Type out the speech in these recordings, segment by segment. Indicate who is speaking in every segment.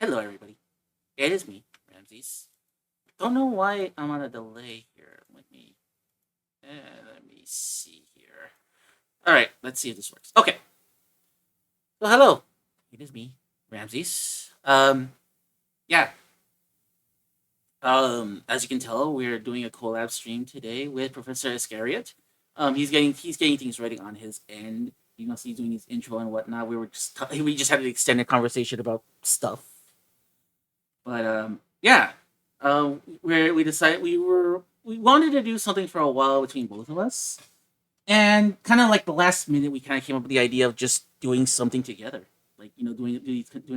Speaker 1: Hello, everybody. It is me, Ramses. Don't know why I'm on a delay here. Let me see here. All right, let's see if this works. Okay. Well, hello. It is me, Ramses. Yeah. As you can tell, we're doing a collab stream today with Professor Iscariot. He's getting things ready on his end. You know, he's doing his intro and whatnot. We just had an extended conversation about stuff. But yeah, we decided we wanted to do something for a while between both of us, and kind of like the last minute, we kind of came up with the idea of just doing something together, like doing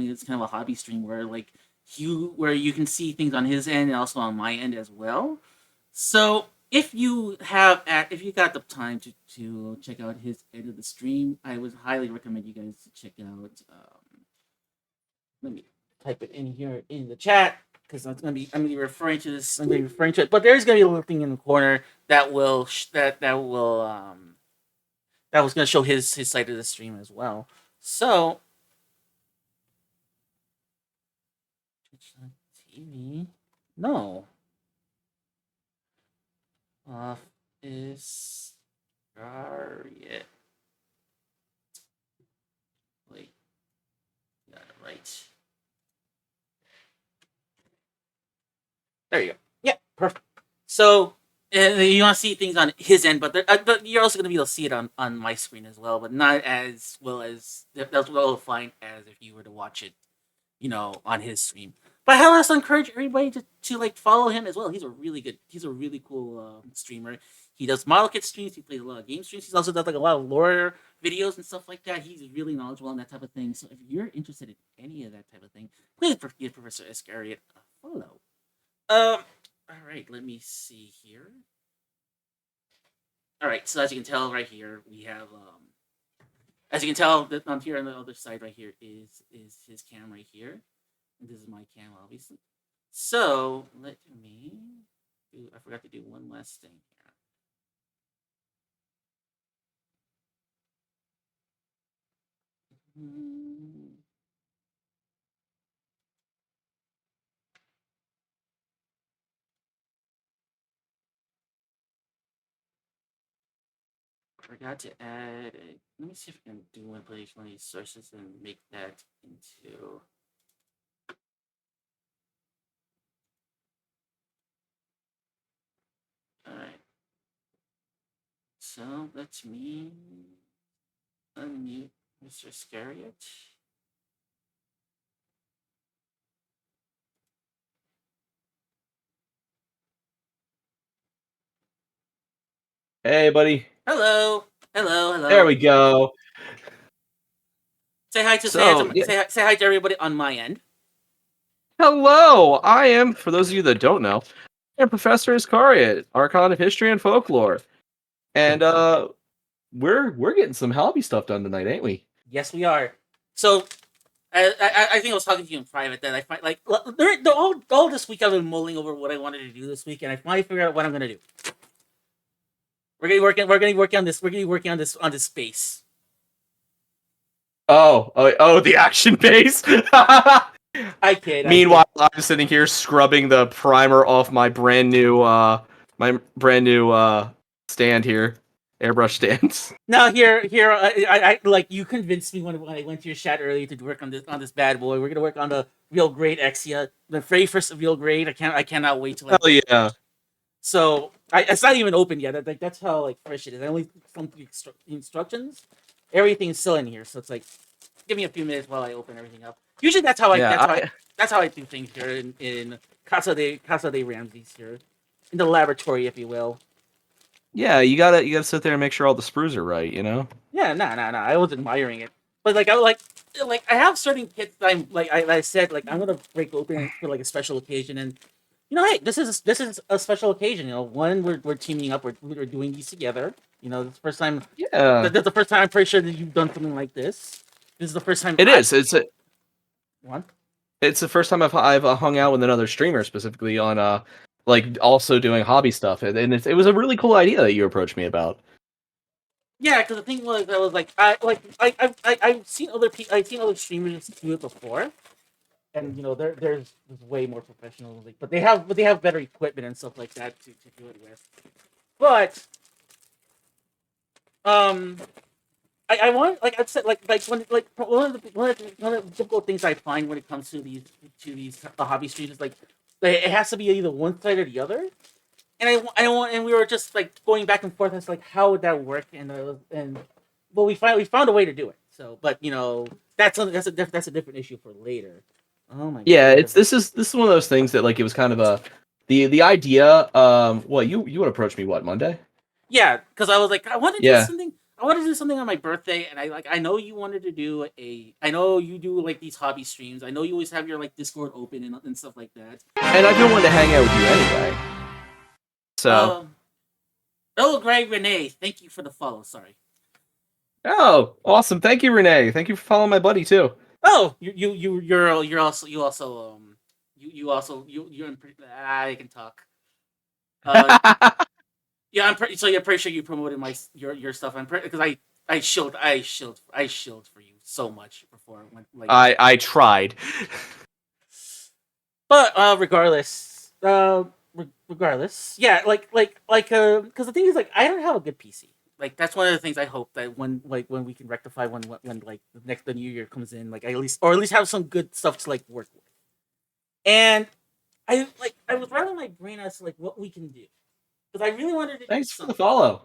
Speaker 1: this kind of a hobby stream where you can see things on his end and also on my end as well. So if you got the time to check out his end of the stream, I would highly recommend you guys to check it out. Let me type it in here in the chat because I'm gonna be referring to this. I'm gonna be referring to it, but there's gonna be a little thing in the corner that will that was gonna show his side of the stream as well. So TV, no, off is Target. Wait, got it right. There you go. Yeah, perfect. So you want to see things on his end, but you're also going to be able to see it on my screen as well, but not as well fine as if you were to watch it, on his stream. But I also encourage everybody to like follow him as well. He's a really cool streamer. He does model kit streams. He plays a lot of game streams. He's also does like a lot of lore videos and stuff like that. He's really knowledgeable on that type of thing. So if you're interested in any of that type of thing, please give Professor Iscariot a follow. All right, let me see here. All right, so as you can tell right here, we have as you can tell that on here on the other side right here is his cam right here, and this is my cam obviously. So let me do. I forgot to do one last thing here. Hmm. Forgot to add. Let me see if I can do one of these sources and make that into. All right. So let me unmute Mr. Scariot.
Speaker 2: Hey, buddy.
Speaker 1: Hello, hello,
Speaker 2: There
Speaker 1: hello.
Speaker 2: we go. So, yeah.
Speaker 1: Say hi to everybody on my end.
Speaker 2: Hello. I am, for those of you that don't know, I'm Professor Iscariot, Archon of History and Folklore, and we're getting some hobby stuff done tonight, ain't we?
Speaker 1: Yes, we are. So I think I was talking to you in private that I find like all this week I've been mulling over what I wanted to do this week, and I finally figured out what I'm gonna do. We're gonna be working on this. We're gonna be working on this space.
Speaker 2: Oh, the action base.
Speaker 1: I kid.
Speaker 2: Meanwhile, I'm sitting here scrubbing the primer off my brand new stand here, airbrush stands.
Speaker 1: Now here, I like you convinced me when I went to your chat earlier to work on this bad boy. We're gonna work on the real grade Exia, the very first real grade. I cannot wait to like.
Speaker 2: Hell yeah.
Speaker 1: So it's not even open yet. That's how like fresh it is. I only some instructions. Everything's still in here, so it's like give me a few minutes while I open everything up. Usually that's how I do things here in Casa de Ramses here, in the laboratory, if you will.
Speaker 2: Yeah, you gotta sit there and make sure all the sprues are right, you know?
Speaker 1: Yeah, no. I was admiring it, but like like I have certain kits that I'm like I said like I'm gonna break open for like a special occasion, and hey, this is a special occasion. One we're teaming up, we're doing these together. It's the first time.
Speaker 2: Yeah.
Speaker 1: That's the first time I'm pretty sure that you've done something like this. This is the first time
Speaker 2: It is.
Speaker 1: one.
Speaker 2: It's the first time I've hung out with another streamer specifically on like also doing hobby stuff, and it was a really cool idea that you approached me about.
Speaker 1: Yeah, because the thing was, I was like, I've seen other streamers do it before, and there's way more professional, like, but they have better equipment and stuff like that to do it with. But um, I want, like I've said, like when like one of the difficult things I find when it comes to these hobby streams is like it has to be either one side or the other, and I want, and we were just like going back and forth as like how would that work, and well, we found a way to do it. So, but that's a different issue for later. Oh my god,
Speaker 2: Yeah,
Speaker 1: what a
Speaker 2: this is one of those things that like it was kind of a the idea. Well, you would approach me what Monday?
Speaker 1: Yeah, because I was like, I want to do
Speaker 2: Yeah,
Speaker 1: something. I want to do something on my birthday, and I know you wanted to do a. I know you do like these hobby streams. I know you always have your like Discord open and stuff like that.
Speaker 2: and I've been wanting to hang out with you anyway. So,
Speaker 1: Um. Oh, Greg Renee, thank you for the follow. Sorry.
Speaker 2: oh, awesome! Thank you, Renee. Thank you for following my buddy too.
Speaker 1: Oh, you're in. I can talk. Uh, yeah, I'm pretty sure you promoted your stuff. Because I shilled for you so much before when like.
Speaker 2: I tried.
Speaker 1: But regardless, yeah, because the thing is, like, I don't have a good PC. Like, that's one of the things I hope that when we can rectify when like the new year comes in, like, at least have some good stuff to like work with. And I was rattling my brain as to like what we can do, because I really wanted to do
Speaker 2: Thanks for the
Speaker 1: something.
Speaker 2: follow.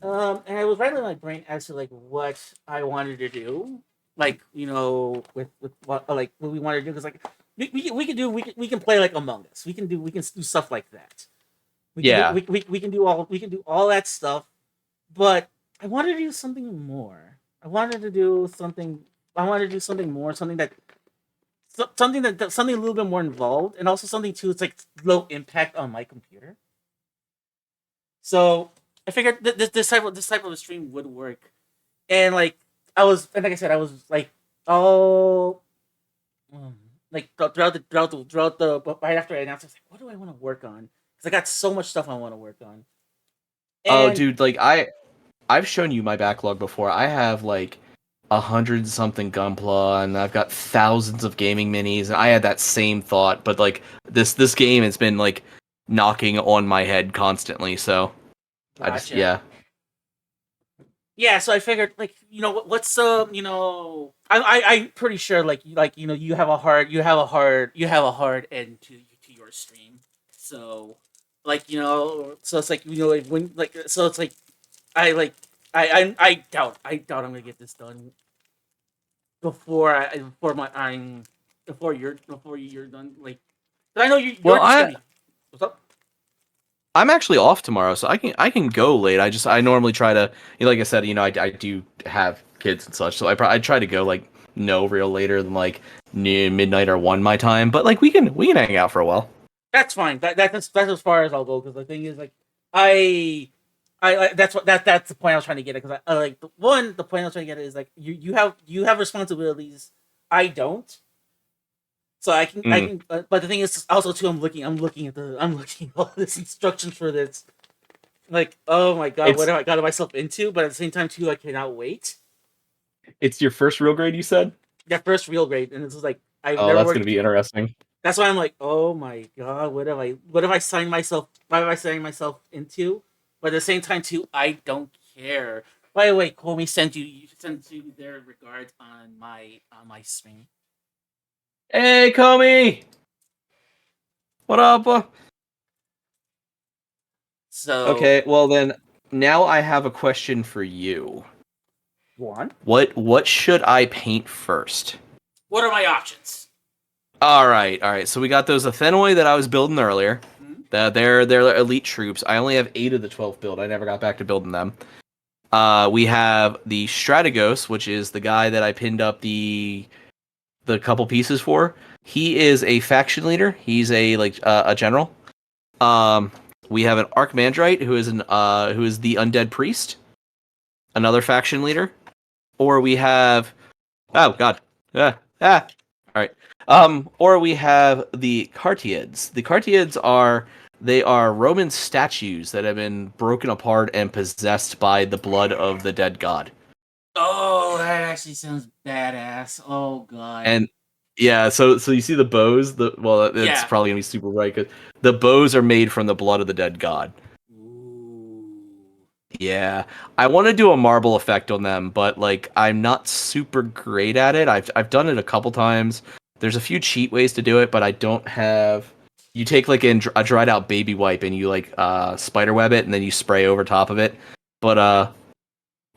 Speaker 1: And I was rattling my brain as to like what I wanted to do, like, with what we wanted to do, because like we can play like Among Us, we can do stuff like that.
Speaker 2: Yeah.
Speaker 1: We can do all that stuff, but I wanted to do something more. I wanted to do something more, something a little bit more involved, and also something too. It's like low impact on my computer. So I figured this type of a stream would work, and like I said, I was like all like throughout the but right after I announced, I was like, what do I want to work on? Because I got so much stuff I want to work on,
Speaker 2: Oh,
Speaker 1: and
Speaker 2: dude, like I've shown you my backlog before. I have like 100 something Gunpla, and I've got thousands of gaming minis, and I had that same thought, but like this game has been like knocking on my head constantly. So I just
Speaker 1: gotcha.
Speaker 2: yeah.
Speaker 1: Yeah, so I figured, like, what's I'm pretty sure, like you have a hard end to your stream. So, so it's like, like, when like so it's like I like I doubt I'm gonna get this done before you're done. Like, 'cause I know you're
Speaker 2: Well,
Speaker 1: just gonna be. What's up?
Speaker 2: I'm actually off tomorrow, so I can go late. I normally try to, like I said, I do have kids and such, so I try to go like no real later than like near midnight or 1 my time. But like we can hang out for a while.
Speaker 1: That's fine. That's as far as I'll go. Because the thing is, like, I, that's the point I was trying to get at. Because the point I was trying to get at is like you have responsibilities. I don't. So I
Speaker 2: Mm.
Speaker 1: can. But the thing is also too. I'm looking at all this instructions for this. Like, oh my god, what
Speaker 2: It's
Speaker 1: have I gotten myself into? But at the same time too, I cannot wait.
Speaker 2: it's your first real grade, you said?
Speaker 1: That first real grade, and this is like I've
Speaker 2: Oh,
Speaker 1: never
Speaker 2: that's gonna
Speaker 1: worked.
Speaker 2: be interesting.
Speaker 1: That's why I'm like, oh my god, what have I signed myself? What have I signed myself into? But at the same time, too, I don't care. By the way, Comey sent you their regards on my stream.
Speaker 2: Hey, Comey, what up?
Speaker 1: So,
Speaker 2: Okay, well then, now I have a question for you.
Speaker 1: one,
Speaker 2: What should I paint first?
Speaker 1: what are my options?
Speaker 2: All right. So we got those Athenoi that I was building earlier.
Speaker 1: Hmm?
Speaker 2: They're elite troops. I only have 8 of the 12 build. I never got back to building them. We have the Strategos, which is the guy that I pinned up the couple pieces for. He is a faction leader. He's a general. Um, we have an Archmandrite who is the undead priest, another faction leader. Or we have oh god. All right. Or we have the Cartiads. The Cartiads are Roman statues that have been broken apart and possessed by the blood of the dead god.
Speaker 1: Oh, actually sounds badass. Oh god.
Speaker 2: And yeah, so you see the bows. It's
Speaker 1: Yeah.
Speaker 2: probably gonna be super bright because the bows are made from the blood of the dead god.
Speaker 1: Ooh.
Speaker 2: Yeah, I want to do a marble effect on them, but like I'm not super great at it. I've done it a couple times. There's a few cheat ways to do it, but I don't have. You take like a dried out baby wipe and you like spider web it and then you spray over top of it. But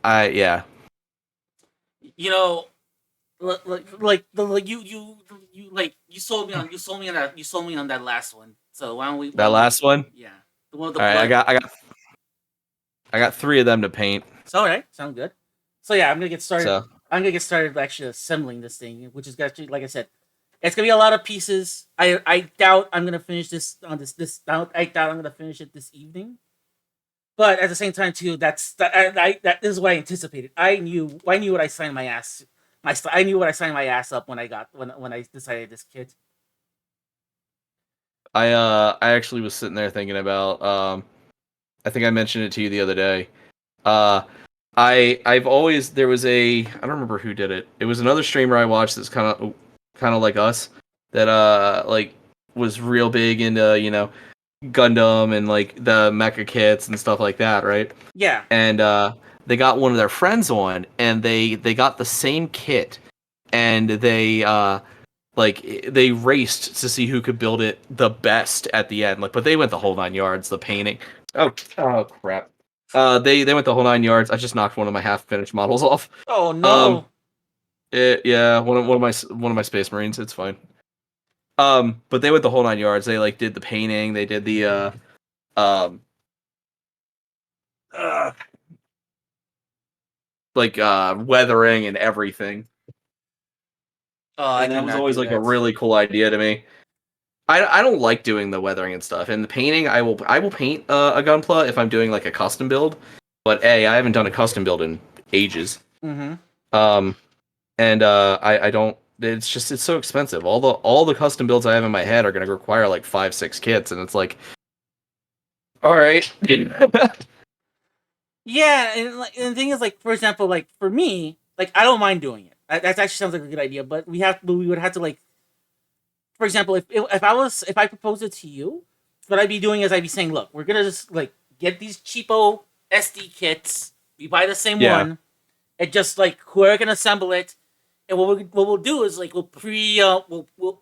Speaker 2: I yeah,
Speaker 1: You know, like you sold me on that last one. So why
Speaker 2: that
Speaker 1: don't we
Speaker 2: last one.
Speaker 1: yeah, the one with the
Speaker 2: All right,
Speaker 1: blood.
Speaker 2: I got three of them to paint.
Speaker 1: So all right, sound good. So yeah, I'm gonna get started.
Speaker 2: So
Speaker 1: I'm gonna get started actually assembling this thing, which is actually like I said, it's gonna be a lot of pieces. I doubt I'm gonna finish this on I doubt I'm gonna finish it this evening. But at the same time too, that is what I anticipated. I knew what I signed my ass. I knew what I signed my ass up when I decided this kit.
Speaker 2: I actually was sitting there thinking about I think I mentioned it to you the other day. Uh I've always there was a I don't remember who did it. It was another streamer I watched that's kind of like us that like was real big into, Gundam and like the mecha kits and stuff like that, right?
Speaker 1: Yeah.
Speaker 2: And they got one of their friends on and they got the same kit and they raced to see who could build it the best at the end. Like, but they went the whole 9 yards. The painting. Oh crap. They went the whole 9 yards. I just knocked one of my half finished models off.
Speaker 1: Oh
Speaker 2: Um,
Speaker 1: no.
Speaker 2: yeah, one of my Space Marines. It's fine. But they went the whole 9 yards. They like did the painting. They did the um uh, weathering and everything.
Speaker 1: Oh, I
Speaker 2: And that was
Speaker 1: cannot
Speaker 2: always
Speaker 1: do
Speaker 2: like a
Speaker 1: that.
Speaker 2: really cool idea to me. I don't like doing the weathering and stuff. And the painting, I will paint a Gunpla if I'm doing like a custom build. But I haven't done a custom build in ages.
Speaker 1: Mm-hmm.
Speaker 2: Um, and I don't. It's so expensive. All the custom builds I have in my head are going to require like 5 6 kits, and it's like, all right.
Speaker 1: Yeah, and the thing is, like, for example, like for me, like I don't mind doing it. That actually sounds like a good idea, but we would have to like, for example, if I proposed it to you, what I'd be doing is I'd be saying, look, we're gonna just like get these cheapo SD kits. We buy the same
Speaker 2: Yeah,
Speaker 1: one, and just like whoever can assemble it, and what we'll do is like we'll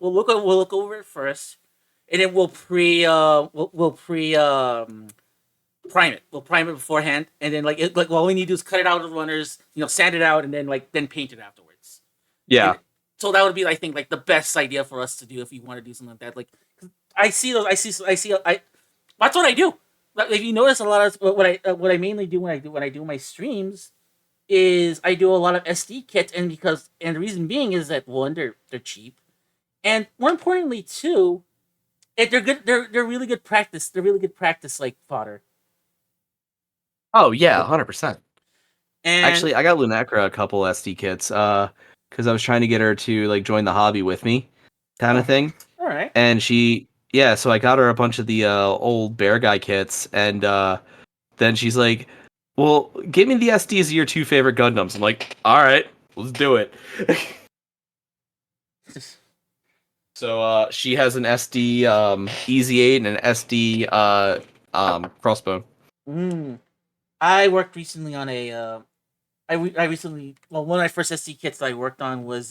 Speaker 1: look over it first, and then we'll pre prime it. We'll prime it beforehand, and then like all we need to do is cut it out of the runners, sand it out, and then paint it afterwards.
Speaker 2: yeah.
Speaker 1: And so that would be, I think, like the best idea for us to do if you want to do something like that. Like I see those, I see, I. That's what I do. Like, if you notice, a lot of what I mainly do when I do my streams is I do a lot of SD kits, and the reason being is that one, they're cheap, and more importantly too, they're good. They're really good practice. They're really good practice like fodder.
Speaker 2: Oh yeah, 100%.
Speaker 1: And
Speaker 2: Actually, I got Lunacra a couple SD kits, because I was trying to get her to like join the hobby with me, kind of
Speaker 1: oh,
Speaker 2: thing.
Speaker 1: all right.
Speaker 2: And yeah, so I got her a bunch of the old Bear Guy kits, and then she's like, "Well, give me the SDs of your two favorite Gundams." I'm like, "All right, let's do it." So she has an SD Easy 8 and an SD Crossbone.
Speaker 1: Mm. I worked recently on a. I recently, well, one of my first SD kits that I worked on was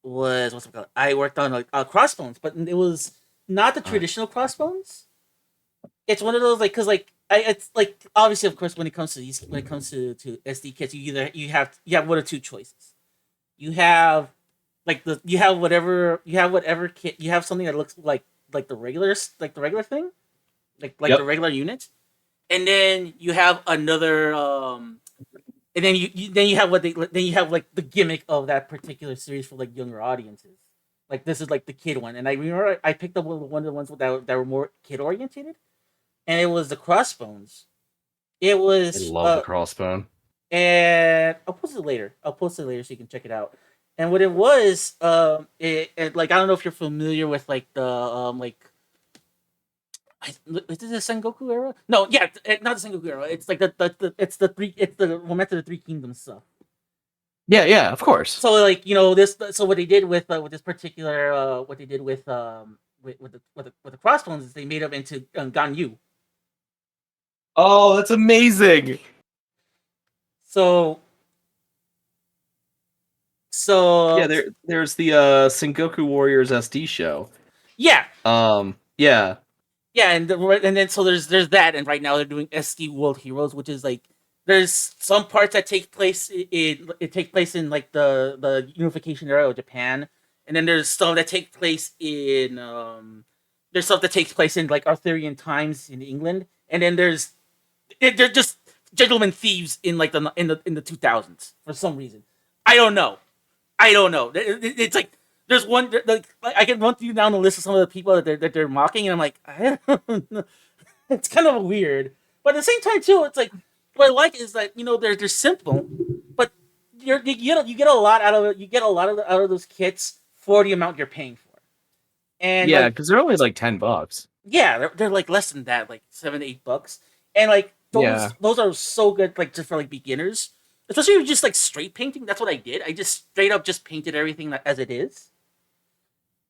Speaker 1: what's it called? I worked on like crossbones, but it was not the
Speaker 2: Uh,
Speaker 1: traditional crossbones. It's one of those like, cause like it's like, obviously, of course, when it comes to SD kits, you have one or two choices. You have you have whatever kit, you have something that looks like the regular thing, like the
Speaker 2: yep.
Speaker 1: regular unit, and then you have another and then you have then you have like the gimmick of that particular series for like younger audiences. Like this is like the kid one, and I remember I picked up one of the ones that were more kid oriented, and it was the Crossbones. It
Speaker 2: I
Speaker 1: was
Speaker 2: love the Crossbone.
Speaker 1: and I'll post it later so you can check it out. And what it was, like, I don't know if you're familiar with like the Is it the Sengoku era? No, yeah, not the Sengoku era. It's like the Lament of the Three Kingdoms stuff.
Speaker 2: Yeah, yeah, of course.
Speaker 1: So like this. So what they did with this particular what they did with the crossbones is they made them into Ganyu.
Speaker 2: Oh, that's amazing.
Speaker 1: So
Speaker 2: Yeah,
Speaker 1: so
Speaker 2: there's the Sengoku Warriors SD show.
Speaker 1: yeah,
Speaker 2: Yeah.
Speaker 1: yeah, and then so there's that, and right now they're doing SD World Heroes, which is like there's some parts that take place in it take place in like the unification era of Japan, and then there's some that take place in there's stuff that takes place in like Arthurian times in England, and then they're just gentlemen thieves in like the 2000s for some reason. I don't know. I don't know. It's like there's one like I can run through down the list of some of the people that they're mocking, and I'm like, I don't know. It's kind of weird, but at the same time too, it's like what I like is that they're simple, but you get a lot out of it. You get a lot out of those kits for the amount you're paying for, and
Speaker 2: Yeah,
Speaker 1: like
Speaker 2: because they're only like $10.
Speaker 1: yeah, they're like less than that, like $7 to $8, and like
Speaker 2: Yeah.
Speaker 1: those are so good, like just for like beginners, especially if you're just like straight painting. That's what I did. I just straight up just painted everything as it is.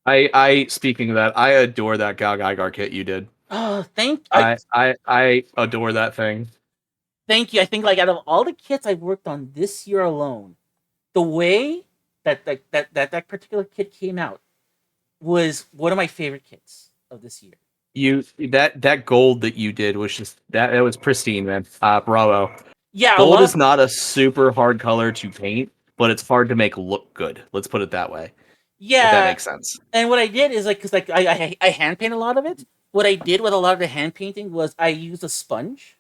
Speaker 2: I speaking of that, I adore that Gal Gaigar kit you did.
Speaker 1: Oh,
Speaker 2: I adore that thing.
Speaker 1: thank you. I think like out of all the kits I've worked on this year alone, the way that particular kit came out was one of my favorite kits of this year.
Speaker 2: You that gold that you did was just that it was pristine, man. Bravo.
Speaker 1: Yeah, a
Speaker 2: Gold is
Speaker 1: lot.
Speaker 2: not a super hard color to paint, but it's hard to make look good. Let's put it that way. If that
Speaker 1: Yeah,
Speaker 2: makes sense.
Speaker 1: and what I did is like because like I hand paint a lot of it. What I did with a lot of the hand painting was I used a sponge.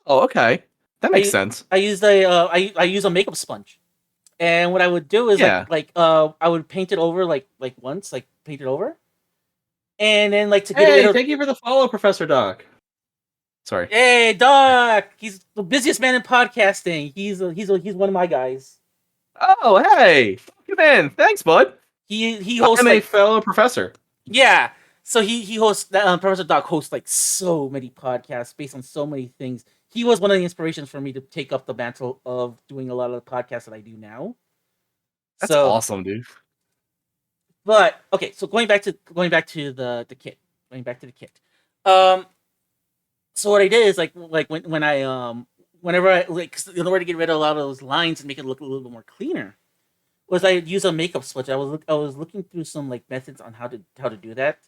Speaker 2: Oh, okay. That makes
Speaker 1: I
Speaker 2: sense.
Speaker 1: I used I use a makeup sponge, and what I would do is
Speaker 2: Yeah.
Speaker 1: I would paint it over like once, like paint it over, and then like to get rid
Speaker 2: Hey,
Speaker 1: of.
Speaker 2: thank you for the follow, Professor Doc. Sorry.
Speaker 1: Hey, Doc, he's the busiest man in podcasting. He's one of my guys.
Speaker 2: Oh, hey. You man. Thanks, bud.
Speaker 1: He hosts
Speaker 2: I'm a
Speaker 1: like
Speaker 2: fellow professor.
Speaker 1: yeah. So he hosts Professor Doc hosts like so many podcasts based on so many things. He was one of the inspirations for me to take up the mantle of doing a lot of the podcasts that I do now.
Speaker 2: That's
Speaker 1: So,
Speaker 2: awesome, dude.
Speaker 1: but okay, so going back to the kit, going back to the kit. Um, so what I did is like when I whenever I like 'cause in order to get rid of a lot of those lines and make it look a little bit more cleaner, was I use a makeup switch. I was looking through some like methods on how to do that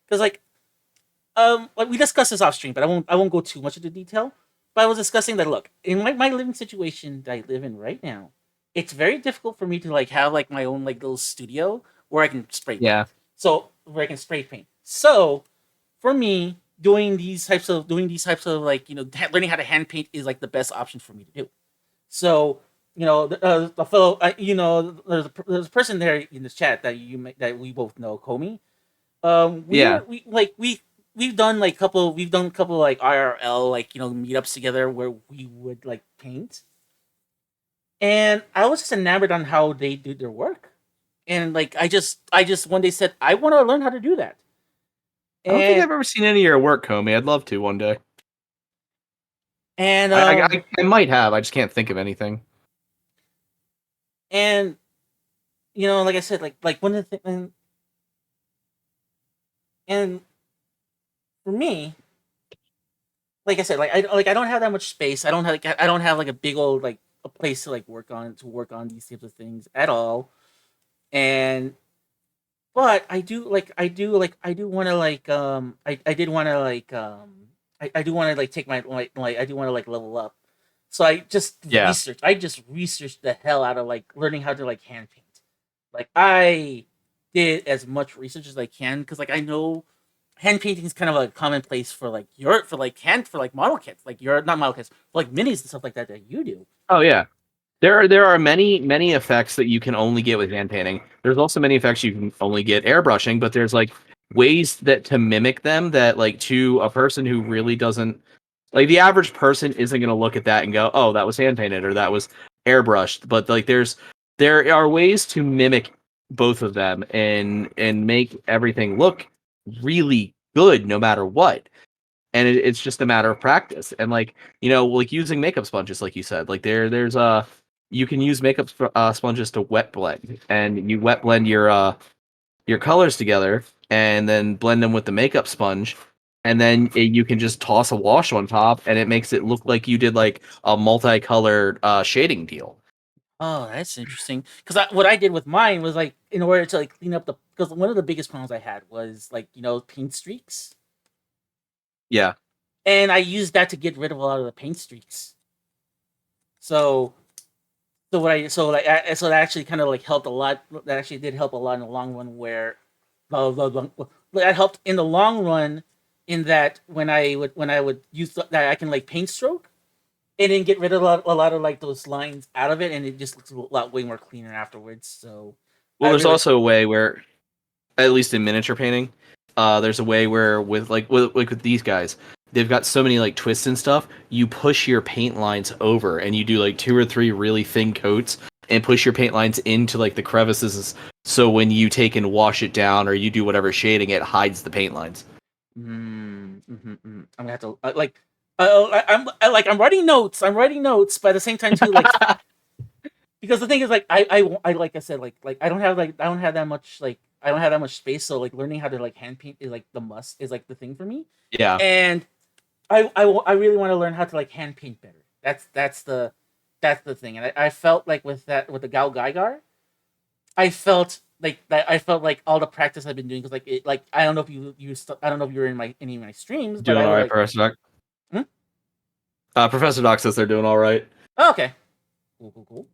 Speaker 1: because like we discussed this off stream, but I won't go too much into detail. But I was discussing that look in my living situation that I live in right now, it's very difficult for me to like have like my own like little studio where I can spray paint.
Speaker 2: Yeah.
Speaker 1: So where I can spray paint. So for me, doing these types of like learning how to hand paint is like the best option for me to do. So the fellow, there's a person there in this chat that we both know, Comey.
Speaker 2: Yeah.
Speaker 1: We've done a couple like IRL like meetups together where we would like paint, and I was just enamored on how they do their work, and like I just one day said I want to learn how to do that,
Speaker 2: I don't think
Speaker 1: and
Speaker 2: I've ever seen any of your work, Comey. I'd love to one day.
Speaker 1: and
Speaker 2: I might have. I just can't think of anything.
Speaker 1: and like I said, like one of the things, and for me, like I said, I don't have that much space. I don't have like a big old like a place to like work on these types of things at all. And but I do want to I did want to I do want to like take my I do want to like level up. So
Speaker 2: Yeah.
Speaker 1: I just researched the hell out of like learning how to like hand paint. Like I did as much research as I can because like I know hand painting is kind of a commonplace for like your for like model kits, like your not model kits, for like minis and stuff like that that you do.
Speaker 2: Oh yeah. There are many effects that you can only get with hand painting. There's also many effects you can only get airbrushing, but there's like ways that to mimic them that like to a person who really doesn't like the average person isn't going to look at that and go, "Oh, that was hand painted or that was airbrushed." But like there are ways to mimic both of them and make everything look really good no matter what. And it's just a matter of practice. And like, like using makeup sponges, like you said, like there's you can use makeup sponges to wet blend, and you wet blend your colors together, and then blend them with the makeup sponge, and then you can just toss a wash on top, and it makes it look like you did like a multicolored shading deal.
Speaker 1: Oh, that's interesting. Because what I did with mine was like in order to like clean up the because one of the biggest problems I had was like paint streaks,
Speaker 2: Yeah.
Speaker 1: and I used that to get rid of a lot of the paint streaks. So so that actually kind of like helped a lot. That actually did help a lot in the long run. Where that helped in the long run in that when I would use that I can like paint stroke and then get rid of a lot of like those lines out of it, and it just looks a lot way more cleaner afterwards. So
Speaker 2: Well,
Speaker 1: I
Speaker 2: there's
Speaker 1: really
Speaker 2: also a way where, at least in miniature painting, there's a way where with these guys, they've got so many like twists and stuff. You push your paint lines over, and you do like 2 or 3 really thin coats, and push your paint lines into like the crevices. So when you take and wash it down, or you do whatever shading, it hides the paint lines.
Speaker 1: I'm gonna have to I'm writing notes. I'm writing notes, but at the same time too, like because the thing is like I like I said like I don't have that much I don't have that much space, so like learning how to like hand paint is like the must is like the thing for me,
Speaker 2: Yeah.
Speaker 1: and I really want to learn how to like hand paint better. That's the thing, and I felt like with the Gal Gaigar, I felt like that I felt like all the practice I've been doing because like I don't know if I don't know if you were in any of my streams, but
Speaker 2: Doing
Speaker 1: I
Speaker 2: all
Speaker 1: would
Speaker 2: right,
Speaker 1: like.
Speaker 2: Professor Doc.
Speaker 1: Hmm?
Speaker 2: Professor Doc says they're doing all right.
Speaker 1: Oh, okay, cool.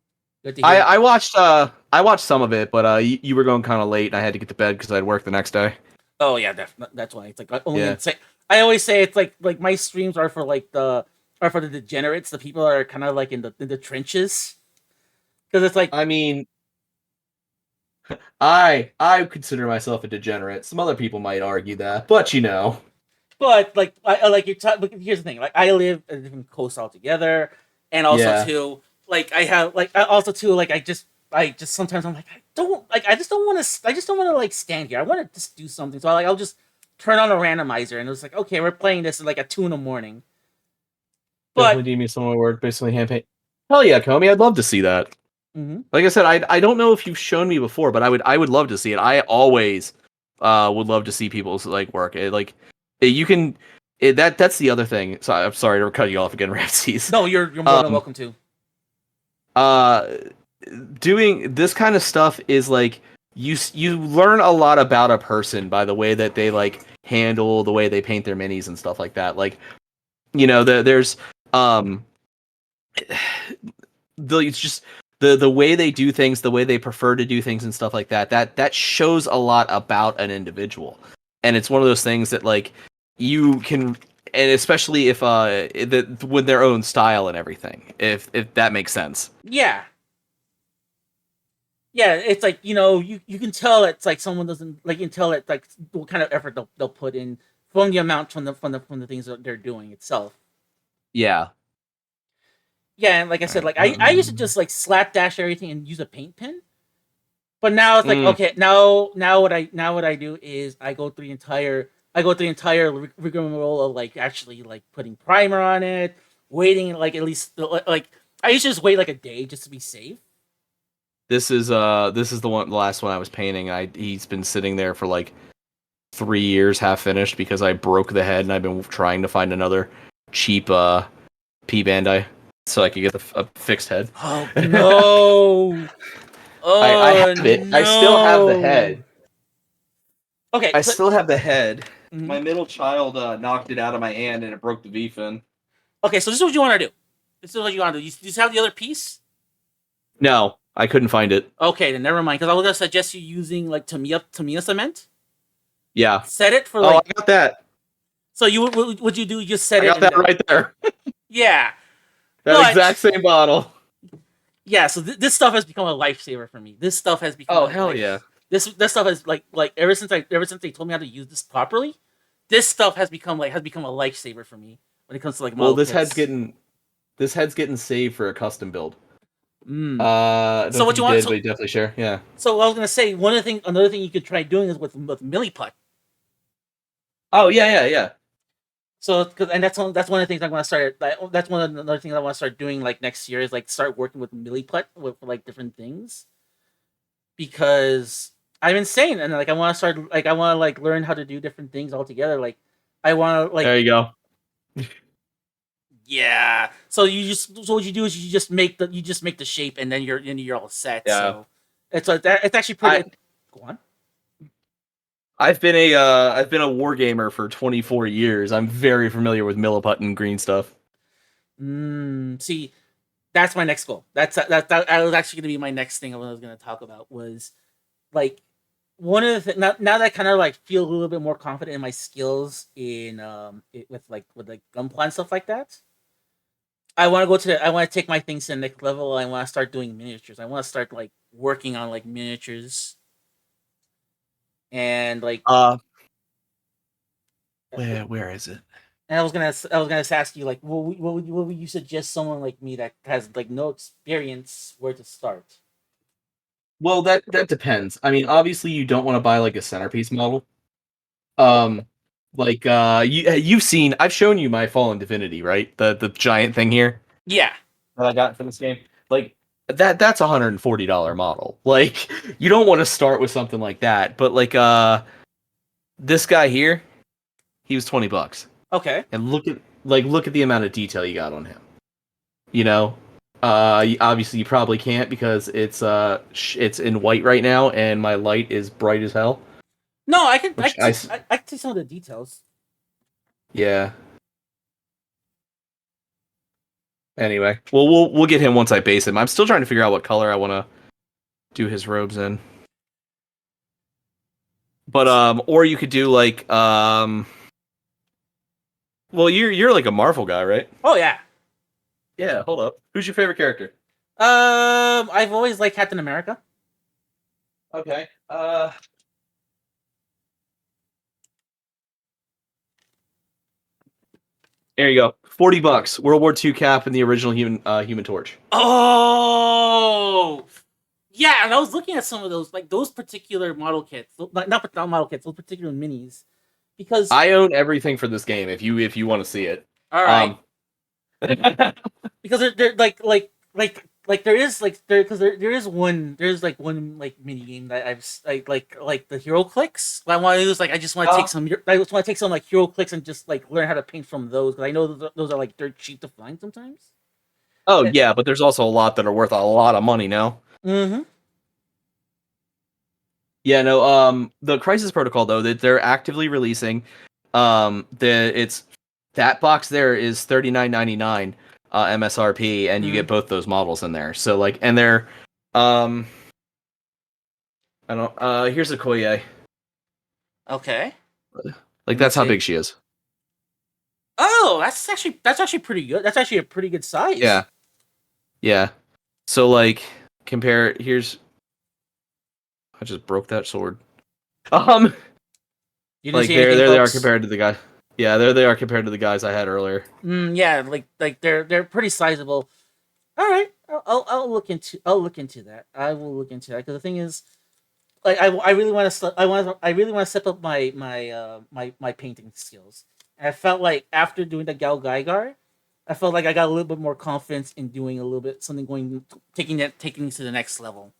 Speaker 1: Good to
Speaker 2: I
Speaker 1: hear.
Speaker 2: I watched some of it, but you were going kind of late, and I had to get to bed because I had work the next day.
Speaker 1: Oh yeah, that's why it's like only
Speaker 2: Yeah.
Speaker 1: in say. I always say it's like my streams are for the degenerates, the people that are kind of like in the trenches, because it's like.
Speaker 2: I mean, I consider myself a degenerate. Some other people might argue that, but
Speaker 1: But like I like but here's the thing, like I live in a different coast altogether, and also
Speaker 2: yeah.
Speaker 1: too like I have like I also too like I just sometimes I'm like I just don't want to like stand here. I want to just do something. So I'll just turn on a randomizer and it's like okay, we're playing this at like at 2 a.m.
Speaker 2: Definitely
Speaker 1: But
Speaker 2: deem me some of my work, basically hand paint. Hell yeah, Comey, I'd love to see that.
Speaker 1: mhm.
Speaker 2: Like I said, I don't know if you've shown me before, but I would love to see it. I always would love to see people's like work. You can that's the other thing. So I'm sorry to cut you off again, Ramses.
Speaker 1: No, you're more than
Speaker 2: Um
Speaker 1: welcome to.
Speaker 2: uh doing this kind of stuff is like you learn a lot about a person by the way that they like handle the way they paint their minis and stuff like that. Like there's um it's just the way they do things, the way they prefer to do things and stuff like that. That shows a lot about an individual. And it's one of those things that like you can, and especially if with their own style and everything. If that makes sense.
Speaker 1: Yeah. Yeah, it's like you can tell it's like someone doesn't like you can tell it like what kind of effort they'll put in from the amount from the things that they're doing itself.
Speaker 2: Yeah.
Speaker 1: Yeah, and like I
Speaker 2: All
Speaker 1: said,
Speaker 2: right.
Speaker 1: like I used to just like slapdash everything and use a paint pen, but now it's like
Speaker 2: Mm,
Speaker 1: okay, now what I do is I go through the entire rigmarole of like actually like putting primer on it, waiting like at least like I used to just wait like a day just to be safe.
Speaker 2: this is the last one I was painting. He's been sitting there for like 3 years half finished because I broke the head and I've been trying to find another cheap P Bandai so I could get a fixed head.
Speaker 1: Oh no!
Speaker 2: I
Speaker 1: Oh
Speaker 2: have it. I still have the
Speaker 1: no!
Speaker 2: head.
Speaker 1: Okay,
Speaker 2: I
Speaker 1: so
Speaker 2: still have the head.
Speaker 1: mhm.
Speaker 2: My middle child knocked it out of my hand and it broke the V fin.
Speaker 1: Okay, so this is what you want to do. This is what you want to do. You just have the other piece.
Speaker 2: No, I couldn't find it.
Speaker 1: Okay, then never mind. Because I was gonna suggest you using like Tamiya cement.
Speaker 2: Yeah.
Speaker 1: Set it for
Speaker 2: Oh,
Speaker 1: like.
Speaker 2: I got that.
Speaker 1: So you would you do? You just set
Speaker 2: I
Speaker 1: it
Speaker 2: got
Speaker 1: and
Speaker 2: that
Speaker 1: then.
Speaker 2: right there.
Speaker 1: Yeah,
Speaker 2: That
Speaker 1: but
Speaker 2: exact same bottle.
Speaker 1: yeah. So this stuff has become a lifesaver for me. This stuff has become
Speaker 2: Oh,
Speaker 1: a
Speaker 2: hell
Speaker 1: life.
Speaker 2: yeah.
Speaker 1: This stuff has like ever since they told me how to use this properly, this stuff has become a lifesaver for me when it comes to like
Speaker 2: Well,
Speaker 1: model kits.
Speaker 2: this head's getting saved for a custom build.
Speaker 1: Mm.
Speaker 2: I
Speaker 1: So
Speaker 2: don't
Speaker 1: what
Speaker 2: think
Speaker 1: you
Speaker 2: you
Speaker 1: want?
Speaker 2: did, but
Speaker 1: So
Speaker 2: you definitely share. Yeah.
Speaker 1: so I was gonna say another thing you could try doing is with milliput.
Speaker 2: Oh yeah.
Speaker 1: So, and that's one of the things I want to start. That's one of the other things I want to start doing like next year is like start working with milliput with like different things because I'm insane and like I want to start like I want to like learn how to do different things altogether. Like I want to like
Speaker 2: There you go.
Speaker 1: yeah. So what you do is you just make the shape and then you're all set.
Speaker 2: Yeah.
Speaker 1: So it's like that. It's actually pretty.
Speaker 2: I
Speaker 1: Go on.
Speaker 2: I've been a wargamer for 24 years. I'm very familiar with Milliput and green stuff.
Speaker 1: See, that's my next goal. That was actually going to be my next thing I was going to talk about was like one of the now that I kind of like feel a little bit more confident in my skills in with like gunpla and stuff like that. I want to take my things to the next level. I want to start doing miniatures. I want to start like working on like miniatures and like
Speaker 2: Uh,
Speaker 1: uh,
Speaker 2: where is it?
Speaker 1: and I was gonna ask you like what would you suggest someone like me that has like no experience where to start?
Speaker 2: Well, that depends. I mean, obviously, you don't want to buy like a centerpiece model. Um, like you've seen. I've shown you my Fallen Divinity, right? The giant thing here
Speaker 1: Yeah.
Speaker 2: that I got for this game. Like that's $140 model. Like you don't want to start with something like that. But like this guy here, he was $20.
Speaker 1: Okay.
Speaker 2: And look at the amount of detail you got on him. You know, obviously you probably can't because it's in white right now, and my light is bright as hell.
Speaker 1: No,
Speaker 2: Which I
Speaker 1: I can see some of the details.
Speaker 2: yeah. Anyway, well we'll get him once I base him. I'm still trying to figure out what color I want to do his robes in. But or you could do like well you're like a Marvel guy, right?
Speaker 1: Oh yeah.
Speaker 2: Yeah. Hold up. Who's your favorite character?
Speaker 1: I've always liked Captain America.
Speaker 2: Okay. There you go. $40. World War II cap and the original Human Torch.
Speaker 1: Oh, yeah. And I was looking at some of those, like those particular model kits, not model kits, those particular minis, because
Speaker 2: I own everything for this game. If you want to see it,
Speaker 1: all right,
Speaker 2: um,
Speaker 1: because they're like there is like there is one like mini game that like the hero clicks. What I want to do is like
Speaker 2: uh,
Speaker 1: I just want to take some like hero clicks and just like learn how to paint from those because I know those are like dirt cheap to find sometimes.
Speaker 2: oh yeah, but there's also a lot that are worth a lot of money now.
Speaker 1: Mm-hmm.
Speaker 2: Yeah, no. The Crisis Protocol though that they're actively releasing, the it's that box there is $39.99 MSRP, and you
Speaker 1: Mm-hmm.
Speaker 2: get both those models in there. So like, and they're um, I don't. Here's a Koye.
Speaker 1: Okay.
Speaker 2: Like
Speaker 1: Let me
Speaker 2: that's how
Speaker 1: see.
Speaker 2: big she is.
Speaker 1: Oh, that's actually pretty good. That's actually a pretty good size.
Speaker 2: Yeah, yeah. So like, compare. Here's I just broke that sword. Um,
Speaker 1: You didn't
Speaker 2: like
Speaker 1: see anything,
Speaker 2: there they are
Speaker 1: folks.
Speaker 2: compared to the guy. Yeah, there they are compared to the guys I had earlier.
Speaker 1: Yeah, like they're pretty sizable. All right, I'll look into that. I will look into that because the thing is, like I really want to I really want to step up my painting skills. And I felt like after doing the Gal Gaigar, I felt like I got a little bit more confidence in doing a little bit something going taking it to the next level.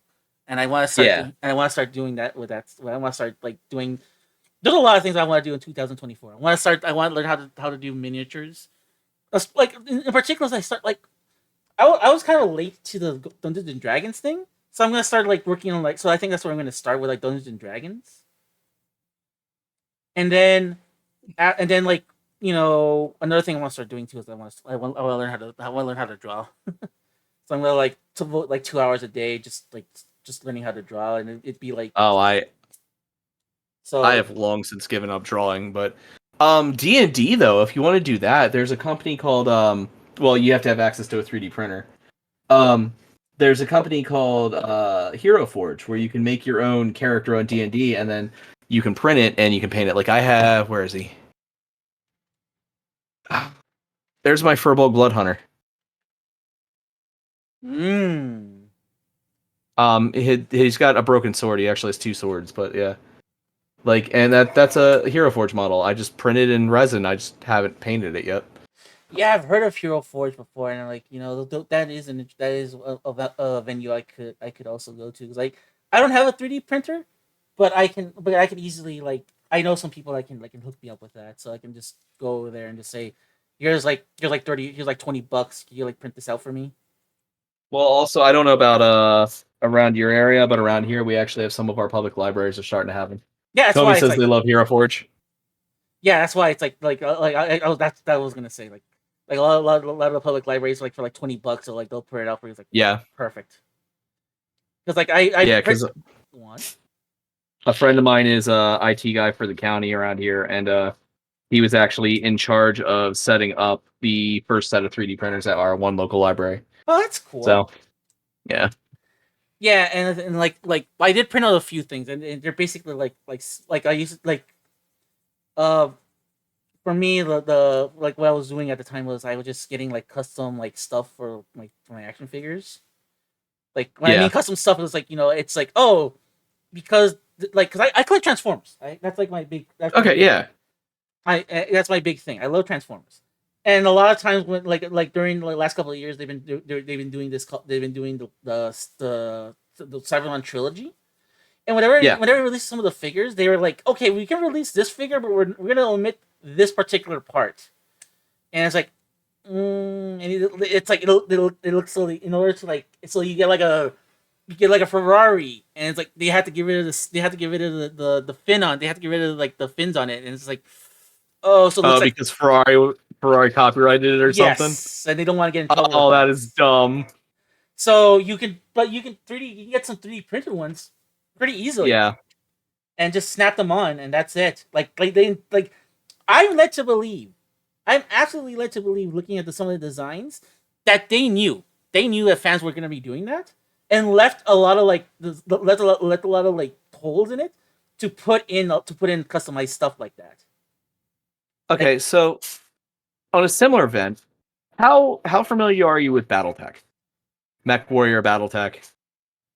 Speaker 1: And I want to start
Speaker 2: Yeah,
Speaker 1: doing and I want to start doing that with that. I want to start like doing. There's a lot of things I want to do in 2024. I want to learn how to do miniatures. Like in particular, I start like I was kind of late to the Dungeons and Dragons thing, so I'm gonna start like working on like. So I think that's where I'm gonna start with like Dungeons and Dragons, and then like another thing I want to start doing too is I want to learn how to draw. So I'm gonna like to devote like 2 hours a day just learning how to draw, and it'd be like
Speaker 2: oh, I
Speaker 1: so.
Speaker 2: have long since given up drawing, but D&D though, if you want to do that, there's a company called well, you have to have access to a 3D printer. Um there's a company called Hero Forge where you can make your own character on D&D, and then you can print it and you can paint it. Like I have, where is he? There's my Furbolg Blood Hunter.
Speaker 1: Mm.
Speaker 2: He's got a broken sword. He actually has two swords, but yeah. Like, and that's a Hero Forge model. I just printed in resin. I just haven't painted it yet.
Speaker 1: Yeah, I've heard of Hero Forge before, and like that is that is a venue I could also go to because like I don't have a 3D printer, but I can easily like I know some people that can hook me up with that, so I can just go over there and just say, here's like 30, here's like $20. Can you like print this out for me?
Speaker 2: Well, also, I don't know about around your area, but around here, we actually have some of our public libraries are starting to have them.
Speaker 1: Yeah, that's
Speaker 2: Toby
Speaker 1: why it's
Speaker 2: says
Speaker 1: like
Speaker 2: they love Hero Forge.
Speaker 1: yeah, that's why it's like I was that's that was gonna say like a lot of the public libraries like for like $20 or like they'll print it out for you. It's like
Speaker 2: Yeah,
Speaker 1: perfect because like I
Speaker 2: yeah,
Speaker 1: print
Speaker 2: because
Speaker 1: one.
Speaker 2: a friend of mine is a IT guy for the county around here, and he was actually in charge of setting up the first set of 3D printers at our one local library.
Speaker 1: Oh, that's cool.
Speaker 2: So, yeah.
Speaker 1: Yeah, and like I did print out a few things, and they're basically like I used uh for me the like what I was doing at the time was I was just getting like custom like stuff for my action figures. Like when I mean
Speaker 2: Yeah.
Speaker 1: custom stuff, it's like it's like oh because because I collect Transformers. Right? That's my
Speaker 2: Okay,
Speaker 1: big
Speaker 2: yeah.
Speaker 1: that's my big thing. I love Transformers, and a lot of times when like during the last couple of years they've been doing they've been doing the Cyberman trilogy. And
Speaker 2: Yeah.
Speaker 1: whenever we released some of the figures, they were like, okay, we can release this figure, but we're gonna omit this particular part. And it's like, and it's like it looks so in order to like so you get like a Ferrari, and it's like they had to get rid of this. They had to get rid of the fin on. They had to get rid of like the fins on it, and it's like, oh, so it looks
Speaker 2: Oh,
Speaker 1: like
Speaker 2: because Ferrari copyrighted it or something.
Speaker 1: yes, and they don't want to get in trouble with
Speaker 2: Oh,
Speaker 1: that.
Speaker 2: that is dumb.
Speaker 1: So you can 3D you can get some 3D printed ones pretty easily
Speaker 2: Yeah.
Speaker 1: and just snap them on, and that's it. Like they like I'm led to believe, I'm absolutely led to believe, looking at some of the designs, that they knew that fans were going to be doing that, and left a lot of like left a lot of like holes in it to put in customized stuff like that. Like
Speaker 2: Okay, so on a similar event, how familiar are you with BattleTech? Mech Warrior BattleTech.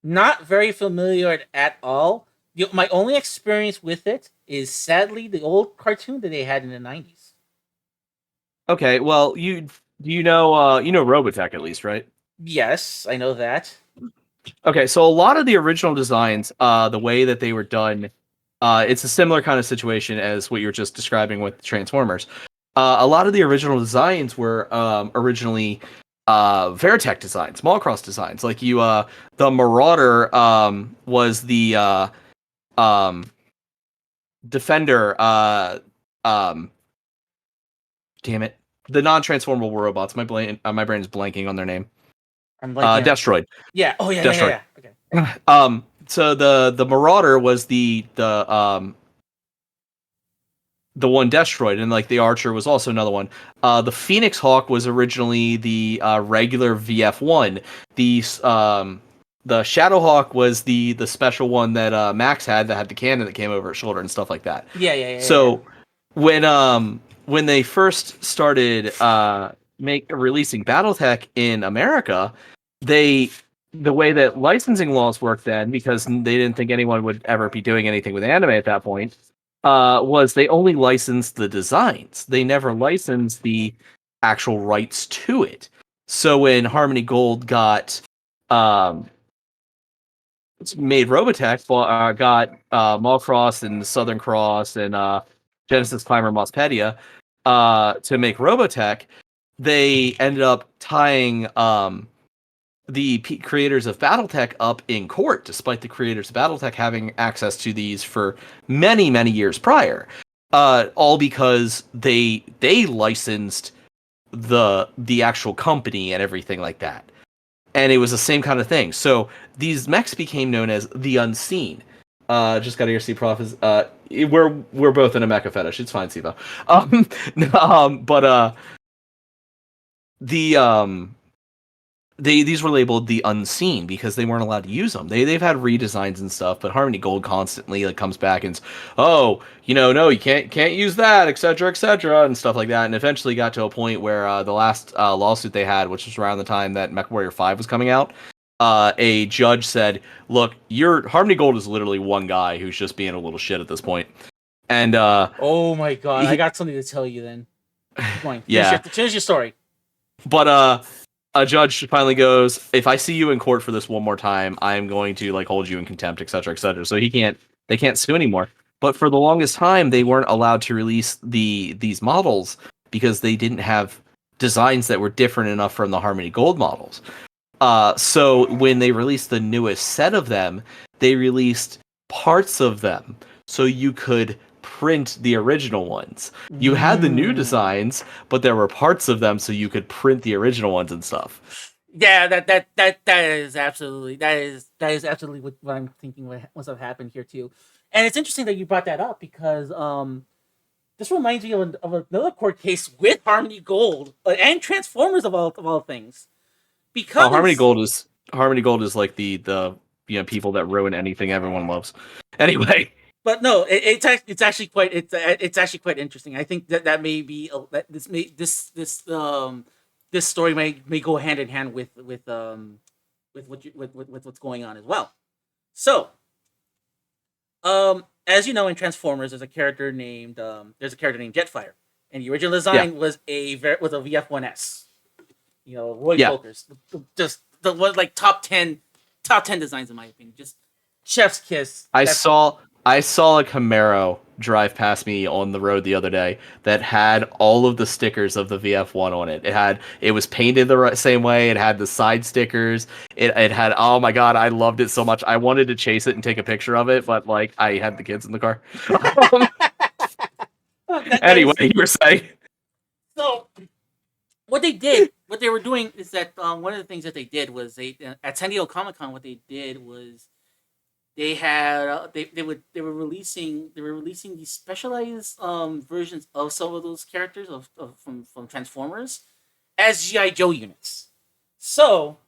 Speaker 1: not very familiar at all. My only experience with it is sadly the old cartoon that they had in the 90s.
Speaker 2: Okay, well, you know Robotech at least, right?
Speaker 1: Yes, I know that.
Speaker 2: Okay, so a lot of the original designs, the way that they were done, it's a similar kind of situation as what you were just describing with Transformers. A lot of the original designs were originally Veritech designs, Mallcross designs. Like the Marauder was the um, Defender. Um, Damn it, the non-transformable robots. My brain is blanking on their name.
Speaker 1: I'm blanking.
Speaker 2: Destroid.
Speaker 1: Yeah. Oh
Speaker 2: Destroid.
Speaker 1: yeah. Okay.
Speaker 2: So the Marauder was the one Destroid, and like the Archer was also another one. The Phoenix Hawk was originally the regular VF1. The Shadowhawk was the special one that Max had that had the cannon that came over his shoulder and stuff like that.
Speaker 1: Yeah.
Speaker 2: So when they first started releasing BattleTech in America, they the way that licensing laws worked then, because they didn't think anyone would ever be doing anything with anime at that point, was they only licensed the designs. They never licensed the actual rights to it. So when Harmony Gold got um, made Robotech, got Mallcross and Southern Cross and Genesis Climber Mospedia to make Robotech, they ended up tying the creators of BattleTech up in court, despite the creators of BattleTech having access to these for many, many years prior. All because they licensed the actual company and everything like that. And it was the same kind of thing. So these mechs became known as the Unseen. Just got to hear C Prof is we're both in a mecha fetish. It's fine, Siva. But the these were labeled the Unseen because they weren't allowed to use them. They've had redesigns and stuff, but Harmony Gold constantly like comes back and no, you can't use that, etc., and stuff like that. And eventually got to a point where the last lawsuit they had, which was around the time that MechWarrior 5 was coming out, a judge said, "Look, your Harmony Gold is literally one guy who's just being a little shit at this point." And
Speaker 1: Oh my god, I
Speaker 2: he,
Speaker 1: got something to tell you then. Keep going.
Speaker 2: yeah,
Speaker 1: Finish your story.
Speaker 2: but a judge finally goes, "If I see you in court for this one more time, I am going to like hold you in contempt, etc., etc." So they can't sue anymore. But for the longest time, they weren't allowed to release these models because they didn't have designs that were different enough from the Harmony Gold models. So when they released the newest set of them, they released parts of them so you could print the original ones. You had the new
Speaker 1: Mm.
Speaker 2: designs, but there were parts of them so you could print the original ones and stuff.
Speaker 1: Yeah, that is absolutely absolutely what I'm thinking what's have happened here too. And it's interesting that you brought that up because this reminds me of another court case with Harmony Gold and Transformers of all things.
Speaker 2: Oh,
Speaker 1: Because
Speaker 2: Harmony Gold is like the people that ruin anything everyone loves. Anyway,
Speaker 1: but no, it's actually quite interesting. I think that may be that this story may go hand in hand with what's going on as well. So, as you know, in Transformers, there's a character named Jetfire, and the original
Speaker 2: yeah,
Speaker 1: design was a VF1S. You know, Roy
Speaker 2: yeah.
Speaker 1: Folkers, just the one like top 10 designs in my opinion. Just chef's kiss. That's
Speaker 2: I saw a Camaro drive past me on the road the other day that had all of the stickers of the VF1 on it. It was painted the same way. It had the side stickers. It had, oh my god, I loved it so much. I wanted to chase it and take a picture of it, but like I had the kids in the car.
Speaker 1: that
Speaker 2: Anyway,
Speaker 1: is
Speaker 2: you were saying.
Speaker 1: so. What they were doing is that one of the things that they did was at San Diego Comic Con. What they did was they had they were releasing these specialized versions of some of those characters from Transformers as GI Joe units. So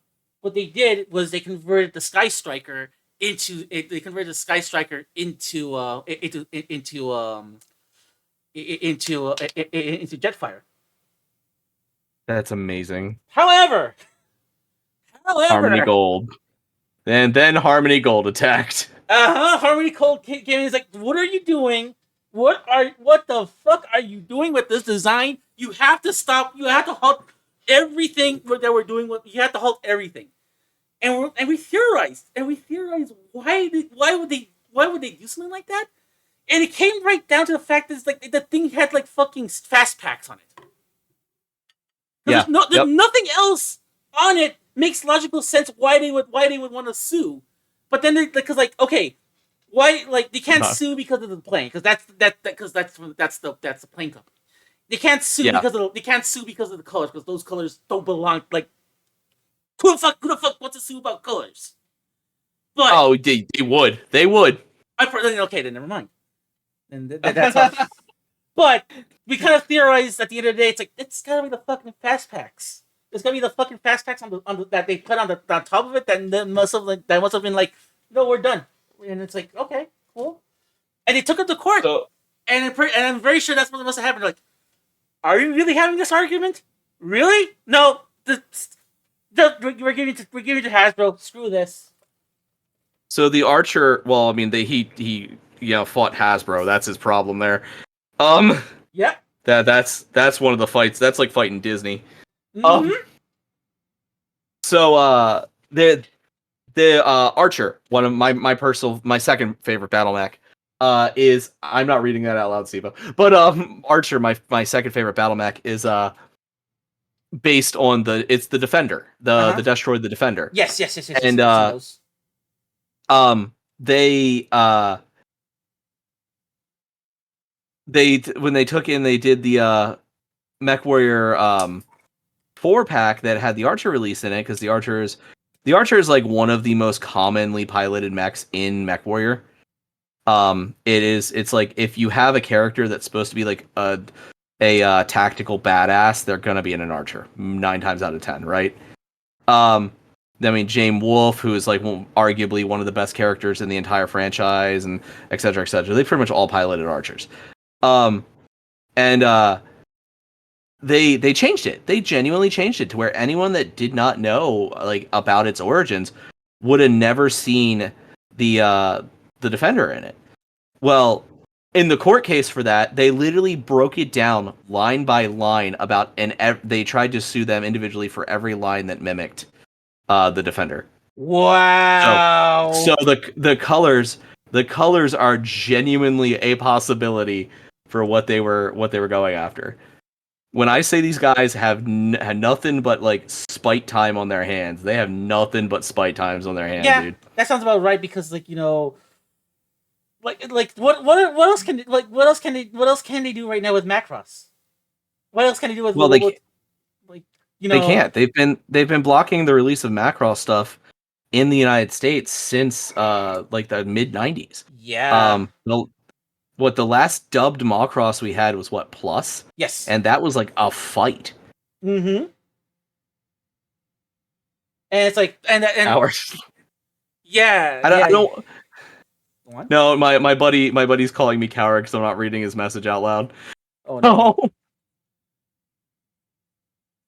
Speaker 1: what they did was they converted the Sky Striker they converted the Sky Striker into Jetfire.
Speaker 2: That's amazing.
Speaker 1: However,
Speaker 2: Harmony
Speaker 1: however,
Speaker 2: Gold. And then Harmony Gold attacked.
Speaker 1: Harmony Cold Gaming is like, what are you doing? What the fuck are you doing with this design? You have to stop. You have to halt everything that we're doing. You have to halt everything. We theorized why would they do something like that? And it came right down to the fact that it's like the thing had like fucking fast packs on it.
Speaker 2: Yeah.
Speaker 1: There's
Speaker 2: Yep.
Speaker 1: nothing else on it makes logical sense why they would want to sue. But then because like okay, why like they can't
Speaker 2: No.
Speaker 1: sue because of the plane because that's the plane company.
Speaker 2: Yeah.
Speaker 1: They can't sue because of the colors because those colors don't belong. Like who the fuck wants to sue about colors? But
Speaker 2: Oh, they would. They would.
Speaker 1: okay, then never mind. And that's how. But we kind of theorized at the end of the day, it's like it's gotta be the fucking fast packs. It's gotta be the fucking fast packs on the that they put on top of it. That must have been like, no, we're done. And it's like, okay, cool. And they took it to court,
Speaker 2: So
Speaker 1: and I'm very sure that's what must have happened. Like, are you really having this argument? Really? No. We're giving it to Hasbro. Screw this.
Speaker 2: So the Archer, well, I mean, he fought Hasbro. That's his problem there. Um,
Speaker 1: Yep.
Speaker 2: that's one of the fights. That's like fighting Disney.
Speaker 1: Mm-hmm.
Speaker 2: So the Archer, one of my second favorite battle mech, is I'm not reading that out loud, Siva. But Archer, my second favorite battle mech is based on it's the Defender, the Destroyed the Defender.
Speaker 1: Yes.
Speaker 2: And they when they did the Mech Warrior 4-pack that had the Archer release in it, because the Archer is like one of the most commonly piloted mechs in Mech Warrior. It's like if you have a character that's supposed to be like a tactical badass, they're gonna be in an Archer 9 times out of 10, right? I mean, James Wolfe, who is like arguably one of the best characters in the entire franchise, and et cetera, et cetera. They pretty much all piloted Archers. And they changed it. They genuinely changed it to where anyone that did not know like about its origins would have never seen the Defender in it. Well, in the court case for that, they literally broke it down line by line about they tried to sue them individually for every line that mimicked the Defender. So
Speaker 3: Wow.
Speaker 2: the colors are genuinely a possibility for what they were going after. When I say these guys had nothing but like spite time on their hands, they have nothing but spite times on their hands,
Speaker 3: Yeah,
Speaker 2: dude.
Speaker 3: that sounds about right because like like what else can what else can they do right now with Macross? What else can they do with
Speaker 2: Well,
Speaker 3: like
Speaker 2: they can't. They've been blocking the release of Macross stuff in the United States since like the mid '90s.
Speaker 3: Yeah.
Speaker 2: The last dubbed Macross we had was what Plus,
Speaker 3: Yes.
Speaker 2: and that was like a fight.
Speaker 3: Mm-hmm. And it's like and
Speaker 2: Hours.
Speaker 3: yeah,
Speaker 2: I
Speaker 3: yeah.
Speaker 2: don't.
Speaker 3: What?
Speaker 2: No, my buddy's calling me coward because I'm not reading his message out loud.
Speaker 3: Oh no.
Speaker 2: Oh,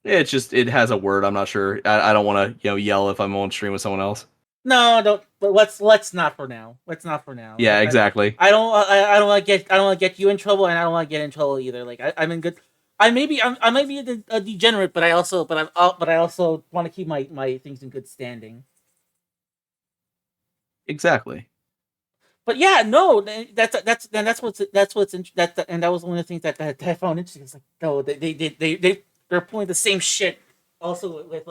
Speaker 2: it's just it has a word. I'm not sure. I don't want to yell if I'm on stream with someone else.
Speaker 3: No, don't. But let's not for now. Let's not for now.
Speaker 2: Yeah, exactly.
Speaker 3: I don't want to get you in trouble, and I don't want to get in trouble either. Like I'm in good. I might be a degenerate, but I also want to keep my things in good standing.
Speaker 2: Exactly.
Speaker 3: But yeah, no, and that was one of the things that I found interesting. It's like no, they're pulling the same shit also with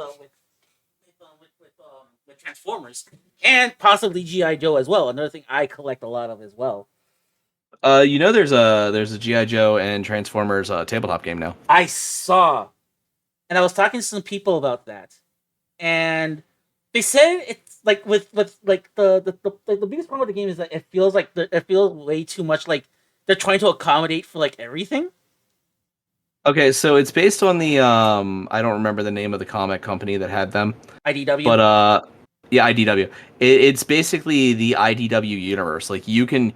Speaker 3: Transformers and possibly GI Joe as well. Another thing I collect a lot of as well.
Speaker 2: There's a GI Joe and Transformers tabletop game now.
Speaker 3: I saw, and I was talking to some people about that, and they said it's like with like the biggest problem with the game is that it feels like it feels way too much like they're trying to accommodate for like everything.
Speaker 2: Okay, so it's based on the I don't remember the name of the comic company that had them,
Speaker 3: IDW.
Speaker 2: but yeah, IDW. It's basically the IDW universe. Like you can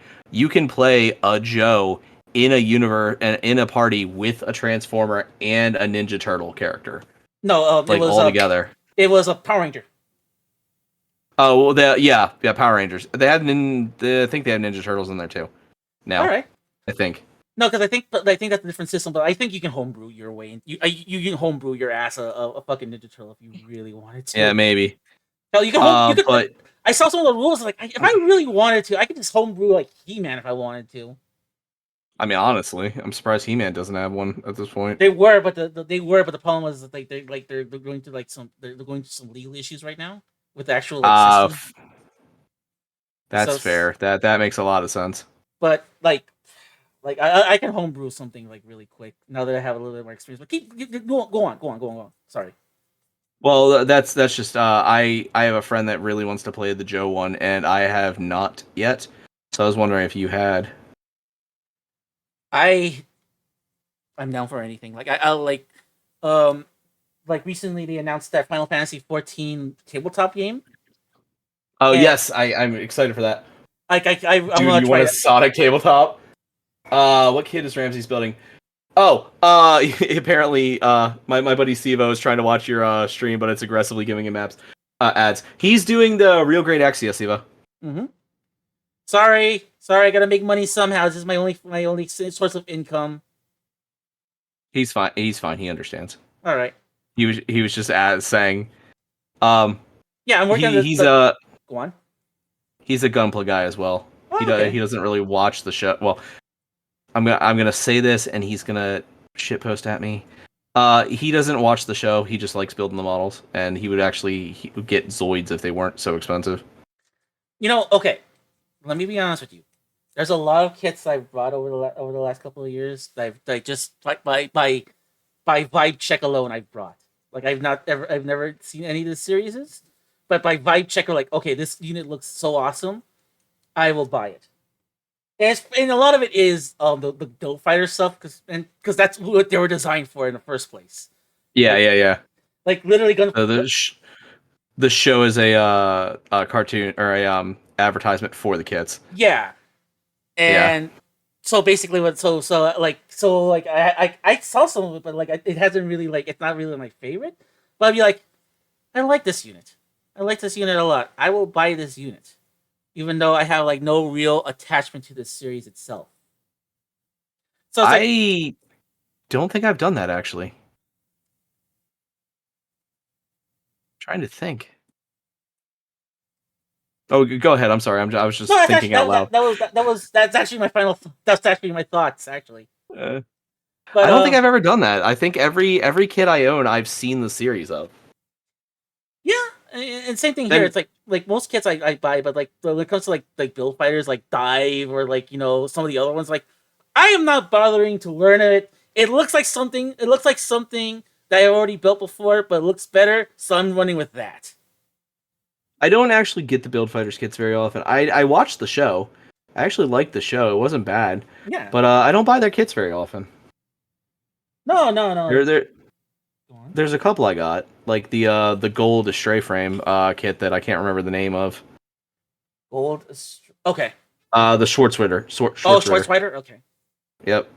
Speaker 2: play a Joe in a universe in a party with a Transformer and a Ninja Turtle character,
Speaker 3: No,
Speaker 2: like all together.
Speaker 3: it was a Power Ranger.
Speaker 2: Oh well, yeah, Power Rangers. I think they have Ninja Turtles in there too. Now,
Speaker 3: All right.
Speaker 2: I think.
Speaker 3: No, because I think that's a different system. But I think you can homebrew your way. You can homebrew your ass a fucking Ninja Turtle if you really wanted to.
Speaker 2: Yeah, maybe.
Speaker 3: Hell, you can home. You can.
Speaker 2: But
Speaker 3: I saw some of the rules. Like, if I really wanted to, I could just homebrew like He-Man if I wanted to.
Speaker 2: I mean, honestly, I'm surprised He-Man doesn't have one at this point.
Speaker 3: They were, but the problem was that they're going to they're going through some legal issues right now with the actual system.
Speaker 2: That's
Speaker 3: So,
Speaker 2: fair. That makes a lot of sense.
Speaker 3: But like I can homebrew something like really quick now that I have a little bit more experience. But go on. Sorry.
Speaker 2: Well, that's just I have a friend that really wants to play the Joe one, and I have not yet. So I was wondering if you had.
Speaker 3: I'm down for anything. Like like recently they announced that Final Fantasy 14 tabletop game.
Speaker 2: Oh
Speaker 3: And,
Speaker 2: yes, I'm excited for that.
Speaker 3: Like I'm
Speaker 2: Dude,
Speaker 3: gonna
Speaker 2: you
Speaker 3: try
Speaker 2: want a
Speaker 3: it.
Speaker 2: Sonic tabletop? What kid is Ramsey's building? Oh, apparently, my buddy Stevo is trying to watch your stream, but it's aggressively giving him ads. He's doing the real great Exia, Stevo.
Speaker 3: Mm-hmm. Sorry, I gotta make money somehow. This is my only source of income.
Speaker 2: He's fine. He's fine. He understands.
Speaker 3: All right.
Speaker 2: He was just saying,
Speaker 3: Yeah, I'm working on
Speaker 2: he's
Speaker 3: go on.
Speaker 2: He's a Gunpla guy as well.
Speaker 3: Oh,
Speaker 2: He doesn't really watch the show. Well, I'm gonna say this, and he's gonna shitpost at me. He doesn't watch the show. He just likes building the models, and he would get Zoids if they weren't so expensive.
Speaker 3: Okay. Let me be honest with you. There's a lot of kits I've brought over the last couple of years that I've just by vibe check alone I've brought. Like I've never seen any of the series, but by vibe checker, like okay, this unit looks so awesome, I will buy it. And a lot of it is the Dope Fighter stuff because that's what they were designed for in the first place.
Speaker 2: Yeah.
Speaker 3: Like literally gonna.
Speaker 2: The show is a cartoon or a advertisement for the kits.
Speaker 3: Yeah, and So basically, what I saw some of it, but like it hasn't really like it's not really my favorite. But I'd be like, I like this unit. I like this unit a lot. I will buy this unit, even though I have like no real attachment to the series itself. So it's like,
Speaker 2: I don't think I've done that actually. Trying to think. Oh, go ahead. I'm sorry. I was
Speaker 3: no,
Speaker 2: just
Speaker 3: that's
Speaker 2: thinking
Speaker 3: actually
Speaker 2: out loud.
Speaker 3: that's actually my final. That's actually my thoughts actually.
Speaker 2: Uh,
Speaker 3: But
Speaker 2: I don't think I've ever done that. I think every kid I own, I've seen the series of.
Speaker 3: yeah, and same thing here.
Speaker 2: Then
Speaker 3: It's like most kits I buy, but like when it comes to like build fighters like Dive or like some of the other ones, like I am not bothering to learn it. It looks like something. It looks like something that I already built before, but it looks better, so I'm running with that.
Speaker 2: I don't actually get the Build Fighters kits very often. I watched the show. I actually liked the show. It wasn't bad,
Speaker 3: Yeah.
Speaker 2: but I don't buy their kits very often.
Speaker 3: No.
Speaker 2: There
Speaker 3: Go on.
Speaker 2: there's a couple I got, like the gold stray frame kit that I can't remember the name of.
Speaker 3: Gold. Okay.
Speaker 2: The Schwarzritter.
Speaker 3: Oh,
Speaker 2: Schwarzritter.
Speaker 3: Schwarzrider. Okay.
Speaker 2: Yep.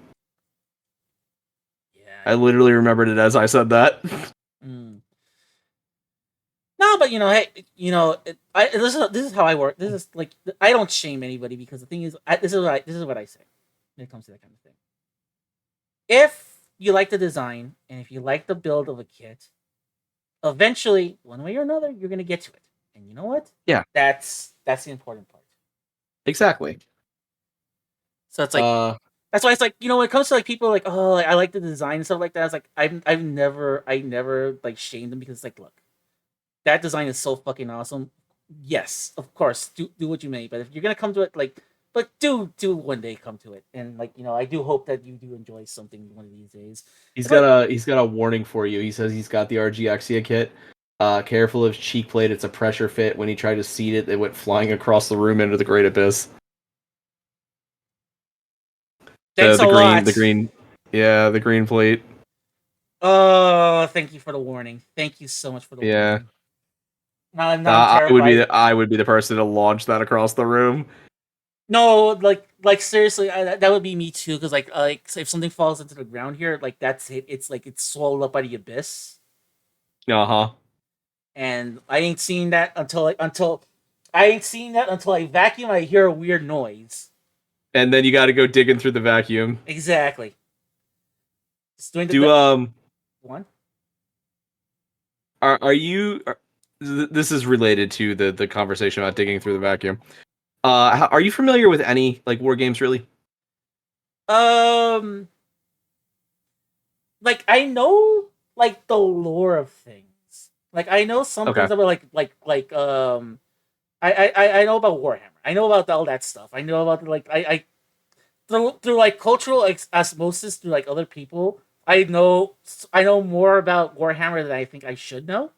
Speaker 2: I
Speaker 3: Yeah.
Speaker 2: literally remembered it as I said that.
Speaker 3: Mm. No, but hey, this is how I work. This is like I don't shame anybody because the thing is, this is what I say when it comes to that kind of thing. If you like the design and if you like the build of a kit, eventually, one way or another, you're gonna get to it. And you know what?
Speaker 2: Yeah.
Speaker 3: That's the important part.
Speaker 2: Exactly.
Speaker 3: So it's like that's why it's like when it comes to like people like like, I like the design and stuff like that. It's like I never like shamed them because it's like look, that design is so fucking awesome. Yes, of course, do what you may. But if you're gonna come to it, like, but do one day come to it, and like I do hope that you do enjoy something one of these days.
Speaker 2: he's
Speaker 3: It's like,
Speaker 2: got a warning for you. He says he's got the RG Exia kit. Careful of cheek plate. It's a pressure fit. When he tried to seat it, it went flying across the room into the Great Abyss.
Speaker 3: thanks a lot.
Speaker 2: The green, yeah, the green plate.
Speaker 3: Oh, thank you for the warning. Thank you so much for the
Speaker 2: Yeah,
Speaker 3: warning. Now I'm terrified.
Speaker 2: I would be the person to launch that across the room.
Speaker 3: No, like seriously, that would be me too. Because like so if something falls into the ground here, like that's it. It's like it's swallowed up by the abyss,
Speaker 2: Uh huh.
Speaker 3: and I ain't seen that until I ain't seen that until I vacuum. I hear a weird noise.
Speaker 2: And then you got to go digging through the vacuum.
Speaker 3: Exactly. Just doing
Speaker 2: Do
Speaker 3: one.
Speaker 2: are you? This is related to the conversation about digging through the vacuum. Are you familiar with any like war games really?
Speaker 3: Um, like I know like the lore of things. Like I know some
Speaker 2: Okay.
Speaker 3: things about I know about Warhammer. I know about all that stuff. I know about like I through like cultural osmosis through like other people. I know more about Warhammer than I think I should know.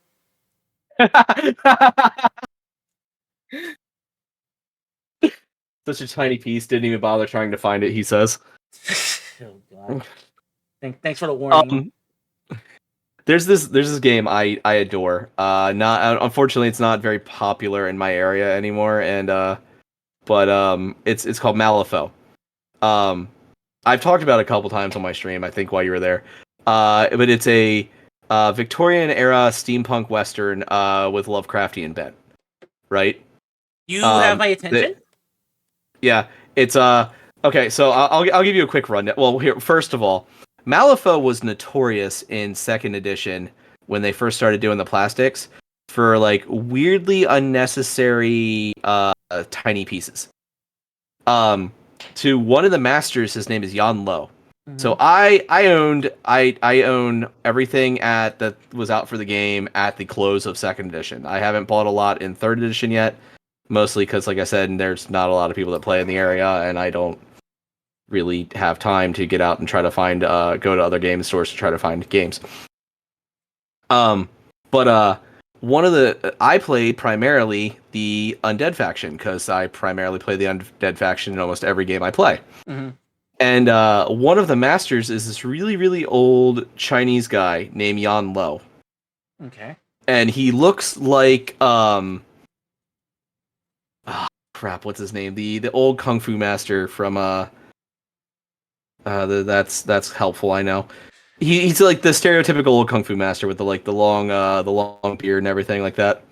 Speaker 2: Such a tiny piece, didn't even bother trying to find it. He says.
Speaker 3: Oh god. Thanks for the warning.
Speaker 2: Um, there's this game I adore. Not unfortunately, it's not very popular in my area anymore, and but it's called Malifaux. Um, I've talked about it a couple times on my stream. I think while you were there. But it's a Victorian era steampunk western with Lovecraftian bent, right?
Speaker 3: You have my
Speaker 2: The,
Speaker 3: attention.
Speaker 2: yeah, it's okay. So I'll give you a quick rundown. Well, here first of all, Malifaux was notorious in second edition when they first started doing the plastics for like weirdly unnecessary tiny pieces. To one of the masters, his name is Jan Lo.
Speaker 3: Mhm.
Speaker 2: So I own everything that was out for the game at the close of second edition. I haven't bought a lot in third edition yet, mostly because, like I said, there's not a lot of people that play in the area, and I don't really have time to get out and try to find go to other game stores to try to find games. But one of I played primarily the Undead faction because I primarily play the Undead faction in almost every game I play.
Speaker 3: Mm-hmm.
Speaker 2: And one of the masters is this really, really old Chinese guy named Yan Lo.
Speaker 3: Okay.
Speaker 2: And he looks like crap, what's his name? The old kung fu master from That's helpful. I know. He's like the stereotypical old kung fu master with the long beard and everything like that.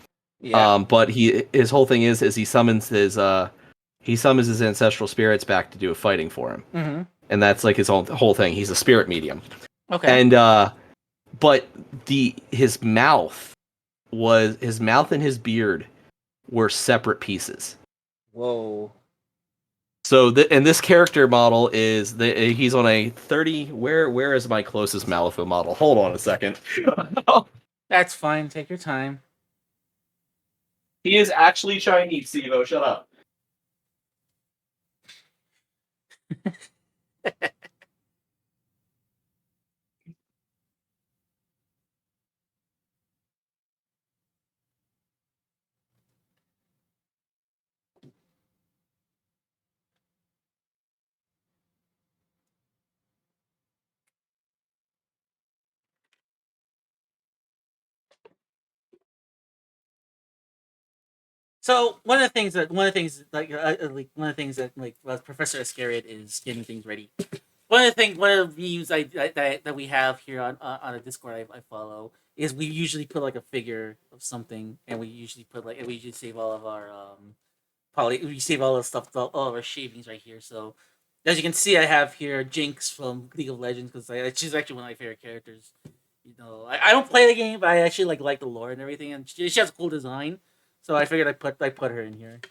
Speaker 3: Yeah.
Speaker 2: But his whole thing is he summons his ancestral spirits back to do a fighting for him,
Speaker 3: Mm-hmm.
Speaker 2: and that's like his whole thing. He's a spirit medium,
Speaker 3: Okay.
Speaker 2: and but his mouth and his beard were separate pieces.
Speaker 3: Whoa.
Speaker 2: So and this character model he's on a 30. Where is my closest Malifaux model? Hold on a second.
Speaker 3: That's fine. Take your time.
Speaker 2: He is actually Chinese, Sivo. Shut up.
Speaker 3: So one of the things that Professor Iscariot is getting things ready. One of the views that we have here on a Discord I follow is we usually put like a figure of something, and we usually save all of our we save all the stuff, all of our shavings right here. So as you can see, I have here Jinx from League of Legends because she's actually one of my favorite characters. I don't play the game, but I actually like the lore and everything, and she has a cool design. So I figured I put her in here.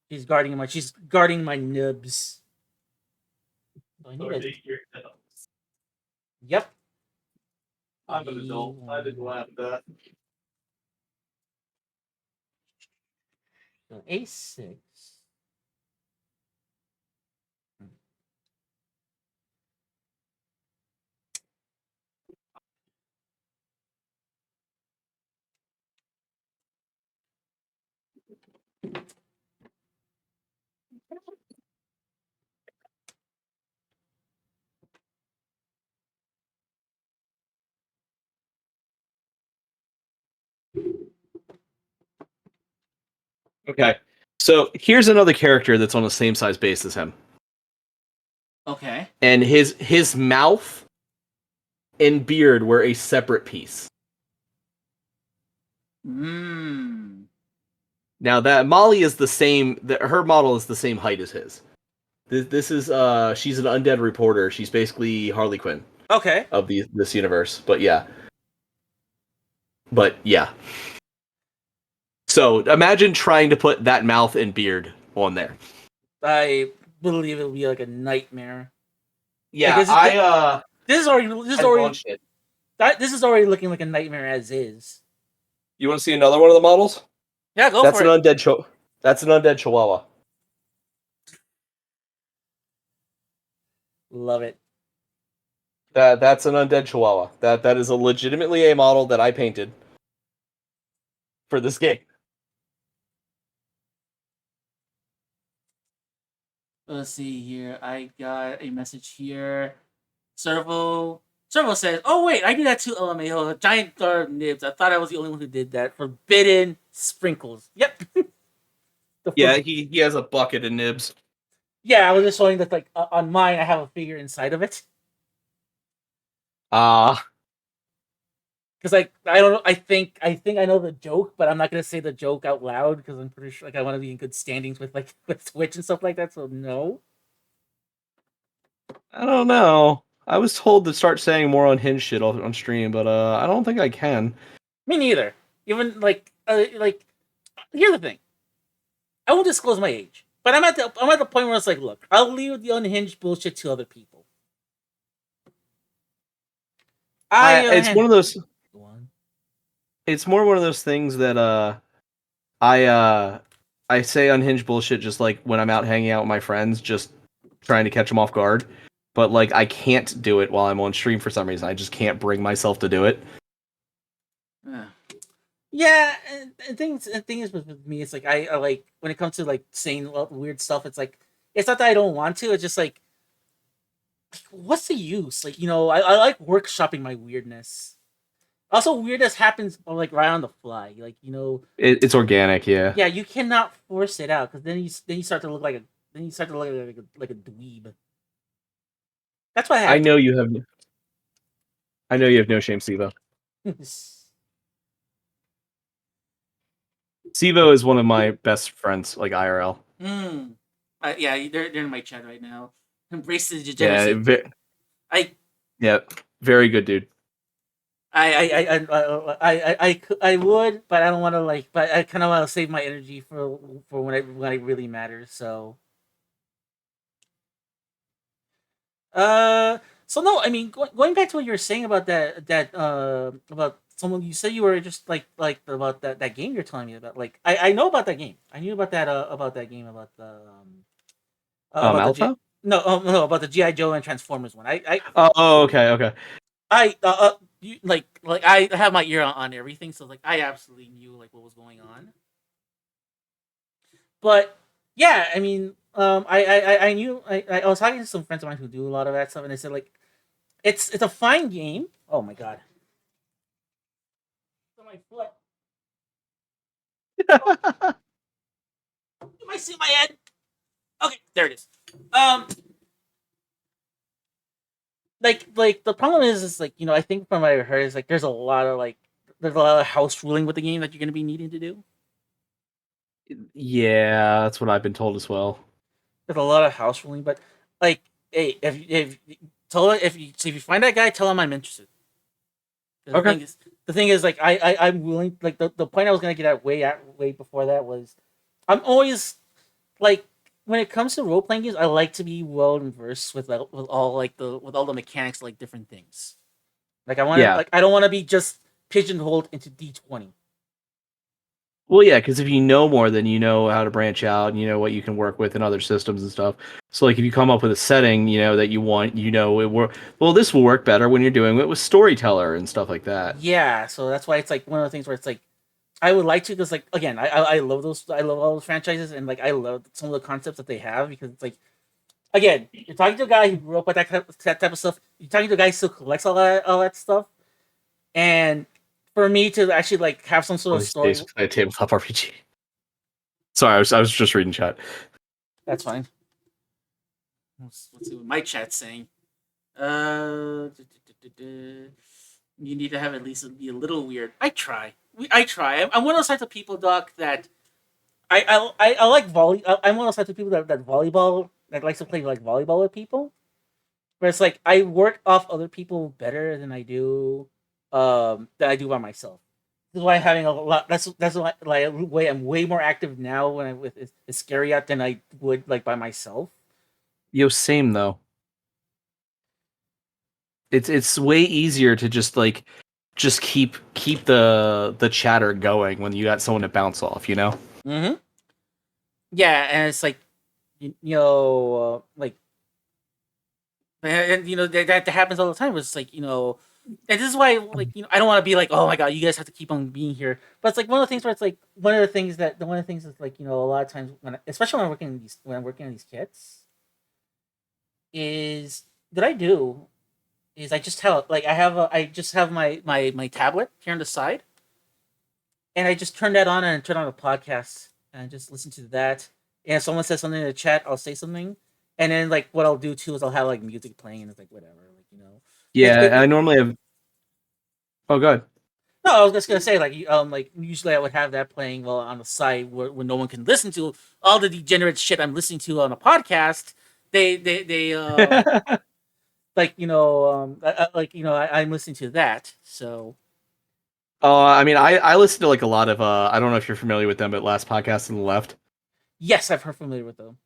Speaker 3: She's guarding my nubs. So I need a, yep.
Speaker 2: I'm an adult. I didn't laugh at that.
Speaker 3: So A6.
Speaker 2: Okay. So here's another character that's on the same size base as him.
Speaker 3: Okay.
Speaker 2: And his mouth and beard were a separate piece.
Speaker 3: Mmm.
Speaker 2: Now that Molly is the same, her model is the same height as his. This is she's an undead reporter. She's basically Harley Quinn
Speaker 3: Okay.
Speaker 2: of this universe. But yeah. So imagine trying to put that mouth and beard on there.
Speaker 3: I believe it'll be like a nightmare.
Speaker 2: Yeah,
Speaker 3: This is already looking like a nightmare as is.
Speaker 2: You want to see another one of the models?
Speaker 3: Yeah, go
Speaker 2: That's
Speaker 3: for
Speaker 2: an
Speaker 3: it.
Speaker 2: undead That's an undead Chihuahua.
Speaker 3: Love it.
Speaker 2: That's an undead Chihuahua. That is a legitimately a model that I painted for this game.
Speaker 1: Let's see here. I got a message here. Servo says, "Oh wait, I did that too. LMAO, giant dark nibs. I thought I was the only one who did that. Forbidden sprinkles. Yep.
Speaker 2: Yeah, he has a bucket of nibs.
Speaker 3: Yeah, I was just showing that like on mine, I have a figure inside of it. Because like I don't know, I think I know the joke, but I'm not gonna say the joke out loud because I'm pretty sure like I want to be in good standings with like with Twitch and stuff like that. So no.
Speaker 2: I don't know. I was told to start saying more unhinged shit on stream, but I don't think I can.
Speaker 3: Me neither. Even like here's the thing. I won't disclose my age, but I'm at the point where it's like, look, I'll leave the unhinged bullshit to other people.
Speaker 2: It's one of those. It's more one of those things that I say unhinged bullshit just like when I'm out hanging out with my friends, just trying to catch them off guard. But like I can't do it while I'm on stream for some reason. I just can't bring myself to do it.
Speaker 3: Yeah, and the thing is with me, it's like I like when it comes to like saying weird stuff. It's like it's not that I don't want to. It's just like, what's the use? Like I like workshopping my weirdness. Also, weirdness happens like right on the fly. Like
Speaker 2: It's organic, yeah.
Speaker 3: Yeah, you cannot force it out because then you start to look like then you start to look like a dweeb. That's what
Speaker 2: I
Speaker 3: happened.
Speaker 2: know you have. I know you have no shame, Sivo. Sivo is one of my best friends, like IRL.
Speaker 1: Yeah, they're in my chat right now. Embrace the
Speaker 2: Yeah,
Speaker 1: degeneracy. I
Speaker 2: yeah, very good dude.
Speaker 3: I would, but I don't want to like. But I kind of want to save my energy for when it really matters. So, uh, so no, I mean, going back to what you were saying about about someone you said you were just like about that game you're telling me about. Like, I know about that game. I knew about that game about the G.
Speaker 2: Alpha?
Speaker 3: No, about the GI Joe and Transformers one.
Speaker 2: Oh, okay, okay.
Speaker 3: I have my ear on everything, so like I absolutely knew like what was going on. But yeah, I mean, I knew I was talking to some friends of mine who do a lot of that stuff, and they said like it's a fine game. Oh my god, it's on my foot. You might see my head. Okay, there it is. Um, like the problem is like I think from what I heard is like there's a lot of house ruling with the game that you're gonna be needing to do.
Speaker 2: Yeah, that's what I've been told as well.
Speaker 3: There's a lot of house ruling, but like, hey, if tell her if you find that guy, tell him I'm interested.
Speaker 2: Okay.
Speaker 3: The thing is like I'm willing. Like the point I was gonna get way before that was, I'm always like when it comes to role playing games, I like to be well versed with all the mechanics, like different things. Like
Speaker 2: Yeah.
Speaker 3: I don't want to be just pigeonholed into D20.
Speaker 2: Well, yeah, because if you know more, then you know how to branch out, and you know what you can work with in other systems and stuff. So, like, if you come up with a setting, that you want, it work. Well, this will work better when you're doing it with storyteller and stuff like that.
Speaker 3: Yeah, so that's why it's like one of the things where it's like I would like to because like again I love I love all those franchises and like I love some of the concepts that they have because it's like again you're talking to a guy who grew up with that type of stuff. You're talking to a guy who still collects all that stuff, and for me to actually like have some sort
Speaker 2: One
Speaker 3: of
Speaker 2: of these
Speaker 3: story,
Speaker 2: days, play a tabletop RPG. Sorry, I was just reading chat.
Speaker 3: that's fine.
Speaker 1: let's see what my chat's saying. Uh, you need to have at least be a little weird. I try. I try. I'm one of those types of people, Doc, that I like I'm one of those types of people that volleyball that likes to play like volleyball with people. Where it's like I work off other people better than I do by myself. This is why having a lot. That's why like way I'm way more active now when I'm with Iscariot than I would like by myself.
Speaker 2: Yo, same though. It's way easier to just keep the chatter going when you got someone to bounce off.
Speaker 3: Mm-hmm. Yeah, and it's like like and that happens all the time. It's like and this is why like I don't want to be like oh my god you guys have to keep on being here. But it's like one of the things where it's like one of the things is like a lot of times especially when I'm working on these kits is that I do is I just have like I just have my tablet here on the side and I just turn that on and turn on a podcast and just listen to that. And if someone says something in the chat, I'll say something. And then like what I'll do too is I'll have like music playing and it's like whatever, like
Speaker 2: Yeah, I normally have. Oh, good.
Speaker 3: no, I was just gonna say like usually I would have that playing while on the side where no one can listen to all the degenerate shit I'm listening to on a podcast. They like I'm listening to that. So
Speaker 2: I mean, I listen to like a lot of. I don't know if you're familiar with them, but Last Podcast on the Left.
Speaker 3: yes, I've heard familiar with them.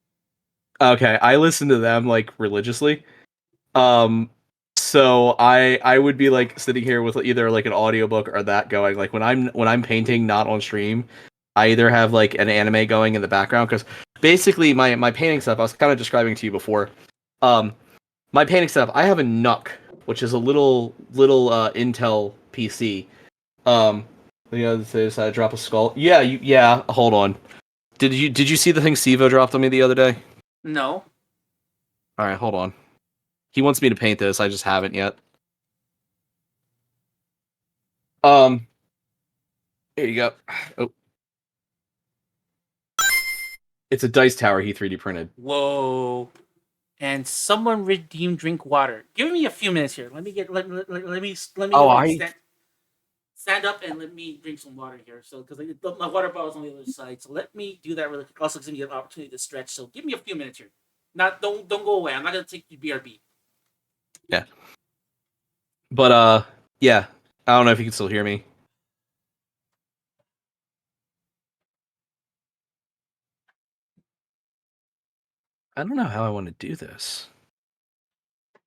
Speaker 2: Okay, I listen to them like religiously. Um, so I would be like sitting here with either like an audiobook or that going. Like when I'm painting, not on stream, I either have like an anime going in the background because basically my painting stuff I was kind of describing to you before. Um, my painting stuff I have a Nook, which is a little Intel PC. Um, they decided to drop a skull. Yeah, yeah. Hold on. Did you see the thing Sivo dropped on me the other day?
Speaker 1: No.
Speaker 2: All right, hold on. He wants me to paint this. I just haven't yet. Here you go. Oh, It's a dice tower he 3D printed.
Speaker 3: Whoa. And someone redeemed drink water. Give me a few minutes here. Let me
Speaker 2: Oh,
Speaker 3: like stand up and let me drink some water here. So because my water bottle's on the other side, so let me do that really quick. Also, gives me an opportunity to stretch. So give me a few minutes here. Not don't go away. I'm not gonna take you BRB.
Speaker 2: Yeah. But yeah. I don't know if you can still hear me. I don't know how I want to do this.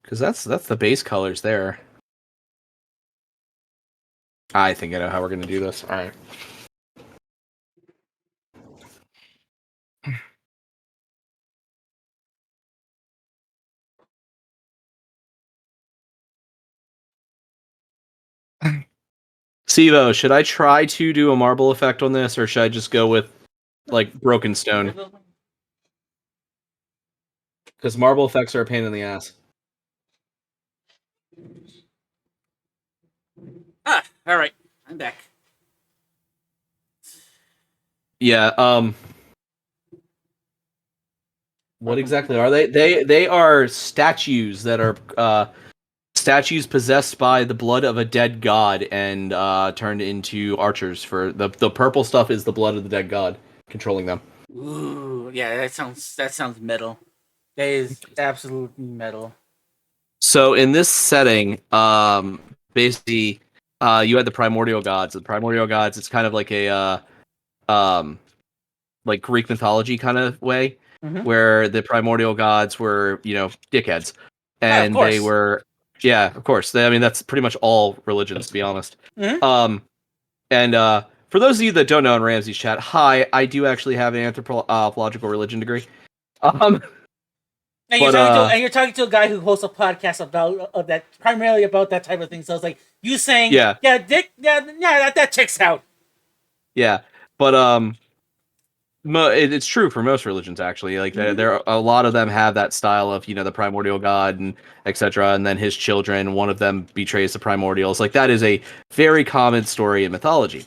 Speaker 2: Because that's the base colors there. I think I know how we're gonna do this. Alright. Sivo, should I try to do a marble effect on this, or should I just go with like broken stone? Because marble effects are a pain in the ass.
Speaker 3: Ah, all right. I'm back.
Speaker 2: Yeah, what exactly are they? They are statues that are statues possessed by the blood of a dead god and turned into archers. For the purple stuff is the blood of the dead god controlling them.
Speaker 3: Ooh, yeah, that sounds metal. That is absolutely metal.
Speaker 2: So in this setting, basically, you had the primordial gods. The primordial gods, it's kind of like a um, like Greek mythology kind of way,
Speaker 3: Mm-hmm.
Speaker 2: where the primordial gods were, dickheads,
Speaker 3: Yeah, of
Speaker 2: and they
Speaker 3: course.
Speaker 2: were, yeah, of course. I mean, that's pretty much all religions, to be honest.
Speaker 3: Mm-hmm.
Speaker 2: And for those of you that don't know in Ramsey's chat, hi, I do actually have an anthropological religion degree. Um,
Speaker 3: And
Speaker 2: but
Speaker 3: you're talking to a guy who hosts a podcast about that primarily about that type of thing. So it's like you saying,
Speaker 2: yeah,
Speaker 3: yeah, Dick, yeah, that checks out.
Speaker 2: yeah, but it's true for most religions actually. Like
Speaker 3: Mhm.
Speaker 2: there a lot of them have that style of the primordial god and etc. And then his children, one of them betrays the primordials. Like that is a very common story in mythology.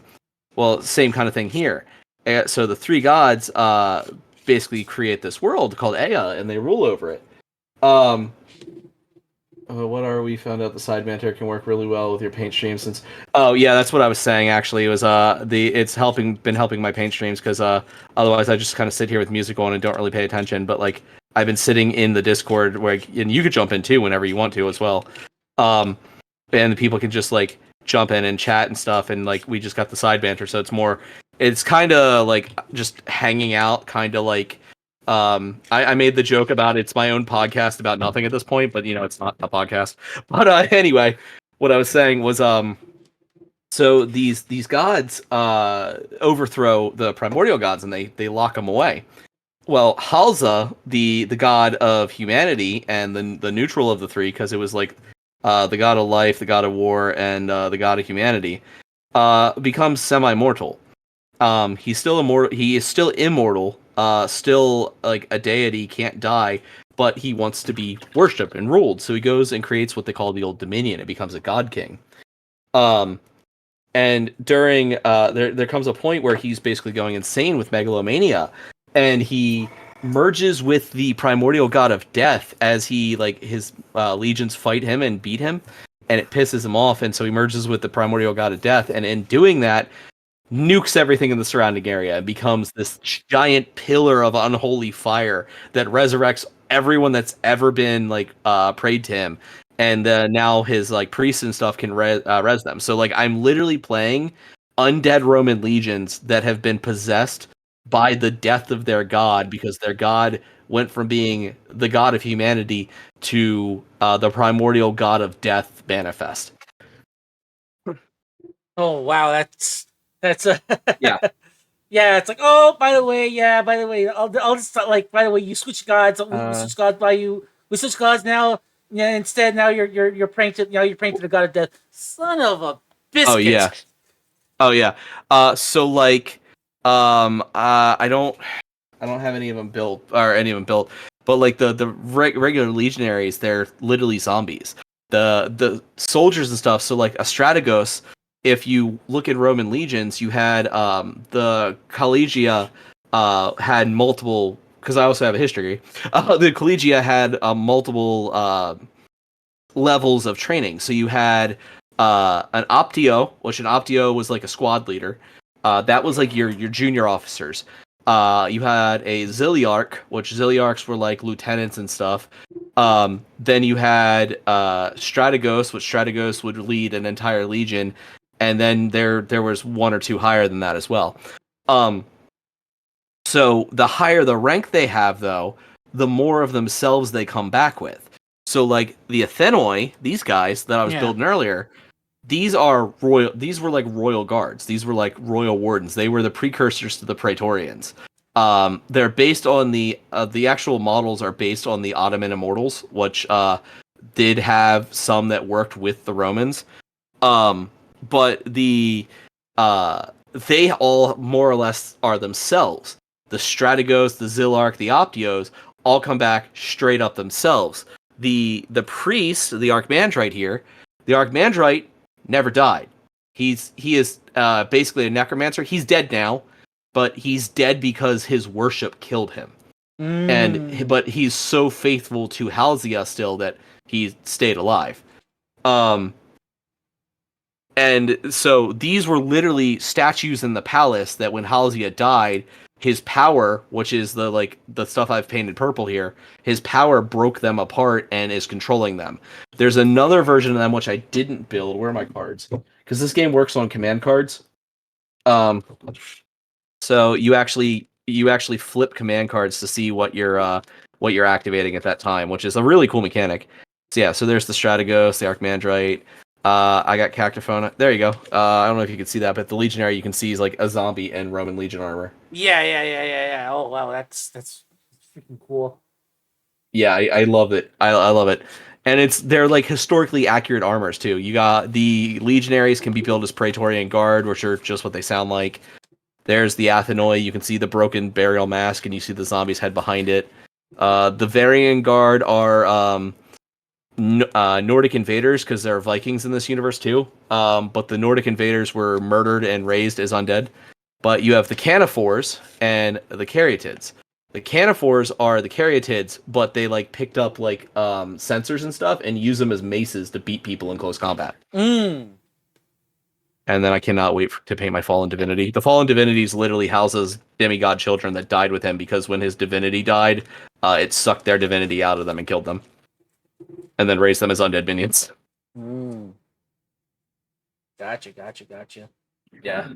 Speaker 2: Well, same kind of thing here. So the three gods basically create this world called Ea, and they rule over it. Um, what are we found out the side banter can work really well with your paint streams since oh yeah, that's what I was saying actually. It was it's been helping my paint streams because otherwise I just kind of sit here with music on and don't really pay attention. But like I've been sitting in the Discord where and you could jump in too whenever you want to as well. Um and people can just like jump in and chat and stuff, and like we just got the side banter, so it's kind of like just hanging out, kind of like I made the joke about it's my own podcast about nothing at this point, but it's not a podcast. But anyway, what I was saying was so these gods overthrow the primordial gods and they lock them away. Well, Halza, the god of humanity and the neutral of the three, because it was like the god of life, the god of war, and the god of humanity, becomes semi-mortal. He's still immortal. He is still immortal. Still like a deity, can't die, but he wants to be worshipped and ruled. So he goes and creates what they call the Old Dominion. It becomes a god king. Um, and during there comes a point where he's basically going insane with megalomania, and he merges with the primordial god of death as he like his legions fight him and beat him, and it pisses him off, and so he merges with the primordial god of death, and in doing that nukes everything in the surrounding area and becomes this giant pillar of unholy fire that resurrects everyone that's ever been like prayed to him, and now his like priests and stuff can res them. So like I'm literally playing undead Roman legions that have been possessed by the death of their god, because their god went from being the god of humanity to the primordial god of death manifest.
Speaker 3: Oh wow, that's a
Speaker 2: Yeah.
Speaker 3: yeah. It's like, oh, by the way, yeah, by the way, I'll just like, by the way, you switch gods. We switch gods by you. We switch gods now. Yeah, instead now you're praying to the god of death. Son of a
Speaker 2: Oh
Speaker 3: biscuit.
Speaker 2: yeah. Oh yeah. So like, I don't have any of them built, but like the regular legionaries, they're literally zombies. The soldiers and stuff. So like a strategos, if you look at Roman legions, you had the collegia had multiple, because I also have a history. The Collegia had multiple levels of training. So you had an Optio, which an Optio was like a squad leader. That was like your junior officers. You had a Ziliarch, which Ziliarchs were like lieutenants and stuff. Then you had Strategos, which Strategos would lead an entire legion, and then there was one or two higher than that as well. So the higher the rank they have, though, the more of themselves they come back with. So like the Athenoi, these guys that I was building earlier, these are royal. These were like royal guards. These were like royal wardens. They were the precursors to the Praetorians. They're based on the actual models are based on the Ottoman immortals, which did have some that worked with the Romans. But they all more or less are themselves. The Strategos, the Zillarch, the Optios all come back straight up themselves. The priest, the Archimandrite here, the Archimandrite never died. He is basically a necromancer. He's dead now, but he's dead because his worship killed him. But he's so faithful to Halzia still that he stayed alive. And so these were literally statues in the palace that when Halzia died, his power, which is the stuff I've painted purple here, his power broke them apart and is controlling them. There's another version of them which I didn't build. Where are my cards? Because this game works on command cards. So you actually flip command cards to see what you're activating at that time, which is a really cool mechanic. So yeah, so there's the Strategos, the Archimandrite. I got Cactophone. There you go. I don't know if you can see that, but the Legionary you can see is like a zombie in Roman Legion armor.
Speaker 3: Yeah. Oh wow, that's freaking cool.
Speaker 2: Yeah, I love it. I love it. And they're like historically accurate armors too. You got the Legionaries can be built as Praetorian Guard, which are just what they sound like. There's the Athenoi. You can see the broken burial mask, and you see the zombie's head behind it. The Varian Guard are Nordic invaders because there are Vikings in this universe too. But the Nordic invaders were murdered and raised as undead. But you have the Canophores and the Caryatids. The Canophores are the Caryatids, but they like picked up like sensors and stuff and use them as maces to beat people in close combat. And then I cannot wait to paint my Fallen Divinity. The Fallen Divinities literally houses demigod children that died with him because when his divinity died, it sucked their divinity out of them and killed them. And then raised them as undead minions.
Speaker 3: Gotcha.
Speaker 2: Yeah.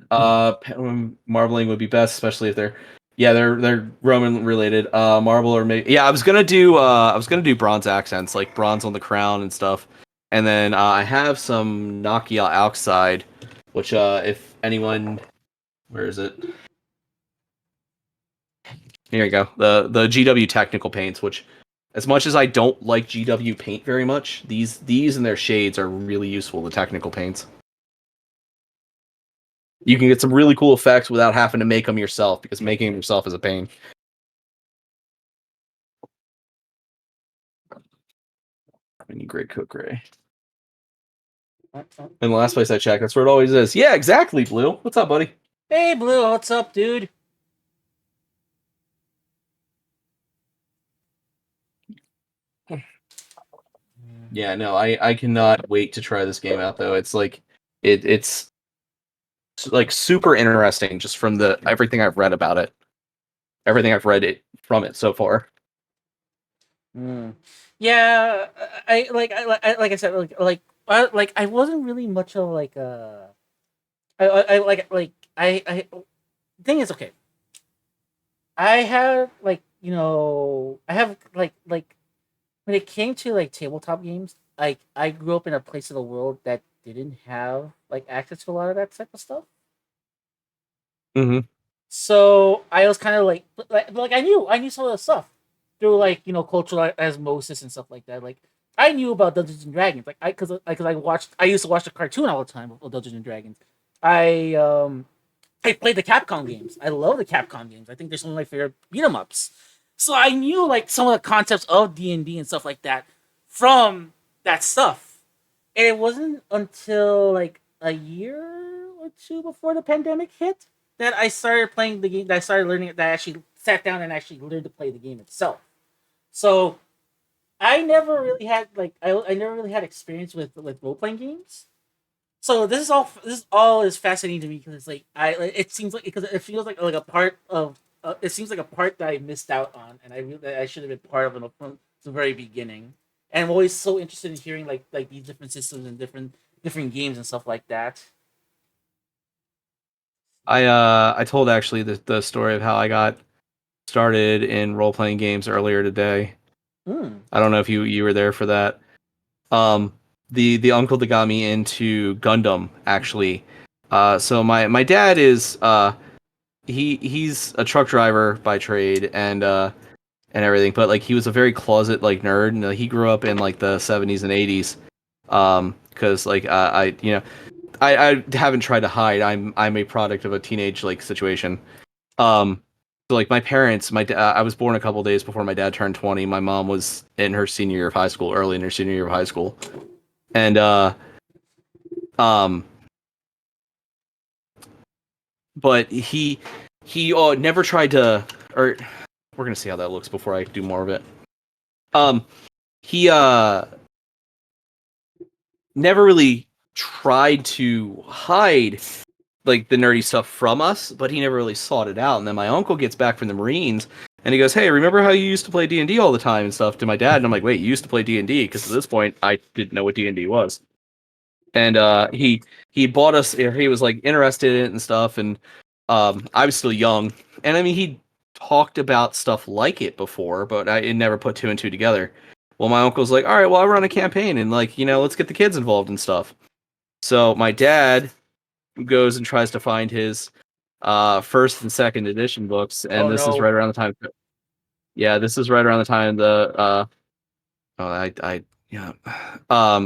Speaker 2: Marbling would be best, especially if they're Roman related. Marble or maybe I was gonna do bronze accents, like bronze on the crown and stuff. And then I have some Nakia outside, which if anyone, where is it? Here you go. The GW technical paints, which as much as I don't like GW paint very much, these and their shades are really useful, the technical paints. You can get some really cool effects without having to make them yourself, because making them yourself is a pain. I need Great Cook Gray. And the last place I checked, that's where it always is. Yeah, exactly, Blue. What's up, buddy?
Speaker 3: Hey, Blue. What's up, dude?
Speaker 2: Yeah, no, I cannot wait to try this game out though. It's like it's like super interesting just from the everything I've read about it. Everything I've read from it so far.
Speaker 3: Yeah, like I said, I wasn't really much of like I thing is, okay. I have I have when it came to like tabletop games, I grew up in a place of the world that didn't have like access to a lot of that type of stuff.
Speaker 2: Mm-hmm.
Speaker 3: So I was kind of like I knew some of the stuff through like cultural osmosis and stuff like that. Like I knew about Dungeons and Dragons, like I used to watch the cartoon all the time of Dungeons and Dragons. I played the Capcom games. I love the Capcom games. I think they're some of my favorite beat 'em ups. So I knew like some of the concepts of D&D and stuff like that from that stuff. And it wasn't until like a year or two before the pandemic hit that I started playing the game. That I started learning. That I actually sat down and actually learned to play the game itself. So I never really had I never really had experience with role playing games. So this is all is fascinating to me because it's like it seems like because it feels like a part of it seems like a part that I missed out on, and that I should have been part of it from the very beginning. And I'm always so interested in hearing like these different systems and different games and stuff like that.
Speaker 2: I told actually the story of how I got started in role playing games earlier today.
Speaker 3: Mm.
Speaker 2: I don't know if you were there for that. Um, the uncle that got me into Gundam actually. So my dad is he's a truck driver by trade and everything, but like he was a very closet like nerd, and he grew up in like the 70s and 80s. Because like I you know I haven't tried to hide. I'm a product of a teenage like situation. Um, so like my parents, I was born a couple days before my dad turned 20. My mom was in her senior year of high school, early in her senior year of high school, and um, but he never tried to, or we're gonna see how that looks before I do more of it. Um, he never really tried to hide like the nerdy stuff from us, but he never really sought it out. And then my uncle gets back from the Marines, and he goes, "Hey, remember how you used to play D&D all the time and stuff?" To my dad, and I'm like, "Wait, you used to play D&D?" Because at this point, I didn't know what D&D was. And he bought us. He was like interested in it and stuff, and I was still young, and I mean he talked about stuff like it before, but I it never put two and two together. Well, my uncle's like, "All right, well, I run a campaign, and like let's get the kids involved and stuff." So my dad goes and tries to find his first and second edition books, and
Speaker 3: Oh
Speaker 2: this is
Speaker 3: no.
Speaker 2: right around the time. Yeah, this is right around the time the oh I yeah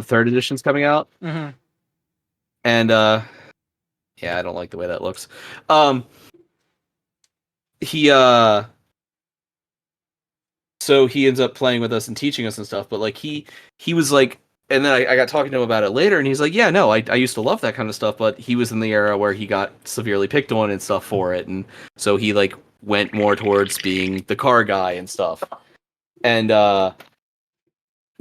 Speaker 2: third edition's coming out,
Speaker 3: Mm-hmm.
Speaker 2: and yeah, I don't like the way that looks. Um, he so he ends up playing with us and teaching us and stuff, but like he was like. And then I got talking to him about it later, and he's like, "Yeah, no, I used to love that kind of stuff, but he was in the era where he got severely picked on and stuff for it, and so he like went more towards being the car guy and stuff." And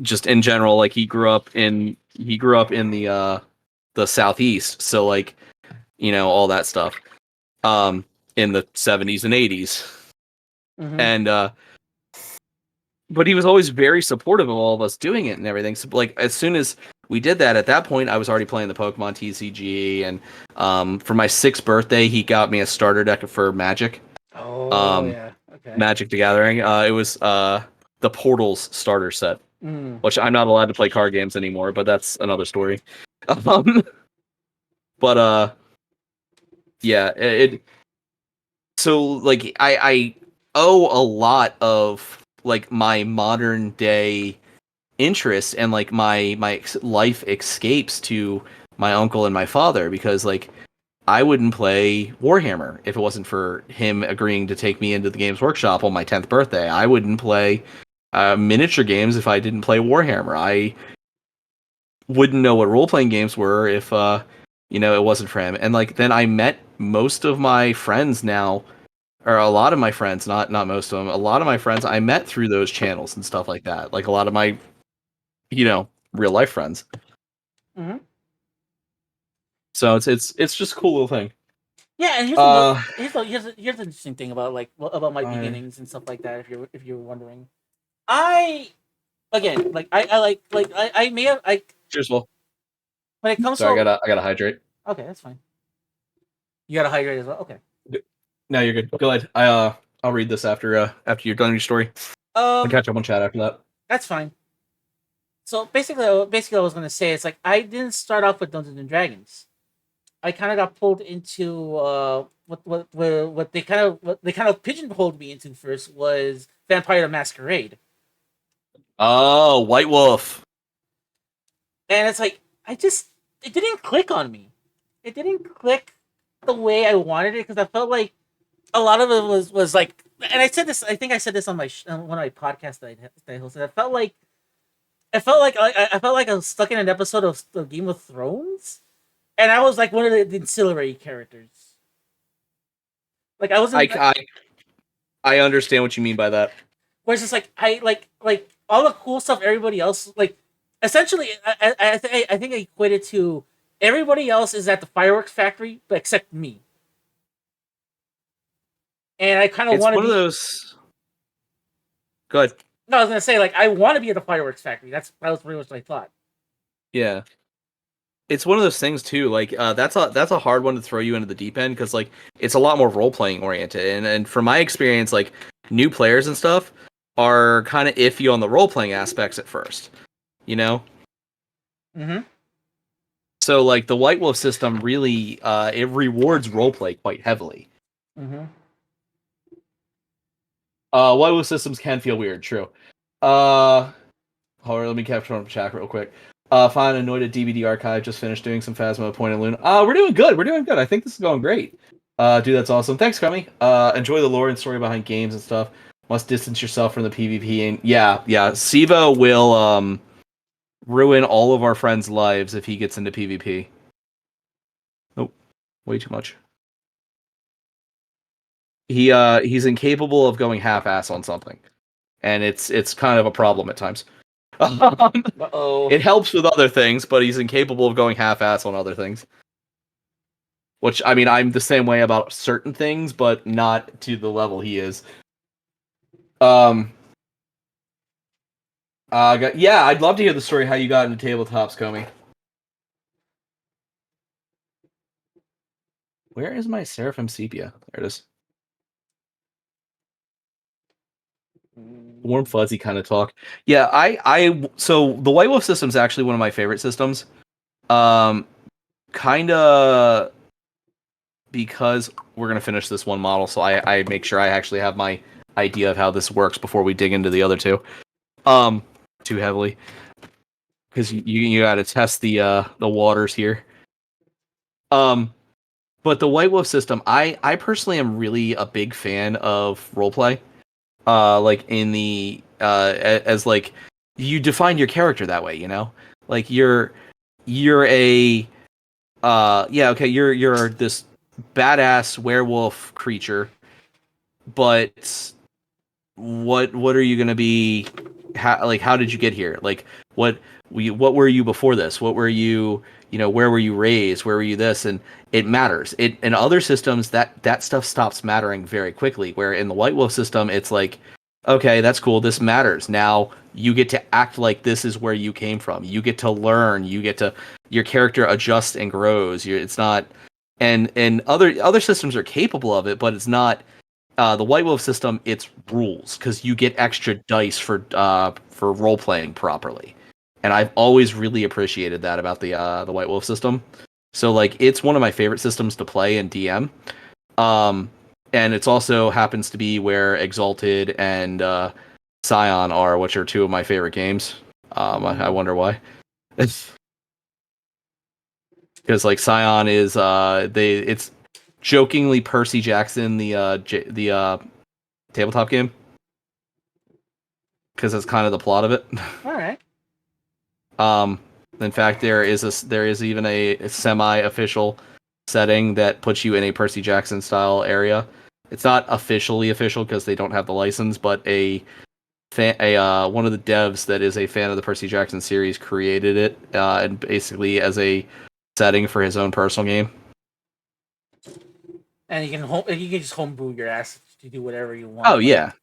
Speaker 2: just in general, like he grew up in the southeast, so like all that stuff in the 70s and 80s,
Speaker 3: Mm-hmm.
Speaker 2: and but he was always very supportive of all of us doing it and everything. So like as soon as we did that, at that point I was already playing the Pokemon TCG, and for my 6th birthday he got me a starter deck for Magic.
Speaker 3: Oh
Speaker 2: Um,
Speaker 3: yeah. Okay.
Speaker 2: Magic the Gathering. It was the Portals starter set,
Speaker 3: Mm.
Speaker 2: which I'm not allowed to play card games anymore, but that's another story. Um, but yeah, so like I owe a lot of like my modern day interest and like my life escapes to my uncle and my father, because like I wouldn't play Warhammer if it wasn't for him agreeing to take me into the Games Workshop on my 10th birthday. I wouldn't play miniature games if I didn't play Warhammer. I wouldn't know what role playing games were if it wasn't for him. And like then I met most of my friends now, or a lot of my friends, not most of them, a lot of my friends I met through those channels and stuff like that. Like a lot of my real life friends.
Speaker 3: Mm-hmm.
Speaker 2: So it's just a cool little thing.
Speaker 3: Yeah, and
Speaker 2: Uh,
Speaker 3: here's the interesting thing about about my
Speaker 2: I
Speaker 3: beginnings and stuff like that. If you're wondering, I again I I may have
Speaker 2: cheers, Will.
Speaker 3: when it comes
Speaker 2: Sorry,
Speaker 3: to
Speaker 2: I gotta hydrate.
Speaker 3: okay, that's fine. You got to hydrate as well. Okay.
Speaker 2: No, you're good. Go ahead. I'll read this after you're done your story. I'll
Speaker 3: Um,
Speaker 2: catch up on chat after that.
Speaker 3: that's fine. So basically, I was gonna say it's like I didn't start off with Dungeons and Dragons. I kind of got pulled into what they kind of pigeonholed me into first was Vampire the Masquerade,
Speaker 2: Oh, White Wolf.
Speaker 3: and it's like it didn't click on me. It didn't click the way I wanted it because I felt like a lot of it was like, and I said this. I think I said this on on one of my podcasts that I hosted. I felt like I was stuck in an episode of Game of Thrones, and I was like one of the ancillary characters. Like I wasn't.
Speaker 2: I understand what you mean by that.
Speaker 3: Where it's just like like all the cool stuff everybody else like. Essentially, I think I equate it to everybody else is at the fireworks factory, but except me. And I kind of
Speaker 2: It's
Speaker 3: want to
Speaker 2: one of
Speaker 3: be.
Speaker 2: those. Good.
Speaker 3: No, I was gonna say like I want to be at the fireworks factory. That was pretty much what I thought.
Speaker 2: Yeah. It's one of those things too. Like that's a hard one to throw you into the deep end because like it's a lot more role playing oriented. And from my experience, like new players and stuff are kind of iffy on the role playing aspects at first. You know.
Speaker 3: Mm-hmm.
Speaker 2: So like the White Wolf system really it rewards role play quite heavily.
Speaker 3: Mm-hmm.
Speaker 2: White Wolf systems can feel weird. True. Hold on, let me capture on chat real quick. Fine, annoyed at DVD archive. Just finished doing some Phasma Point and Luna. We're doing good. We're doing good. I think this is going great. Dude, that's awesome. Thanks, Gummy. Enjoy the lore and story behind games and stuff. Must distance yourself from the PvP. And yeah. Sivo will ruin all of our friends' lives if he gets into PvP. Nope, way too much. He's incapable of going half-ass on something, and it's kind of a problem at times.
Speaker 3: Uh-oh.
Speaker 2: It helps with other things, but he's incapable of going half-ass on other things. Which, I mean, I'm the same way about certain things, but not to the level he is. Yeah, I'd love to hear the story how you got into tabletops, Comey. Where is my Seraphim Sepia? There it is. Warm fuzzy kind of talk. Yeah, so the White Wolf system is actually one of my favorite systems. Kind of because we're gonna finish this one model, so I make sure I actually have my idea of how this works before we dig into the other two. Too heavily because you got to test the waters here. But the White Wolf system, I personally am really a big fan of roleplay. Like in the as like you define your character that way, you know, like you're a yeah, okay, you're this badass werewolf creature, but what are you gonna be? How did you get here? Like what were you before this? What were you? You know, where were you raised? Where were you this? And it matters. It in other systems that stuff stops mattering very quickly. Where in the White Wolf system, it's like, okay, that's cool. This matters. Now you get to act like this is where you came from. You get to learn. You get to your character adjusts and grows. It's not, and other systems are capable of it, but it's not. The White Wolf system, it's rules because you get extra dice for role playing properly, and I've always really appreciated that about the White Wolf system. So like, it's one of my favorite systems to play in DM. And it's also happens to be where Exalted and Scion are, which are two of my favorite games. I wonder why. Because like Scion is it's jokingly Percy Jackson the tabletop game because that's kind of the plot of it.
Speaker 3: All right.
Speaker 2: In fact, there is even a semi-official setting that puts you in a Percy Jackson style area. It's not officially official because they don't have the license, but one of the devs that is a fan of the Percy Jackson series created it, and basically as a setting for his own personal game.
Speaker 3: And you can just homebrew your ass to do whatever you want.
Speaker 2: Oh yeah,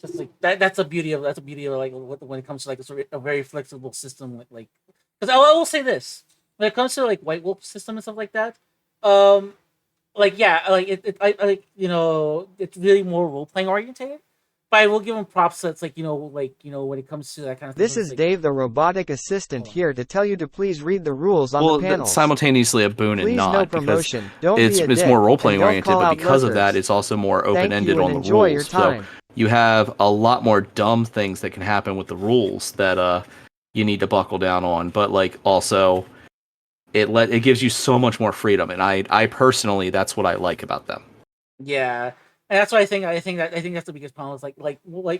Speaker 3: Just like that's a beauty of like when it comes to like a very flexible system like because I will say this when it comes to like White Wolf system and stuff like that, like yeah, like I like it's really more role playing oriented. But I will give them props. That's like when it comes to that kind of thing.
Speaker 4: This is Dave the robotic assistant here to tell you to please read the rules on the panels.
Speaker 2: Simultaneously a boon and
Speaker 4: Please
Speaker 2: not
Speaker 4: no promotion.
Speaker 2: because
Speaker 4: Don't
Speaker 2: it's
Speaker 4: be a
Speaker 2: it's
Speaker 4: dick,
Speaker 2: more role
Speaker 4: and
Speaker 2: playing
Speaker 4: don't
Speaker 2: oriented,
Speaker 4: call
Speaker 2: but
Speaker 4: out
Speaker 2: because of that,
Speaker 4: lurkers.
Speaker 2: it's also more open
Speaker 4: Thank
Speaker 2: ended
Speaker 4: you
Speaker 2: on
Speaker 4: and
Speaker 2: the
Speaker 4: enjoy your
Speaker 2: rules. So
Speaker 4: time.
Speaker 2: you have a lot more dumb things that can happen with the rules that you need to buckle down on, but like also it gives you so much more freedom, and I personally that's what I like about them.
Speaker 3: Yeah, and that's why I think that's the biggest problem. Is like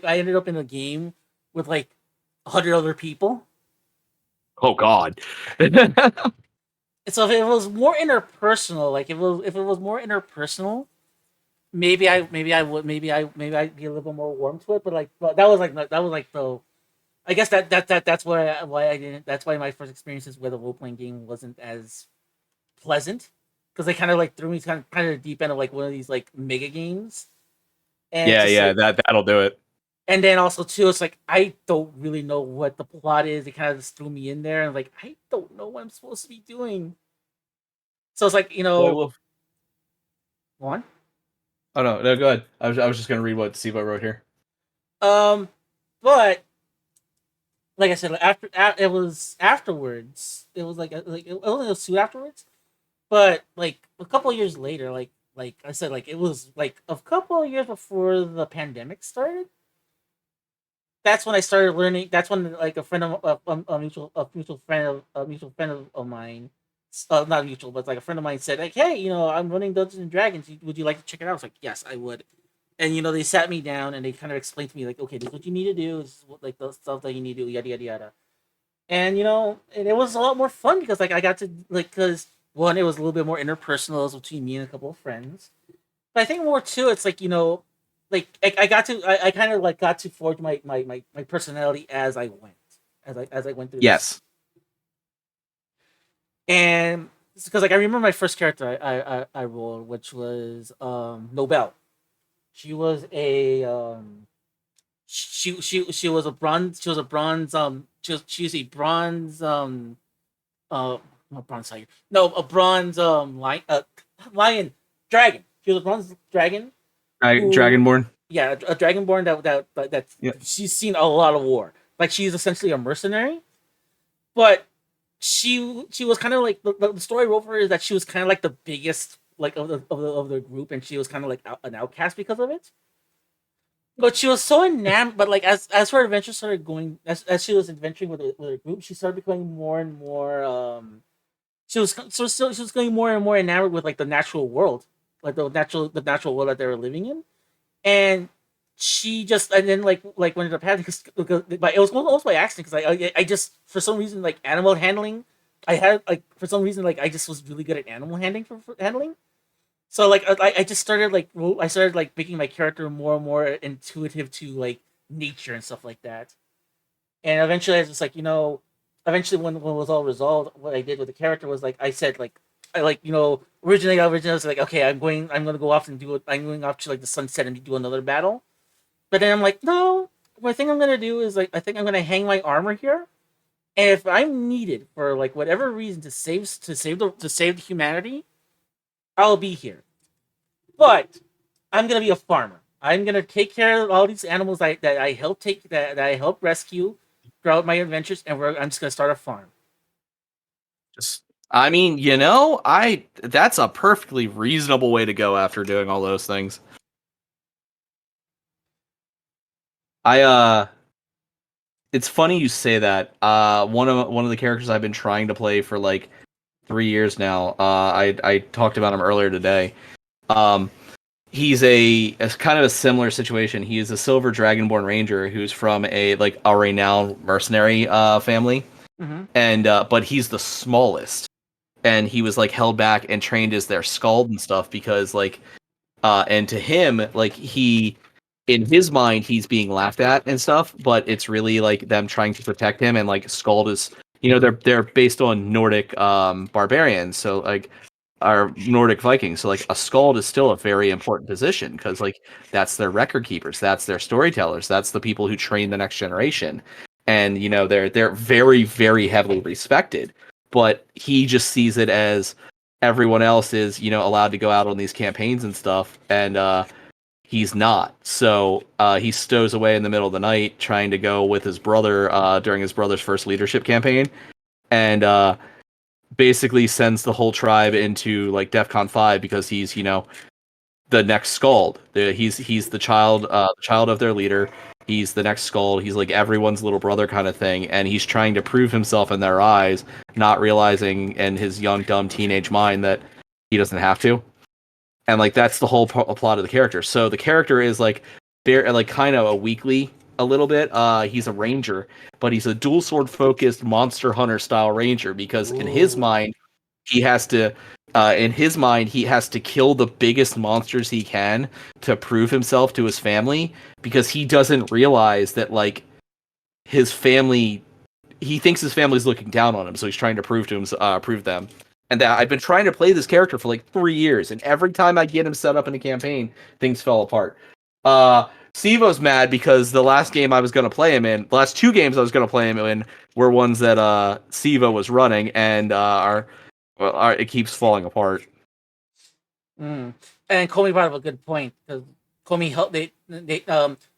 Speaker 3: I ended up in a game with like 100 other people.
Speaker 2: Oh God.
Speaker 3: So if it was more interpersonal, like if it was more interpersonal, maybe I'd be a little bit more warm to it. But that was like the I guess that's why I didn't. That's why my first experiences with a role playing game wasn't as pleasant because they kind of like threw me kind of deep end of like one of these like mega games, and
Speaker 2: Yeah,
Speaker 3: just
Speaker 2: yeah,
Speaker 3: like
Speaker 2: that'll do it.
Speaker 3: and then also too, it's like I don't really know what the plot is. They kind of just threw me in there, and like I don't know what I'm supposed to be doing. So it's like
Speaker 2: Well, I will.
Speaker 3: one.
Speaker 2: Oh no, no, go ahead. I was just gonna read what Siva wrote here.
Speaker 3: Um, but like I said, like it was afterwards. It was like it only was soon afterwards. But like a couple of years later, like I said, like it was like a couple of years before the pandemic started. That's when I started learning. That's when like a friend of a mutual friend of mine, not mutual, but like a friend of mine said like, hey, I'm running Dungeons and Dragons. Would you like to check it out? I was like, yes, I would. And they sat me down and they kind of explained to me like, okay, this is what you need to do. This is what, like the stuff that you need to do, yada yada yada. And and it was a lot more fun because like I got to like because one, it was a little bit more interpersonal. It was between me and a couple of friends. But I think more too, it's like like I got to I kind of like got to forge my personality as I went as I went through this.
Speaker 2: Yes.
Speaker 3: And because like I remember my first character I rolled, which was Nobel. She was a she was a bronze she was a bronze not bronze tiger, no, a bronze lion dragon. She was a bronze dragon who,
Speaker 2: Dragonborn.
Speaker 3: yeah, a dragonborn that
Speaker 2: Yeah.
Speaker 3: she's seen a lot of war. Like she's essentially a mercenary, but she was kind of like the story over is that she was kind of like the biggest like of the group, and she was kind of like an outcast because of it. But she was so enamored. But like as her adventure started going, as she was adventuring with her group, she started becoming more and more. She was going more and more enamored with like the natural world, like the natural world that they were living in, and she just and then like when it happened because but it was almost by accident because I just for some reason like animal handling. I had like for some reason like I just was really good at animal handling for handling. So like I just started like I started like making my character more and more intuitive to like nature and stuff like that. And eventually I was just like eventually when it was all resolved, what I did with the character was like I said like I like originally I was like okay I'm gonna go off and do it. I'm going off to like the sunset and do another battle. But then I'm like no, what I think I'm gonna do is like I think I'm gonna hang my armor here. And if I'm needed for like whatever reason to save the humanity, I'll be here. But I'm gonna be a farmer. I'm gonna take care of all these animals that I help that I help rescue throughout my adventures, and I'm just gonna start a farm.
Speaker 2: Just, I mean, that's a perfectly reasonable way to go after doing all those things. I it's funny you say that. One of the characters I've been trying to play for like 3 years now. I talked about him earlier today. Um, he's a kind of a similar situation. He is a silver dragonborn ranger who's from a renowned mercenary family,
Speaker 3: Mm-hmm.
Speaker 2: and but he's the smallest, and he was like held back and trained as their skald and stuff because and to him in his mind he's being laughed at and stuff, but it's really like them trying to protect him, and like skald is they're based on Nordic barbarians, so like are Nordic Vikings. So like a skald is still a very important position because like that's their record keepers, that's their storytellers, that's the people who train the next generation, and they're very very heavily respected. But he just sees it as everyone else is allowed to go out on these campaigns and stuff, and he's not. So he stows away in the middle of the night trying to go with his brother during his brother's first leadership campaign, and basically sends the whole tribe into like DEFCON 5 because he's the next Skald. He's the child of their leader. He's the next Skald. He's like everyone's little brother kind of thing, and he's trying to prove himself in their eyes, not realizing in his young dumb teenage mind that he doesn't have to. And like that's the whole plot of the character. So the character is like very like kind of a weakly a little bit. He's a ranger, but he's a dual sword focused monster hunter style ranger because in his
Speaker 3: Ooh.
Speaker 2: mind he has to, in his mind, he has to kill the biggest monsters he can to prove himself to his family, because he doesn't realize that like his family, he thinks his family's looking down on him, so he's trying to prove to him, prove them. And that I've been trying to play this character for like 3 years, and every time I get him set up in a campaign, things fell apart. Sivo's mad because the last game I was going to play him in, the last 2 games I was going to play him in, were ones that Sivo was running, and it keeps falling apart.
Speaker 3: Mm. And Comey brought up a good point, because Comey helped.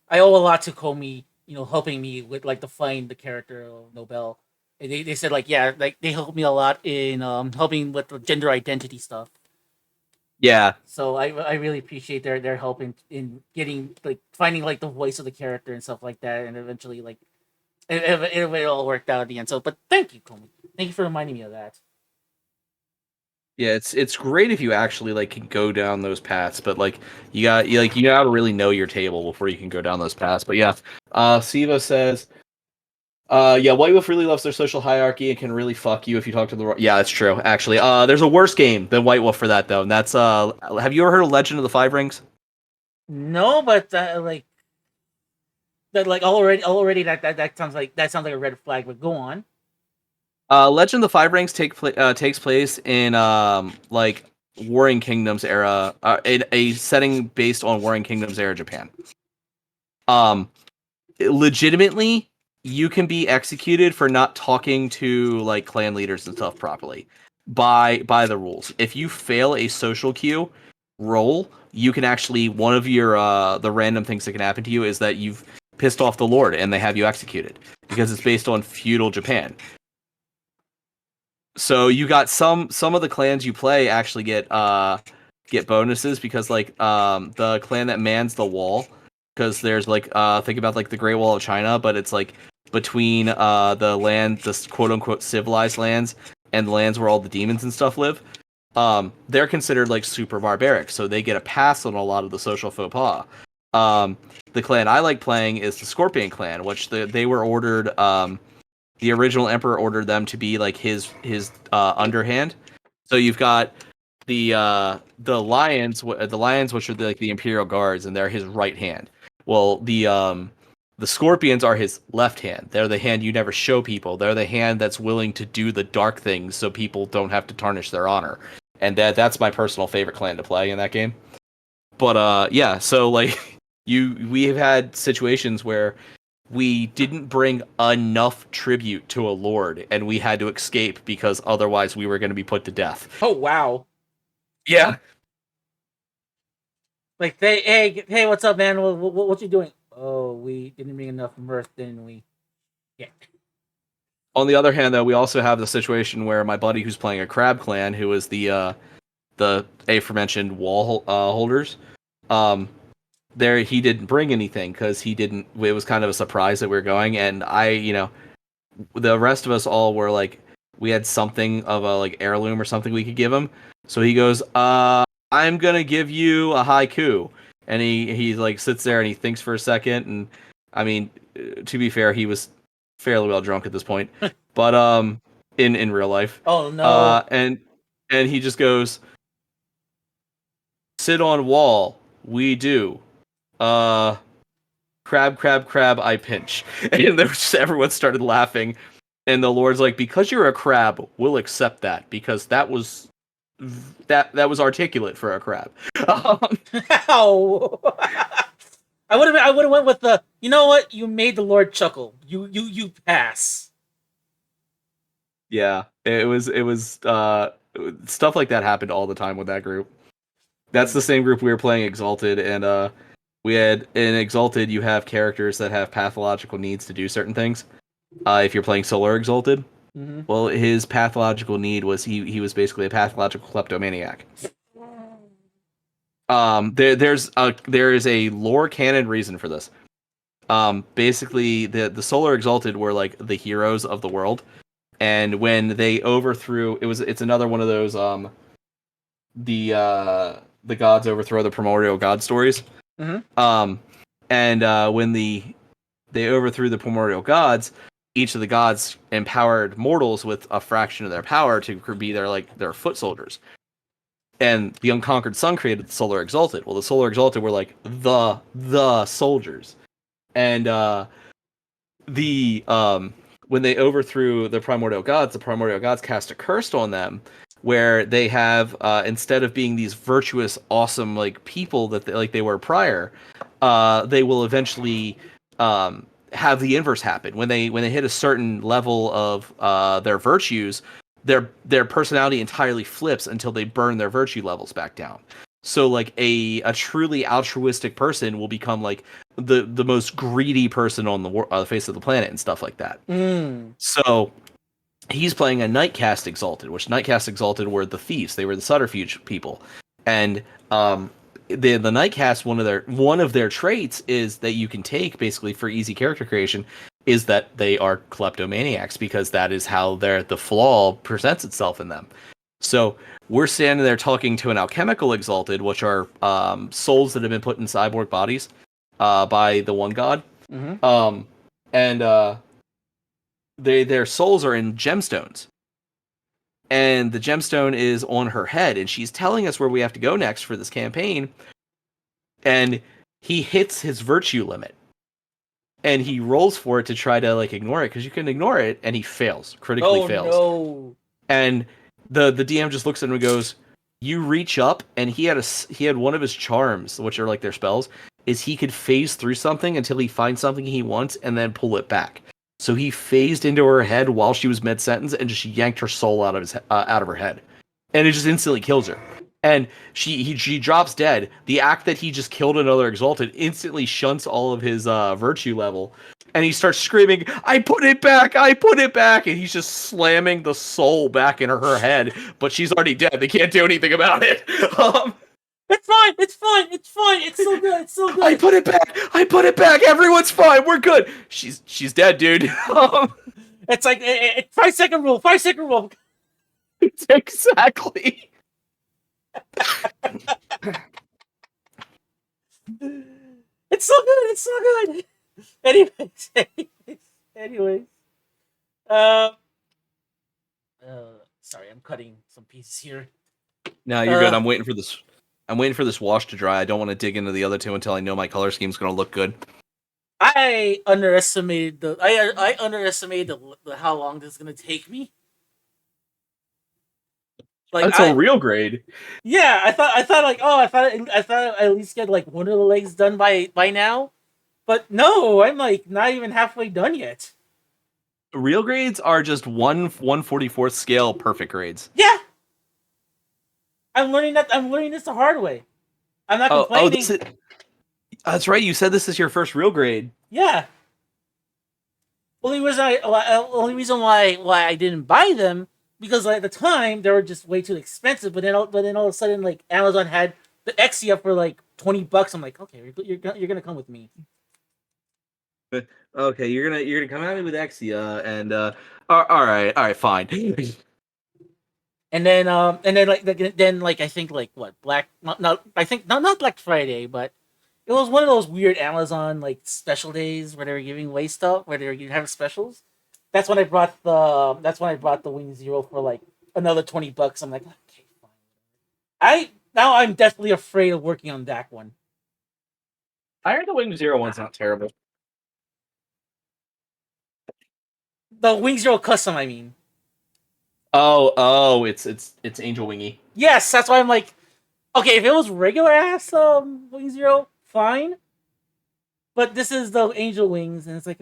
Speaker 3: I owe a lot to Comey, helping me with like define the character of Nobel. And they said like, yeah, like they helped me a lot in helping with the gender identity stuff.
Speaker 2: Yeah.
Speaker 3: So I really appreciate their help in getting like finding like the voice of the character and stuff like that, and eventually like it all worked out at the end. So, but thank you, Comey. Thank you for reminding me of that.
Speaker 2: Yeah, it's great if you actually like can go down those paths, but like you got to really know your table before you can go down those paths. But yeah, Siva says, yeah, White Wolf really loves their social hierarchy and can really fuck you if you talk to the. Yeah, that's true. Actually, there's a worse game than White Wolf for that though, and that's have you ever heard of Legend of the Five Rings?
Speaker 3: No, but like that, like already that sounds like a red flag. But go on.
Speaker 2: Legend of the Five Rings takes place in like Warring Kingdoms era, in a setting based on Warring Kingdoms era Japan. Legitimately, you can be executed for not talking to like clan leaders and stuff properly by the rules. If you fail a social cue roll, you can actually, one of your the random things that can happen to you is that you've pissed off the lord and they have you executed, because it's based on feudal Japan. So you got some of the clans you play actually get bonuses, because like the clan that mans the wall, because there's like think about like the Great Wall of China, but it's like between the quote unquote civilized lands and the lands where all the demons and stuff live. They're considered like super barbaric, so they get a pass on a lot of the social faux pas. The clan I like playing is the Scorpion clan, which they were ordered. The original emperor ordered them to be like his underhand. So you've got the lions, which are like the imperial guards, and they're his right hand. Well, the scorpions are his left hand. They're the hand you never show people. They're the hand that's willing to do the dark things so people don't have to tarnish their honor. And that's my personal favorite clan to play in that game. But yeah, so like we have had situations where we didn't bring enough tribute to a lord, and we had to escape because otherwise we were going to be put to death.
Speaker 3: Oh wow!
Speaker 2: Yeah.
Speaker 3: Like hey, what's up, man? What you doing? Oh, we didn't bring enough mirth, didn't we? Yeah.
Speaker 2: On the other hand, though, we also have the situation where my buddy who's playing a crab clan, who is the aforementioned wall holders, there he didn't bring anything because he didn't. It was kind of a surprise that we were going, and the rest of us all were like, we had something of a like heirloom or something we could give him. So he goes, I'm gonna give you a haiku, and he like sits there and he thinks for a second, and I mean, to be fair, he was fairly well drunk at this point, but in real life.
Speaker 3: Oh no.
Speaker 2: And he just goes, sit on wall, we do. Crab, I pinch. And there was, everyone started laughing. And the Lord's like, because you're a crab, we'll accept that, because that was articulate for a crab.
Speaker 3: Ow. I would have went with the, you know what? You made the Lord chuckle. You pass.
Speaker 2: Yeah, it was stuff like that happened all the time with that group. That's the same group we were playing Exalted, and we had in Exalted you have characters that have pathological needs to do certain things. If you're playing Solar Exalted, well, his pathological need was he was basically a pathological kleptomaniac. There is a lore canon reason for this. Basically, the Solar Exalted were like the heroes of the world, and when they overthrew, it's another one of those the gods overthrow the primordial god stories.
Speaker 3: Mm-hmm.
Speaker 2: And when they overthrew the primordial gods, each of the gods empowered mortals with a fraction of their power to be their foot soldiers. And the Unconquered Sun created the Solar Exalted. Well, the Solar Exalted were like the soldiers. And the when they overthrew the primordial gods cast a curse on them, where they have instead of being these virtuous, awesome like people that they were prior, they will eventually have the inverse happen when they hit a certain level of their virtues. Their personality entirely flips until they burn their virtue levels back down. So like a truly altruistic person will become like the most greedy person on the face of the planet and stuff like that. So he's playing a Nightcast Exalted, which Nightcast Exalted were the thieves. They were the subterfuge people, and the Nightcast one of their traits is that you can take basically for easy character creation is that they are kleptomaniacs because that is how the flaw presents itself in them. So we're standing there talking to an alchemical exalted, which are souls that have been put in cyborg bodies by the one god, and their souls are in gemstones, and the gemstone is on her head, and she's telling us where we have to go next for this campaign. And he hits his virtue limit, and he rolls for it to try to like ignore it because you can ignore it, and he fails, critically fails.
Speaker 3: No.
Speaker 2: And the DM just looks at him and goes, "You reach up," and he had one of his charms, which are like their spells, is he could phase through something until he finds something he wants and then pull it back. So he phased into her head while she was mid sentence and just yanked her soul out of her head, and it just instantly kills her. And she drops dead. The act that he just killed another exalted instantly shunts all of his virtue level, and he starts screaming, "I put it back! I put it back!" And he's just slamming the soul back in her head, but she's already dead. They can't do anything about it.
Speaker 3: It's fine. It's fine. It's fine. It's so good. It's so good.
Speaker 2: I put it back. I put it back. Everyone's fine. We're good. She's dead, dude.
Speaker 3: It's like 5-second rule. 5-second rule.
Speaker 2: Exactly.
Speaker 3: It's so good. It's so good. Anyways. Sorry, I'm cutting some pieces here.
Speaker 2: No, you're good. I'm waiting for this. I'm waiting for this wash to dry. I don't want to dig into the other two until I know my color scheme's going to look good.
Speaker 3: I underestimated I underestimated how long this is gonna take me. Like
Speaker 2: That's a real grade.
Speaker 3: Yeah, I thought I thought I at least get like one of the legs done by now, but no, I'm like not even halfway done yet.
Speaker 2: Real grades are just 1/144th scale perfect grades.
Speaker 3: Yeah, I'm learning that. I'm learning this the hard way. I'm not complaining.
Speaker 2: That's right. You said this is your first real grade.
Speaker 3: Yeah. Only reason why I didn't buy them because at the time they were just way too expensive. But then all of a sudden like Amazon had the Exia for like $20. I'm like, okay, you're gonna come with me.
Speaker 2: Okay, you're gonna come at me with Exia, and all right, fine.
Speaker 3: And then I think like what not Black Friday, but it was one of those weird Amazon like special days where they were giving away stuff, where they were having specials. That's when I brought the Wing Zero for like another $20. I'm like, okay, fine. I'm definitely afraid of working on that one.
Speaker 2: I heard the Wing Zero one's not terrible.
Speaker 3: The Wing Zero custom, I mean.
Speaker 2: Oh, it's Angel Wingy.
Speaker 3: Yes, that's why I'm like, okay, if it was regular ass Wing Zero, fine. But this is the Angel Wings, and it's like,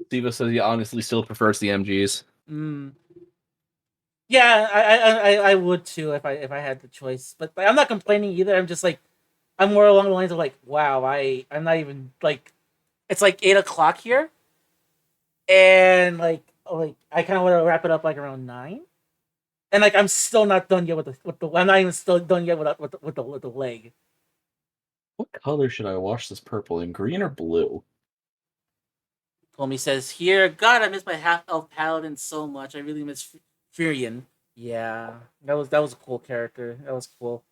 Speaker 2: Steve says he honestly still prefers the MGs.
Speaker 3: Yeah, I would too if I had the choice. But I'm not complaining either. I'm just like, I'm more along the lines of like, wow, I'm not even like, it's like 8:00 here, and like I kind of want to wrap it up like around 9, and like I'm still not done yet with the I'm not even still done yet with the leg.
Speaker 2: What color should I wash this purple in? Green or blue?
Speaker 3: Tommy says here, God, I miss my half-elf paladin so much. I really miss Furion. Yeah, that was a cool character. That was cool.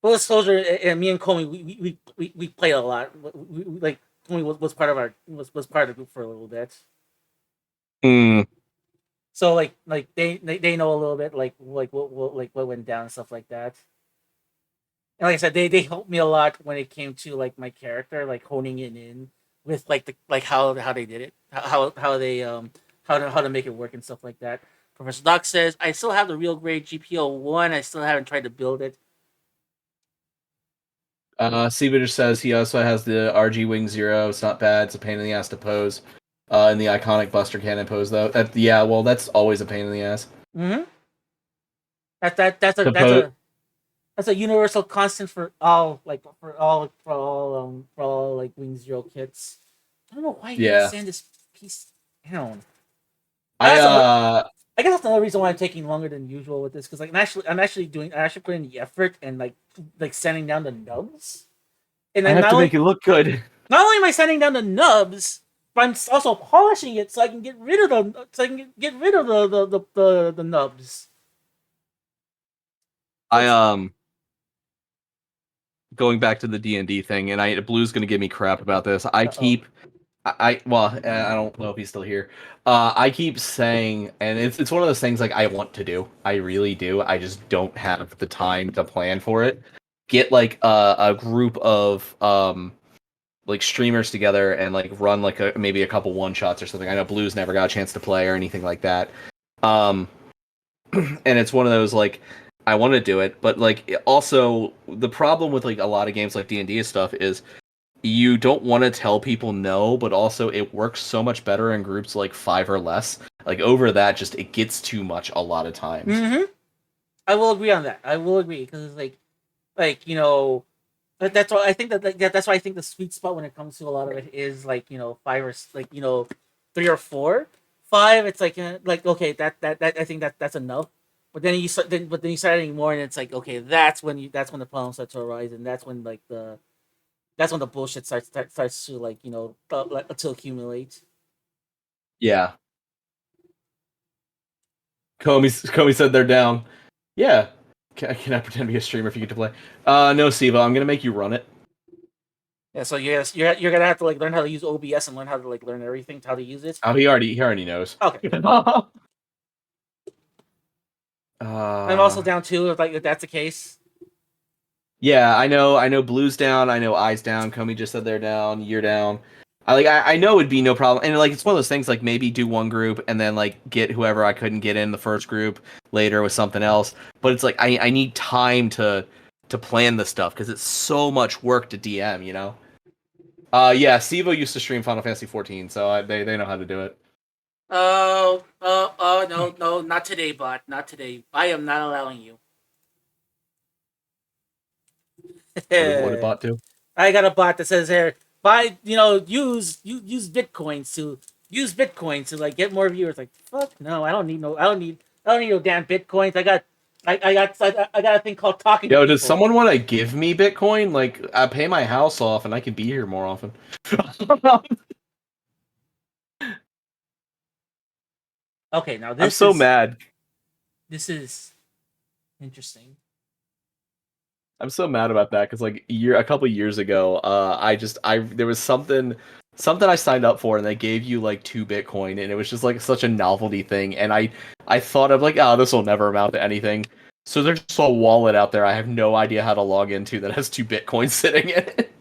Speaker 3: Full disclosure, and me and Comey, we played a lot. We Tomy was part of our was part of the group for a little bit.
Speaker 2: Hmm.
Speaker 3: So like they know a little bit what went down and stuff like that. And like I said, they helped me a lot when it came to like my character, like honing it in with like the like how they did it, how they how to make it work and stuff like that. Professor Doc says I still have the real grade GPO 1. I still haven't tried to build it.
Speaker 2: Siva just says he also has the RG Wing Zero. It's not bad. It's a pain in the ass to pose. In the iconic Buster Cannon pose, though. Yeah, well, that's always a pain in the ass.
Speaker 3: Mm-hmm. That's a
Speaker 2: To pose.
Speaker 3: that's a universal constant for all like for all like Wing Zero kits. I don't know why he didn't
Speaker 2: Yeah.
Speaker 3: send this piece down.
Speaker 2: I
Speaker 3: I guess that's another reason why I'm taking longer than usual with this because like I'm actually putting the effort and like sanding down the nubs. And
Speaker 2: I
Speaker 3: then
Speaker 2: have to make it look good.
Speaker 3: not only am I sanding down the nubs, but I'm also polishing it so I can get rid of the nubs.
Speaker 2: I going back to the D&D thing, and Blue's gonna give me crap about this. I don't know if he's still here. I keep saying, and it's one of those things like I want to do. I really do. I just don't have the time to plan for it. Get like a group of like streamers together and like run like maybe a couple one shots or something. I know Blue's never got a chance to play or anything like that. Um, and it's one of those like I want to do it, but like also the problem with like a lot of games like D&D and stuff is you don't want to tell people no, but also it works so much better in groups like 5 or less. Like over that, just it gets too much a lot of times.
Speaker 3: Mm-hmm. I will agree on that. I will agree because like you know that's why I think that's why I think the sweet spot when it comes to a lot of it is like five or like 3 or 4. 5, it's like okay that I think that's enough. But then you start adding more, and it's like okay that's when the problems start to arise, and that's when the bullshit starts to to accumulate.
Speaker 2: Yeah. Comey said they're down. Yeah. Can I pretend to be a streamer if you get to play? No, Siva, I'm gonna make you run it.
Speaker 3: Yeah, so yes, you're gonna have to like learn how to use OBS and learn how to like learn everything, how to use it.
Speaker 2: Oh, he already knows.
Speaker 3: Okay, I'm also down too. If that's the case.
Speaker 2: Yeah, I know Blue's down, I know I's down, Comey just said they're down, you're down. I know it'd be no problem. And like it's one of those things like maybe do one group and then like get whoever I couldn't get in the first group later with something else. But it's like I need time to plan this stuff because it's so much work to DM, you know? Yeah, Sivo used to stream Final Fantasy 14, so they know how to do it.
Speaker 1: Oh, no, not today, bot. Not today. I am not allowing you.
Speaker 2: What did Bot do?
Speaker 3: I got a bot that says here, buy, use Bitcoin to like get more viewers. Like, fuck no, I don't need no damn Bitcoins. I got a thing called talking to
Speaker 2: Yo,
Speaker 3: people.
Speaker 2: does someone want to give me Bitcoin? Like, I pay my house off and I can be here more often.
Speaker 3: Okay, now
Speaker 2: I'm so mad.
Speaker 3: This is interesting.
Speaker 2: I'm so mad about that because like a couple years ago, I there was something I signed up for and they gave you like 2 Bitcoin and it was just like such a novelty thing and I thought of like oh this will never amount to anything. So there's just a wallet out there I have no idea how to log into that has 2 Bitcoin sitting in it.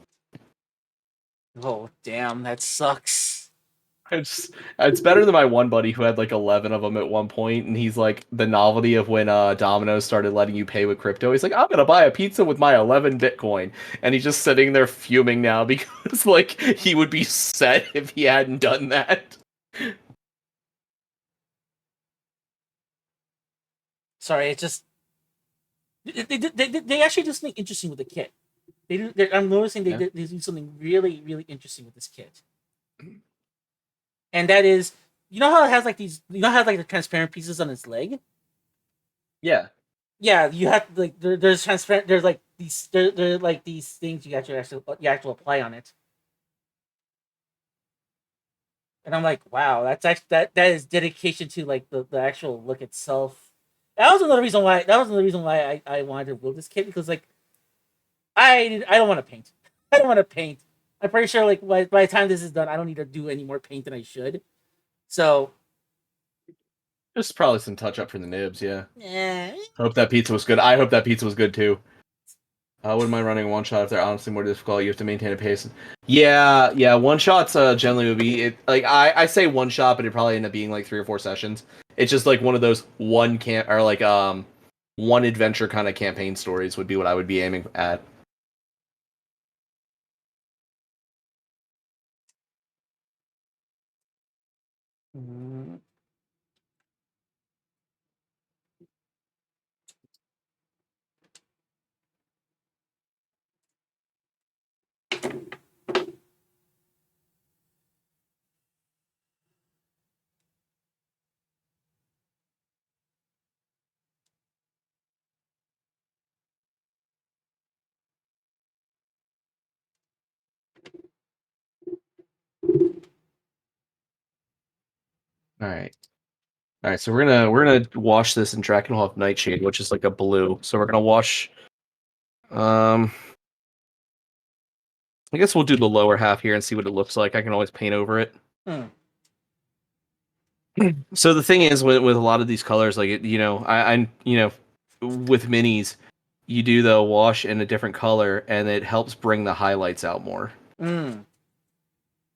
Speaker 3: Oh damn, that sucks.
Speaker 2: It's better than my one buddy who had like 11 of them at one point, and he's like the novelty of when Domino's started letting you pay with crypto. He's like, I'm gonna buy a pizza with my 11 Bitcoin, and he's just sitting there fuming now because like he would be set if he hadn't done that.
Speaker 3: Sorry, it just they actually do something interesting with the kit. I'm noticing they do something really really interesting with this kit, and that is how it has like these how it has like the transparent pieces on its leg.
Speaker 2: Yeah.
Speaker 3: Yeah, you have like there's transparent. There's like there like these things you actually apply on it, and I'm like, wow, that's actually that is dedication to like the actual look itself. That was another reason why. That was another reason why I wanted to build this kit because like I don't want to paint. I don't want to paint. I'm pretty sure like by the time this is done, I don't need to do any more paint than I should. So
Speaker 2: Just probably some touch up for the nibs. Yeah.
Speaker 3: yeah.
Speaker 2: Hope that pizza was good. I hope that pizza was good too. I wouldn't mind running a one shot if they're honestly more difficult. You have to maintain a pace. Yeah. One shots generally would be it. Like I say one shot, but it probably end up being like 3 or 4 sessions. It's just like one of those one adventure kind of campaign stories would be what I would be aiming at.
Speaker 3: Mm.
Speaker 2: All right. All right, so we're gonna wash this in Drakenhof Nightshade, which is like a blue. So we're gonna wash. Um, I guess we'll do the lower half here and see what it looks like. I can always paint over it.
Speaker 3: Hmm.
Speaker 2: So the thing is, with a lot of these colors, like with minis, you do the wash in a different color, and it helps bring the highlights out more.
Speaker 3: Mm.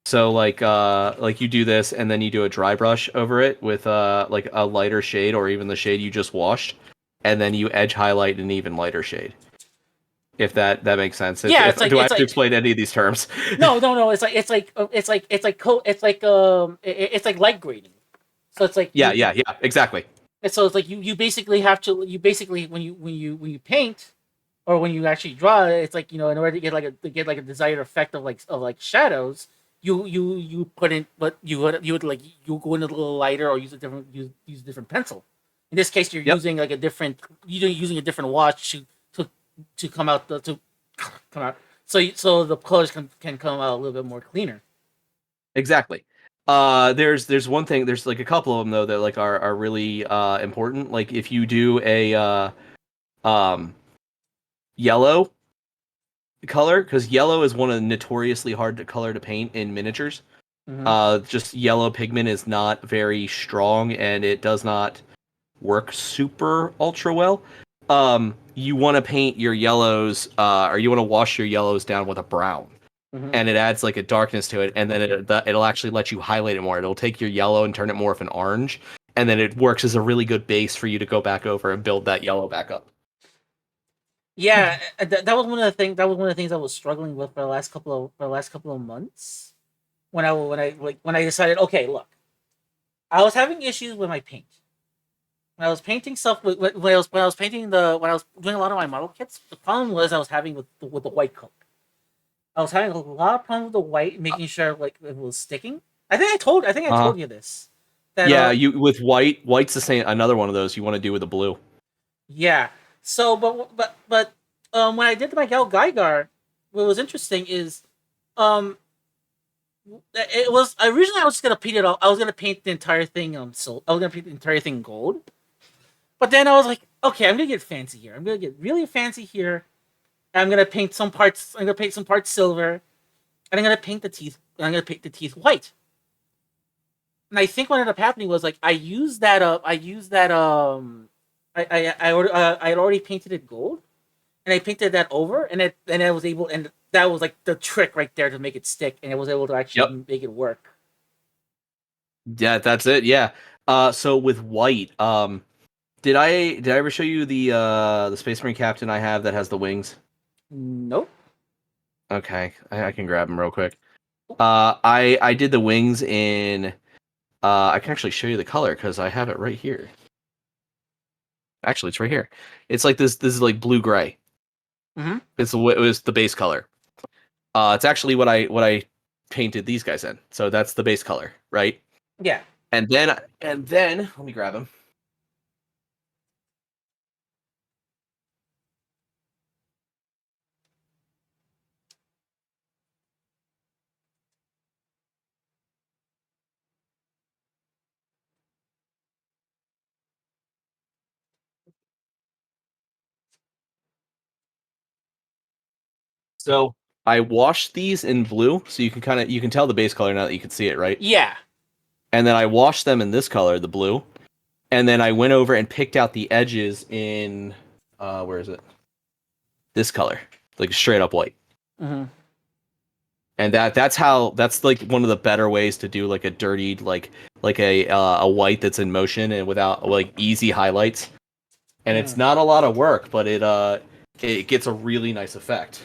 Speaker 2: So like you do this, and then you do a dry brush over it with like a lighter shade, or even the shade you just washed, and then you edge highlight an even lighter shade. If that makes sense.
Speaker 3: Yeah,
Speaker 2: Do I have to explain any of these terms?
Speaker 3: no. It's like light grading. So it's like
Speaker 2: Yeah, exactly.
Speaker 3: so it's like you basically have to when you paint or when you actually draw, it's like in order to get like a desired effect of like shadows, you put in but you would like you go in a little lighter or use a different pencil. In this case, you're
Speaker 2: Yep.
Speaker 3: using like using a different wash to to come out to come out so the colors can come out a little bit more cleaner.
Speaker 2: Exactly. There's one thing. There's like a couple of them though that like are really important. Like if you do a um yellow color, because yellow is one of the notoriously hard to color to paint in miniatures.
Speaker 3: Mm-hmm.
Speaker 2: Just yellow pigment is not very strong, and it does not work super ultra well. You want to paint your yellows, or you want to wash your yellows down with a brown,
Speaker 3: Mm-hmm.
Speaker 2: and it adds like a darkness to it, and then it'll actually let you highlight it more. It'll take your yellow and turn it more of an orange, and then it works as a really good base for you to go back over and build that yellow back up.
Speaker 3: Yeah, that was one of the things. That was one of the things I was struggling with for the last couple of months. When I decided, okay, look, I was having issues with my paint. When I was painting stuff when I was painting when I was doing a lot of my model kits, the problem was I was having with the white coat. I was having a lot of problems with the white, making sure like it was sticking. I think I
Speaker 2: Uh-huh.
Speaker 3: told you this. That
Speaker 2: Yeah, you with white's the same. Another one of those you want to do with the blue.
Speaker 3: Yeah. So, but when I did my Gal Geiger, what was interesting is, um, it was originally I was just gonna paint it all. I was gonna paint the entire thing I was gonna paint the entire thing gold. But then I was like, okay, I'm gonna get fancy here. I'm gonna get really fancy here. I'm gonna paint some parts. I'm gonna paint some parts silver, and I'm gonna paint the teeth. I'm gonna paint the teeth white. And I think what ended up happening was like I used that. I used that. I had already painted it gold and I painted that over, and I was able, and that was like the trick right there to make it stick, and I was able to
Speaker 2: Yep.
Speaker 3: actually make it work.
Speaker 2: Yeah, that's it. Yeah. So with white, did I ever show you the Space Marine captain I have that has the wings?
Speaker 3: Nope.
Speaker 2: Okay, I can grab him real quick. I did the wings in. I can actually show you the color because I have it right here. Actually, it's right here. It's like this. This is like blue gray.
Speaker 3: Mm-hmm.
Speaker 2: It was the base color. It's actually what I painted these guys in. So that's the base color, right?
Speaker 3: Yeah.
Speaker 2: And then let me grab him. So I washed these in blue, so you can tell the base color now that you can see it, right?
Speaker 3: Yeah.
Speaker 2: And then I washed them in this color, the blue, and then I went over and picked out the edges in where is it? This color, like straight up white.
Speaker 3: Mm-hmm.
Speaker 2: And that's like one of the better ways to do like a dirty like a white that's in motion and without like easy highlights. And it's not a lot of work, but it gets a really nice effect.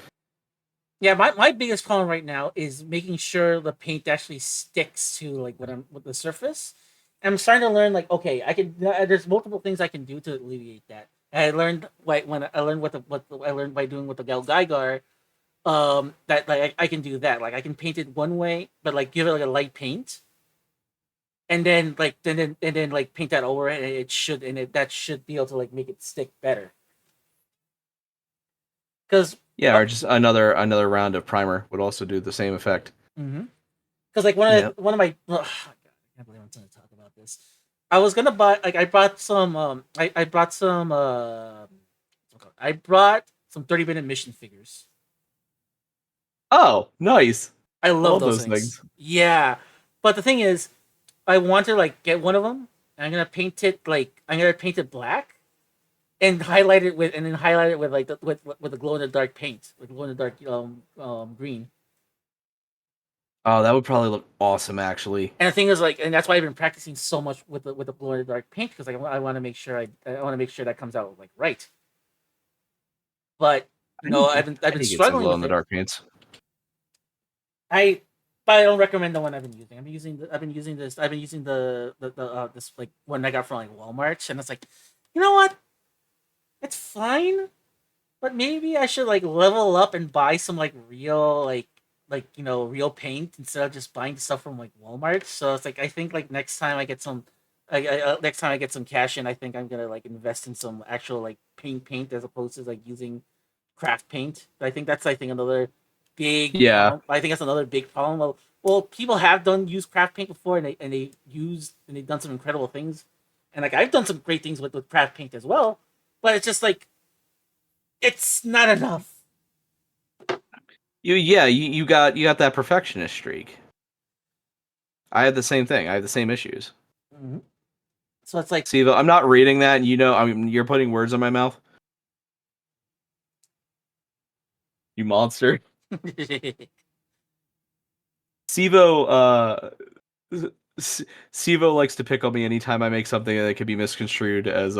Speaker 3: Yeah, my biggest problem right now is making sure the paint actually sticks to like with the surface. I'm starting to learn like okay, I can there's multiple things I can do to alleviate that. And I learned like when I learned I learned by doing with the Gal Geiger, that like I can do that. Like I can paint it one way, but like give it like a light paint, and then like then like paint that over it, and that should be able to like make it stick better. Because
Speaker 2: Yeah, or just another round of primer would also do the same effect.
Speaker 3: Because like
Speaker 2: Yep.
Speaker 3: one of my God, I can't believe I'm going to talk about this. I was gonna buy like I brought some I brought some I brought some 30-minute mission figures.
Speaker 2: Oh, nice.
Speaker 3: I love
Speaker 2: Love
Speaker 3: those
Speaker 2: those
Speaker 3: things.
Speaker 2: things.
Speaker 3: Yeah, but the thing is, I want to like get one of them. And I'm gonna paint it black and highlight it with like with the glow in the dark paint, with glow in the dark green.
Speaker 2: Oh, that would probably look awesome, actually.
Speaker 3: And the thing is, like, and that's why I've been practicing so much with the glow in the dark paint because like, I want to make sure I want to make sure that comes out like right. But I've
Speaker 2: I
Speaker 3: been
Speaker 2: need to get some
Speaker 3: struggling
Speaker 2: glow in
Speaker 3: with
Speaker 2: the
Speaker 3: it.
Speaker 2: dark paints.
Speaker 3: I but I don't recommend the one I've been using. I've been using this like one I got from like Walmart, and it's like, you know what? It's fine, but maybe I should like level up and buy some like real real paint instead of just buying stuff from like Walmart. So it's like I think like next time I get some, next time I get some cash in, I think I'm gonna like invest in some actual like paint as opposed to like using craft paint. I think that's another big
Speaker 2: Yeah.
Speaker 3: problem. I think that's another big problem. Well, people have use craft paint before, and they've done some incredible things, and like I've done some great things with craft paint as well. But it's just like it's not enough.
Speaker 2: You got that perfectionist streak. I had the same thing. I had the same issues.
Speaker 3: Mm-hmm. So it's like,
Speaker 2: Siva, I'm not reading that, and I mean, you're putting words in my mouth. You monster. Sivo, Sivo likes to pick on me anytime I make something that could be misconstrued as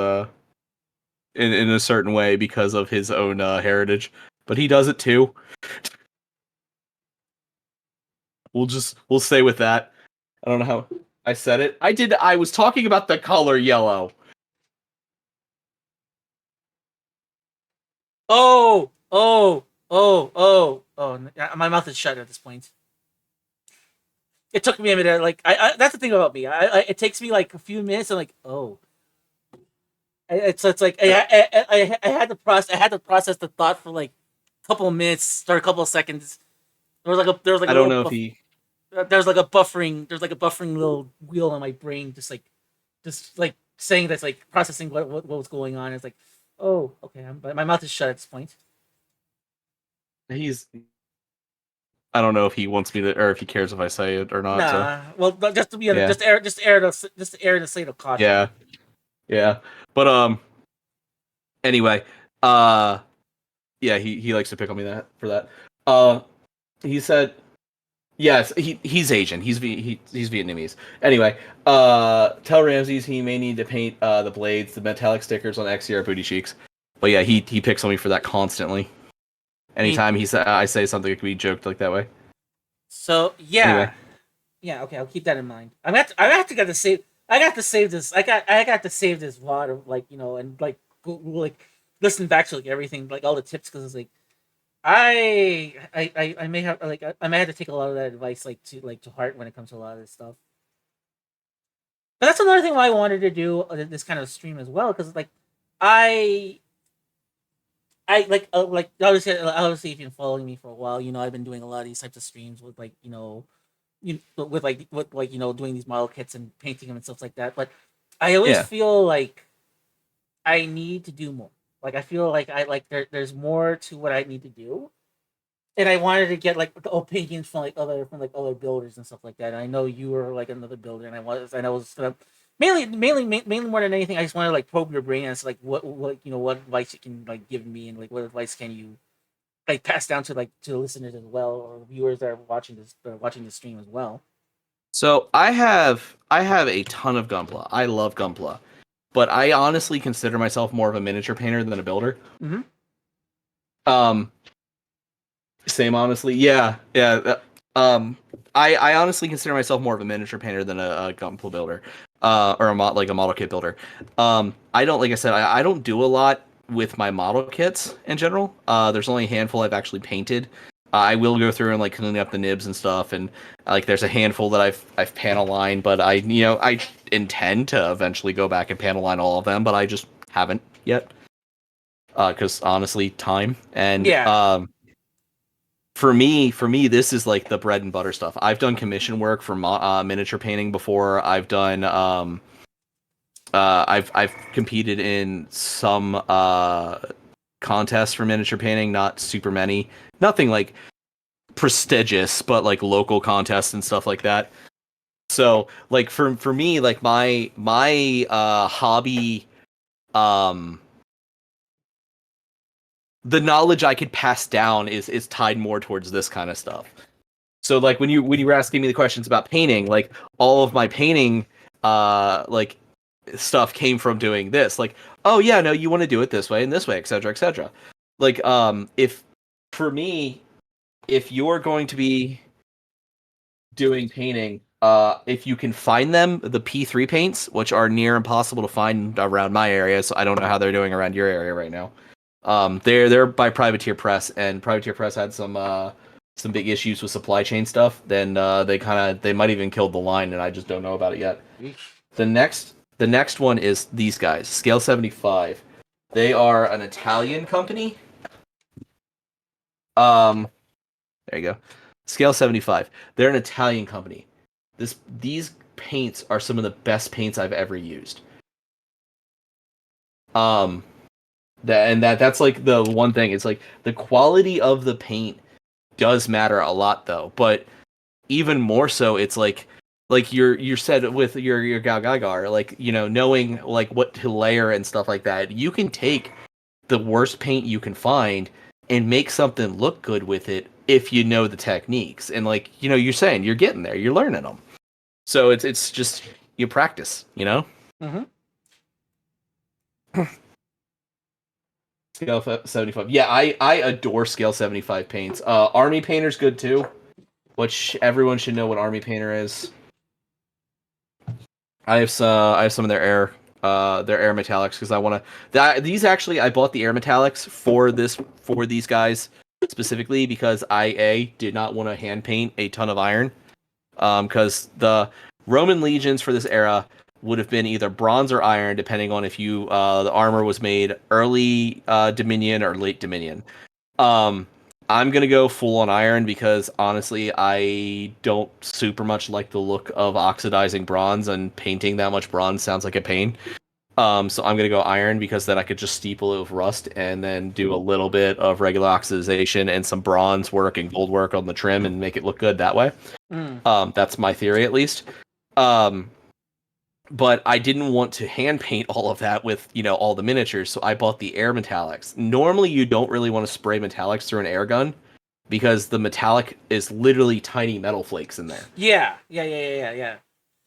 Speaker 2: in a certain way because of his own heritage, but he does it too. We'll stay with that. I don't know how I said it. I was talking about the color yellow.
Speaker 3: my mouth is shut at this point. It took me a minute. Like, I that's the thing about me. It takes me like a few minutes. I'm like, oh, it's like I had to process the thought for like a couple of minutes or a couple of seconds. There was like
Speaker 2: I
Speaker 3: a
Speaker 2: don't
Speaker 3: little
Speaker 2: know if he
Speaker 3: there's like a buffering little wheel on my brain, just like saying that's like processing what was going on. It's like, oh, okay, but my mouth is shut at this point.
Speaker 2: he's I don't know if he wants me to or if he cares if I say it or not, so
Speaker 3: Nah, well, just to be honest,
Speaker 2: yeah.
Speaker 3: just air the state of caution.
Speaker 2: Yeah. Yeah. But anyway, uh yeah, he likes to pick on me for that. He said yes, he's Asian. He's Vietnamese. Anyway, tell Ramses he may need to paint the blades, the metallic stickers on Exia or booty cheeks. But yeah, he picks on me for that constantly. Anytime I say something, it can be joked like that way.
Speaker 3: So yeah,
Speaker 2: Anyway.
Speaker 3: yeah, okay, I'll keep that in mind. I have to got to save. I got to save this. I got to save this VOD of like and like like listen back to like everything, like all the tips because it's like I may have I may have to take a lot of that advice to heart when it comes to a lot of this stuff. But that's another thing why I wanted to do this kind of stream as well because like I like obviously if you've been following me for a while, I've been doing a lot of these types of streams with like with like doing these model kits and painting them and stuff like that. But I always feel like I need to do more. Like I feel like there's more to what I need to do, and I wanted to get like the opinions from like other builders and stuff like that. And I know you were like another builder, and I was mainly more than anything, I just wanted to like probe your brain as to, like what what advice you can like give me, and like what advice can you like pass down to like to the listeners as well, or viewers that are watching this stream as well.
Speaker 2: So I have a ton of Gunpla. I love Gunpla, but I honestly consider myself more of a miniature painter than a builder.
Speaker 3: Mm-hmm.
Speaker 2: Um, Same honestly, yeah. I honestly consider myself more of a miniature painter than a Gunpla builder, or like a model kit builder. I don't like I said I don't do a lot with my model kits in general. There's only a handful I've actually painted. I will go through and like clean up the nibs and stuff, and like there's a handful that I've panel lined, but I intend to eventually go back and panel line all of them, but I just haven't yet. Because honestly, time and
Speaker 3: Yeah.
Speaker 2: for me, this is like the bread and butter stuff. I've done commission work for miniature painting before. I've competed in some contests for miniature painting, not super many, nothing like prestigious, but like local contests and stuff like that. So like for me, like my hobby, um the knowledge I could pass down is tied more towards this kind of stuff. So like when you were asking me the questions about painting, like all of my painting like stuff came from doing this. Like, oh yeah, no, you want to do it this way and this way, etc., etc. Like if for me, if you're going to be doing painting, if you can find them, the P3 paints, which are near impossible to find around my area, so I don't know how they're doing around your area right now. They're by Privateer Press, and Privateer Press had some big issues with supply chain stuff. Then they might even killed the line, and I just don't know about it yet. The next one is these guys, Scale 75. They are an Italian company. There you go. Scale 75. They're an Italian company. These paints are some of the best paints I've ever used. That's like the one thing. It's like the quality of the paint does matter a lot though, but even more so it's like you're said with your Galgagar, like knowing like what to layer and stuff like that. You can take the worst paint you can find and make something look good with it if you know the techniques. And like you're saying, you're getting there, you're learning them. So it's just you practice,
Speaker 3: Mm-hmm.
Speaker 2: Scale 75. Yeah, I adore Scale 75 paints. Army Painter's good too, which everyone should know what Army Painter is. I have some of their air metallics because I want to. These actually, I bought the air metallics for these guys specifically because I did not want to hand paint a ton of iron, because the Roman legions for this era would have been either bronze or iron, depending on if the armor was made early Dominion or late Dominion. Um, I'm gonna go full on iron because honestly, I don't super much like the look of oxidizing bronze, and painting that much bronze sounds like a pain. So I'm gonna go iron because then I could just steeple it with rust and then do a little bit of regular oxidization and some bronze work and gold work on the trim and make it look good that way.
Speaker 3: Mm.
Speaker 2: That's my theory at least. But I didn't want to hand paint all of that with, all the miniatures, so I bought the air metallics. Normally, you don't really want to spray metallics through an air gun because the metallic is literally tiny metal flakes in there.
Speaker 3: Yeah. I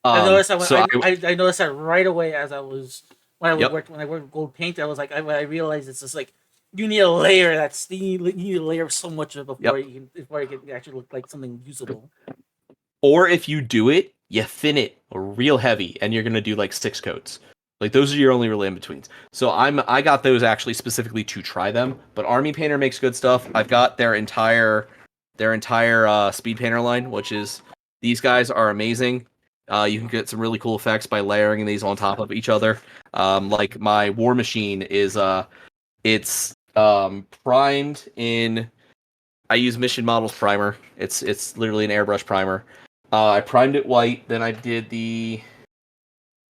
Speaker 3: noticed that I noticed that right away as I was
Speaker 2: Yep.
Speaker 3: when I worked with gold paint. I was like, I realized it's just like you need a layer you need a layer so much of it before you can actually look like something usable.
Speaker 2: Or if you do it, you thin it real heavy, and you're gonna do like 6 coats. Like those are your only real in betweens. So I got those actually specifically to try them. But Army Painter makes good stuff. I've got their entire Speed Painter line, which is these guys are amazing. You can get some really cool effects by layering these on top of each other. Like my War Machine is it's primed in. I use Mission Models primer. It's literally an airbrush primer. I primed it white, then I did the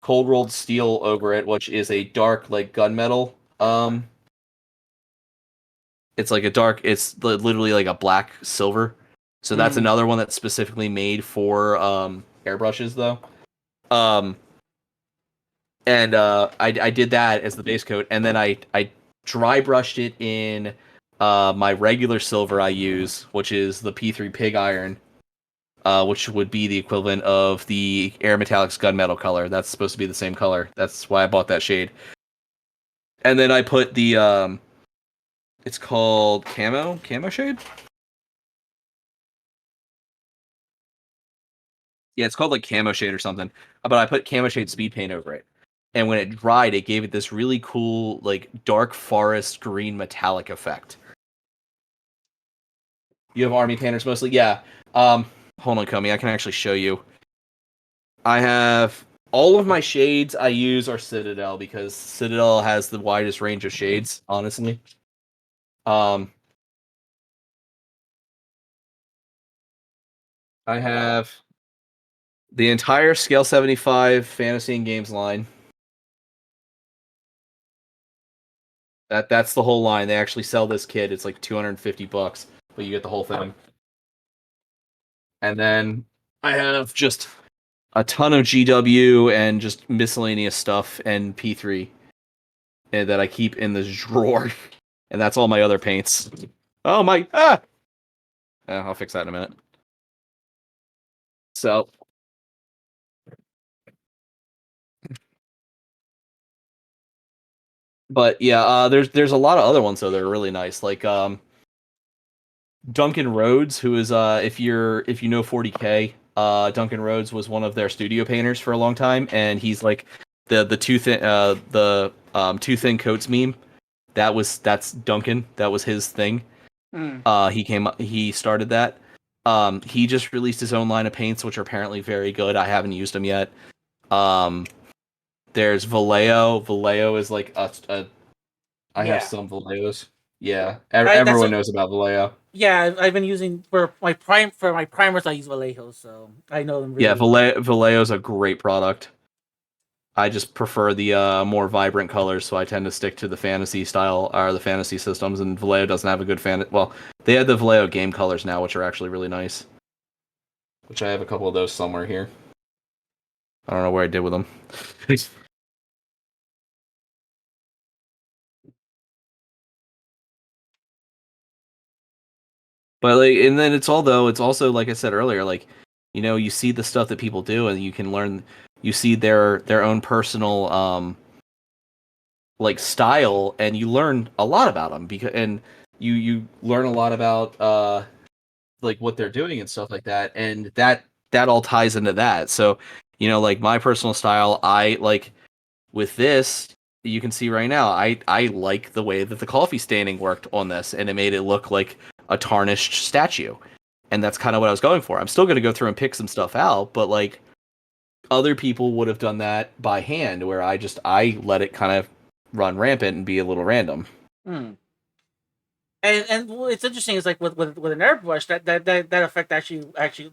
Speaker 2: cold rolled steel over it, which is a dark like gunmetal It's like a dark. It's literally like a black silver. So that's
Speaker 3: Mm.
Speaker 2: another one that's specifically made for airbrushes, though. Um, and I did that as the base coat, and then I dry brushed it in my regular silver I use, which is the P3 pig iron, which would be the equivalent of the Air Metallics gunmetal color. That's supposed to be the same color. That's why I bought that shade. And then I put the it's called camo shade. Yeah, it's called like camo shade or something. But I put camo shade speed paint over it. And when it dried, it gave it this really cool, like dark forest green metallic effect. You have army painters mostly? Yeah. Hold on, Comey. I can actually show you. I have all of my shades I use are Citadel because Citadel has the widest range of shades, honestly. Um, I have the entire Scale 75 Fantasy and Games line. That's the whole line. They actually sell this kit. It's like $250, but you get the whole thing. And then I have just a ton of GW and just miscellaneous stuff and P3 that I keep in this drawer. And that's all my other paints. Oh my I'll fix that in a minute. So but yeah, there's a lot of other ones though that are really nice. Like Duncan Rhodes, who is if you know 40K, Duncan Rhodes was one of their studio painters for a long time, and he's like the two thin coats meme. That's Duncan. That was his thing. He started that. He just released his own line of paints, which are apparently very good. I haven't used them yet. There's Vallejo. Vallejo is like I have some Vallejos. Yeah, everyone knows about Vallejo.
Speaker 3: Yeah, I've been using for my primers. I use Vallejo, so I know them really
Speaker 2: Yeah,
Speaker 3: well.
Speaker 2: Vallejo's a great product. I just prefer the more vibrant colors, so I tend to stick to the fantasy style or the fantasy systems. And Vallejo doesn't have a good fan. Well, they have the Vallejo game colors now, which are actually really nice. Which I have a couple of those somewhere here. I don't know where I did with them. But like, and then it's also like I said earlier, like you see the stuff that people do, and you can learn. You see their own personal like style, and you learn a lot about them and you learn a lot about like what they're doing and stuff like that, and that all ties into that. So like my personal style, I like with this. You can see right now, I like the way that the coffee staining worked on this, and it made it look like a tarnished statue, and that's kind of what I was going for. I'm still going to go through and pick some stuff out, but like other people would have done that by hand, where I let it kind of run rampant and be a little random.
Speaker 3: Hmm. And it's interesting. It's like with an airbrush that effect actually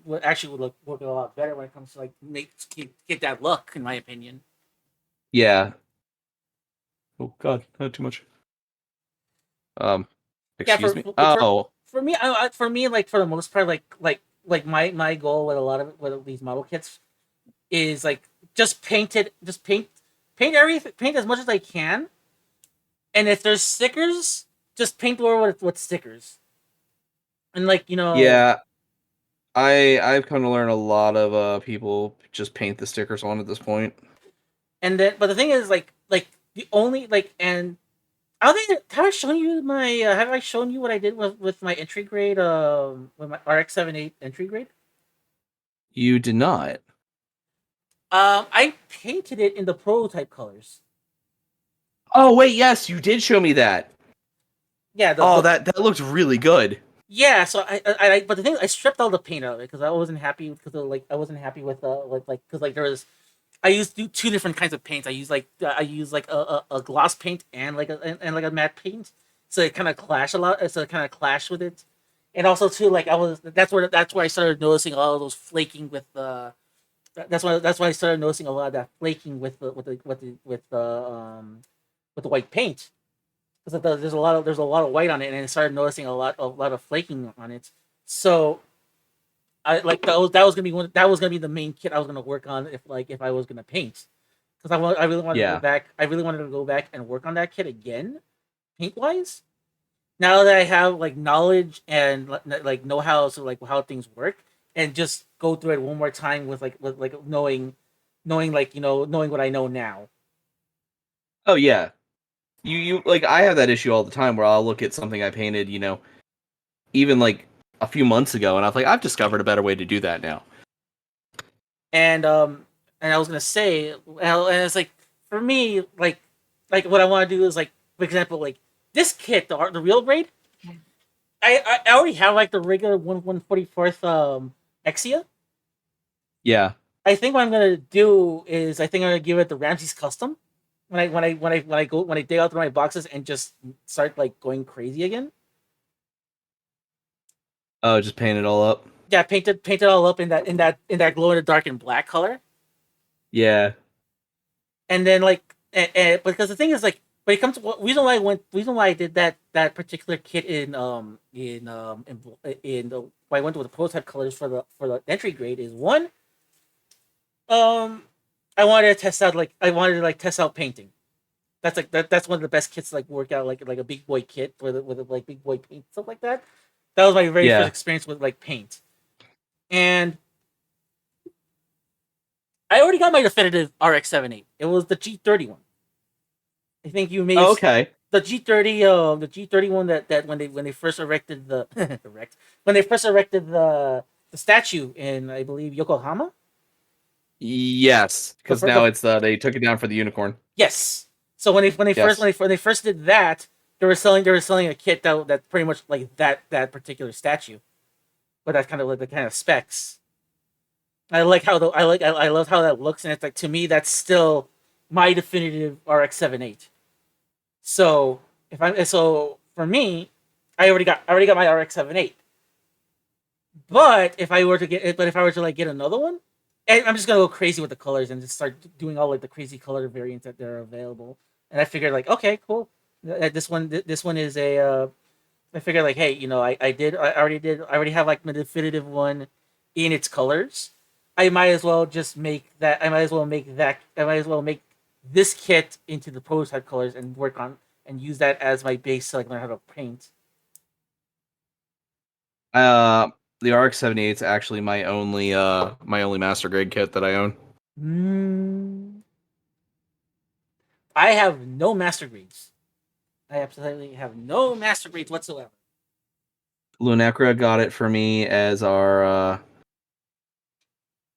Speaker 3: would look a lot better when it comes to like get that look, in my opinion.
Speaker 2: Yeah. Oh God, not too much.
Speaker 3: Yeah,
Speaker 2: Excuse me. Oh,
Speaker 3: for me, like for the most part, like my goal with a lot of with these model kits is like just paint everything, paint as much as I can, and if there's stickers, just paint over with stickers, and like
Speaker 2: yeah. I've come to learn a lot of people just paint the stickers on at this point.
Speaker 3: and then but the thing is like the only like and I don't think have I shown you my have I shown you what I did with my entry grade with my RX-78 entry grade.
Speaker 2: You did not.
Speaker 3: I painted it in the prototype colors.
Speaker 2: Oh wait, yes, you did show me that.
Speaker 3: Yeah,
Speaker 2: Oh, that looks really good.
Speaker 3: yeah. So but the thing I stripped all the paint out of it because I wasn't happy because like I wasn't happy with like because like there was I used two different kinds of paints. I use like a gloss paint and like like a matte paint, so it kind of clash a lot. So it kind of clashed with it, and also too like I was that's where I started noticing all of those flaking with the. That's why I started noticing a lot of that flaking with the white paint. because there's a lot of white on it, and I started noticing a lot of flaking on it. So I like that was gonna be the main kit I was gonna work on if I was gonna paint, because I really wanted to go
Speaker 2: Yeah.
Speaker 3: back. I really wanted to go back and work on that kit again, paint wise. Now that I have like knowledge and like know how so like how things work, and just go through it one more time with like knowing like knowing what I know now.
Speaker 2: Oh yeah. You like I have that issue all the time where I'll look at something I painted, even like a few months ago, and I was like, I've discovered a better way to do that now.
Speaker 3: And I was gonna say, well, and it's like for me, like what I want to do is like, for example, like this kit, the real grade. I already have like the regular 1/44th Exia.
Speaker 2: Yeah.
Speaker 3: I think what I'm gonna do is I think I'm gonna give it the Ramses custom when I dig out through my boxes and just start like going crazy again.
Speaker 2: Oh, just paint it all up.
Speaker 3: Yeah, paint it all up in that glow in the dark and black color.
Speaker 2: Yeah.
Speaker 3: And then like because the thing is like when it comes to reason why I did that particular kit in the why I went with the prototype colors for the entry grade is one, um I wanted to test out I wanted to like test out painting. That's one of the best kits to, like work out like a big boy kit with like big boy paint stuff like that. That was my very first
Speaker 2: Yeah.
Speaker 3: experience with like paint. And I already got my definitive RX-78. It was the G30 one. I think you may have
Speaker 2: Oh, okay.
Speaker 3: the G30 one that when they first erected the when they first erected the statue in I believe Yokohama.
Speaker 2: Yes, because now it's they took it down for the unicorn.
Speaker 3: Yes. So when they first did that, they were selling a kit that pretty much like that particular statue, but that's kind of like the kind of specs. I like how the I love how that looks, and it's like to me that's still my definitive RX-78. So so for me, I already got my RX-78. But if I were to like get another one, and I'm just gonna go crazy with the colors and just start doing all like the crazy color variants that are available. And I figured like, okay, cool. This one is a. I figured like, hey, I already have like my definitive one in its colors. I might as well just make that. I might as well make that. I might as well make this kit into the prototype colors and work on and use that as my base to like learn how to paint.
Speaker 2: The RX-78 is actually my only master grade kit that I own.
Speaker 3: Mm. I have no master grades. I absolutely have no master grades whatsoever.
Speaker 2: Lunecra got it for me as our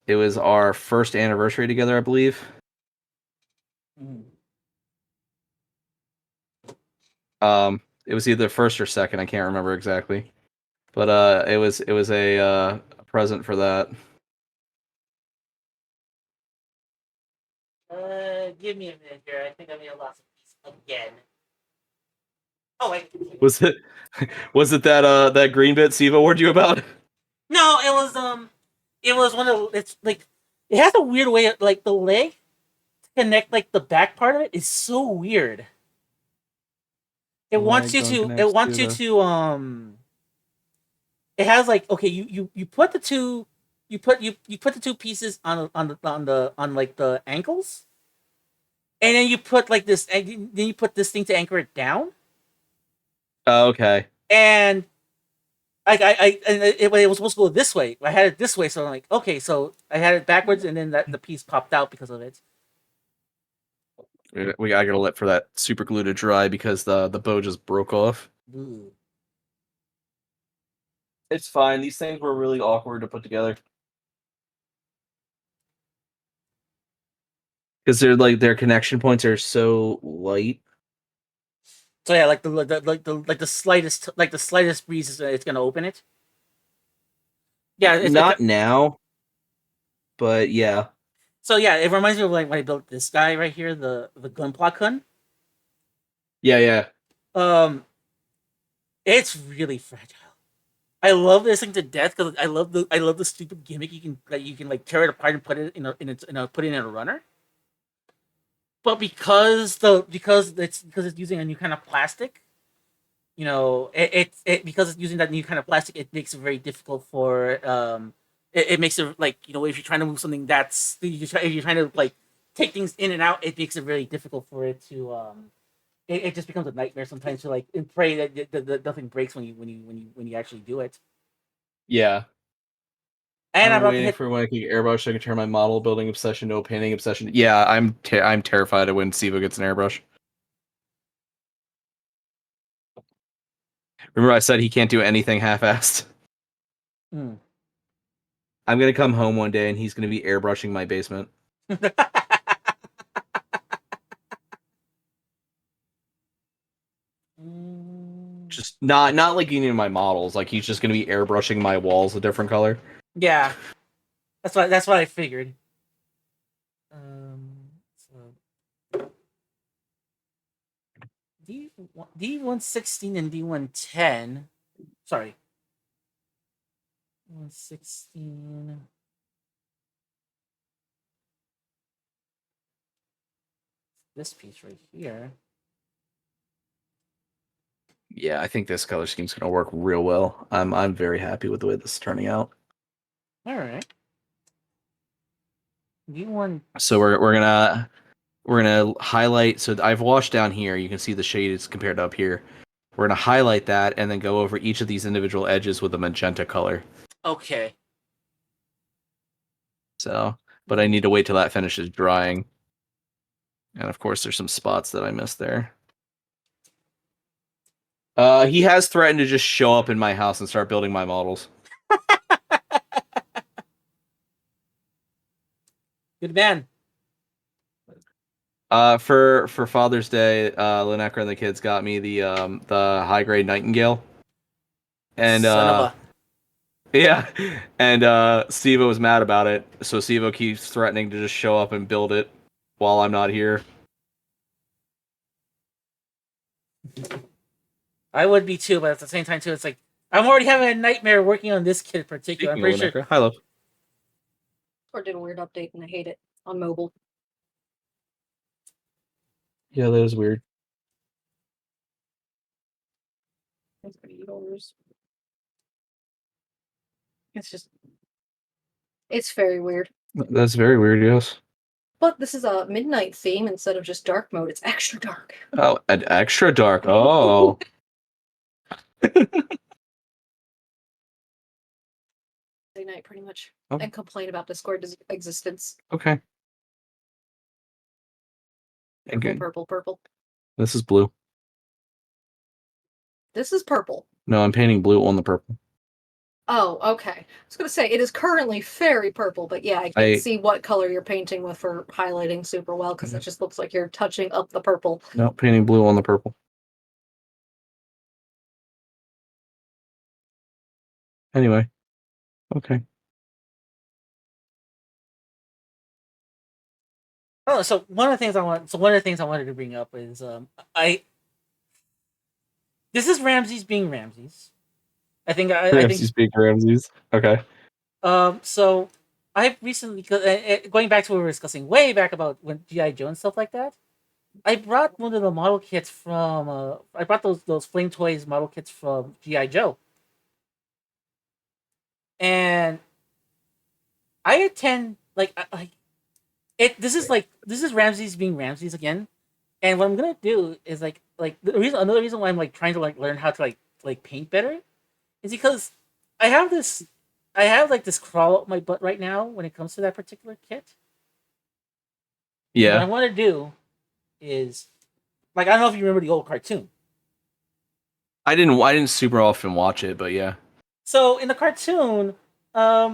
Speaker 2: it was our first anniversary together, I believe.
Speaker 3: Mm.
Speaker 2: It was either first or second, I can't remember exactly. But it was a present for that.
Speaker 3: Give me a minute here. I think I made a lots of these again. Oh wait.
Speaker 2: Was it was it that green bit Siva warned you about?
Speaker 3: No, it was one of it's like it has a weird way of, like the leg to connect like the back part of it is so weird. It wants you to it wants you to it has like okay you put the two you put the two pieces on like the ankles, and then you put like this and then you put this thing to anchor it down,
Speaker 2: Oh, okay.
Speaker 3: and it was supposed to go this way. I had it this way, so I'm like, okay, so I had it backwards, and then the piece popped out because of it.
Speaker 2: I gotta let for that super glue to dry because the bow just broke off.
Speaker 3: Ooh.
Speaker 2: It's fine. These things were really awkward to put together because they're like their connection points are so light.
Speaker 3: So yeah, like the slightest breeze is it's gonna open it. Yeah,
Speaker 2: Not now, but yeah.
Speaker 3: so yeah, it reminds me of like when I built this guy right here, the Gunpla Kun.
Speaker 2: Yeah.
Speaker 3: Um, it's really fragile. I love this thing to death because I love the stupid gimmick you can like tear it apart and put it in a put it in a runner. but because it's using a new kind of plastic, because it's using that new kind of plastic, it makes it very difficult for it makes it like if you're trying to move something if you're trying to like take things in and out, it makes it very difficult for it to it just becomes a nightmare sometimes to like and pray that nothing breaks when you actually do it.
Speaker 2: Yeah.
Speaker 3: And I'm
Speaker 2: I'm
Speaker 3: about to
Speaker 2: waiting
Speaker 3: hit.
Speaker 2: for when I can airbrush. So I can turn my model building obsession to a painting obsession. Yeah, I'm terrified of when Siva gets an airbrush. Remember, I said he can't do anything half-assed.
Speaker 3: Hmm.
Speaker 2: I'm gonna come home one day and he's gonna be airbrushing my basement. Just not like any of my models. Like he's just gonna be airbrushing my walls a different color.
Speaker 3: Yeah, that's what I figured. So D116 and D110. Sorry, 116. This piece right here.
Speaker 2: Yeah, I think this color scheme's gonna work real well. I'm very happy with the way this is turning out.
Speaker 3: All right. D1.
Speaker 2: So we're gonna highlight. So I've washed down here. You can see the shades compared to up here. We're gonna highlight that and then go over each of these individual edges with a magenta color.
Speaker 3: Okay.
Speaker 2: So, but I need to wait till that finishes drying. And of course, there's some spots that I missed there. He has threatened to just show up in my house and start building my models.
Speaker 3: Good man.
Speaker 2: For Father's Day, Linecra and the kids got me the high grade Nightingale, and
Speaker 3: Son of a.
Speaker 2: yeah, and Stevo was mad about it, so Stevo keeps threatening to just show up and build it while I'm not here.
Speaker 3: I would be too, but at the same time too, it's like I'm already having a nightmare working on this kid in particular. I'm
Speaker 2: Speaking
Speaker 3: pretty
Speaker 2: of
Speaker 3: sure.
Speaker 2: Linecra, hi love.
Speaker 5: Or did a weird update and I hate it on mobile.
Speaker 2: Yeah, that is weird.
Speaker 5: It's just, it's very weird.
Speaker 2: That's very weird. Yes.
Speaker 5: But this is a midnight theme instead of just dark mode. It's extra dark.
Speaker 2: Oh, an extra dark. Oh.
Speaker 5: Night, pretty much,
Speaker 2: Oh.
Speaker 5: and complain about Discord's existence.
Speaker 2: Okay. Okay.
Speaker 5: Purple.
Speaker 2: This is blue.
Speaker 5: This is purple.
Speaker 2: No, I'm painting blue on the purple.
Speaker 5: Oh, okay. I was gonna say it is currently very purple, but yeah, I can't see what color you're painting with for highlighting super well because it just looks like you're touching up the purple.
Speaker 2: No, painting blue on the purple. Anyway. Okay.
Speaker 3: Oh, so one of the things I wanted to bring up is I. This is Ramses being Ramses. I think
Speaker 2: Ramses being Ramses. Okay.
Speaker 3: So I've recently going back to what we were discussing way back about when GI Joe and stuff like that. I brought one of the model kits from I brought those Flame Toys model kits from GI Joe, and I attend like it. This is Ramses being Ramses again, and what I'm gonna do is another reason why I'm like trying to like learn how to like paint better is because I have this crawl up my butt right now when it comes to that particular kit.
Speaker 2: Yeah.
Speaker 3: What I want to do is I don't know if you remember the old cartoon.
Speaker 2: I didn't super often watch it, but yeah.
Speaker 3: So in the cartoon,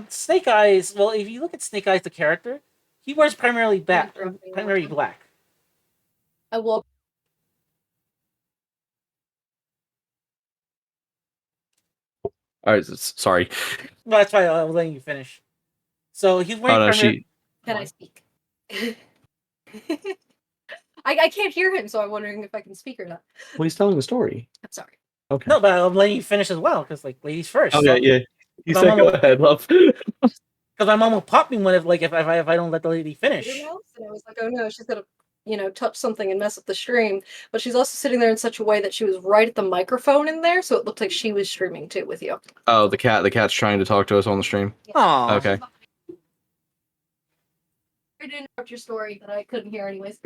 Speaker 3: Snake Eyes. Well, if you look at Snake Eyes, the character, he wears primarily black.
Speaker 5: I will.
Speaker 2: All right, sorry.
Speaker 3: Well, that's why I was letting you finish. So he's wearing
Speaker 2: Oh no,
Speaker 3: primarily.
Speaker 5: Can I speak? I can't hear him, so I'm wondering if I can speak or not.
Speaker 2: Well, he's telling the story.
Speaker 5: I'm sorry.
Speaker 2: Okay.
Speaker 3: No, but I'm letting you finish as well because ladies first.
Speaker 2: Okay, yeah. You
Speaker 3: My
Speaker 2: said
Speaker 3: mom
Speaker 2: go
Speaker 3: will-
Speaker 2: ahead, love.
Speaker 3: Because my mom will pop me one if I don't let the lady finish.
Speaker 5: And I was like, oh no, she's gonna touch something and mess up the stream. But she's also sitting there in such a way that she was right at the microphone in there, so it looked like she was streaming too with you.
Speaker 2: Oh, the cat's trying to talk to us on the stream.
Speaker 3: Aw.
Speaker 2: Okay.
Speaker 5: I didn't interrupt your story that I couldn't hear anyways.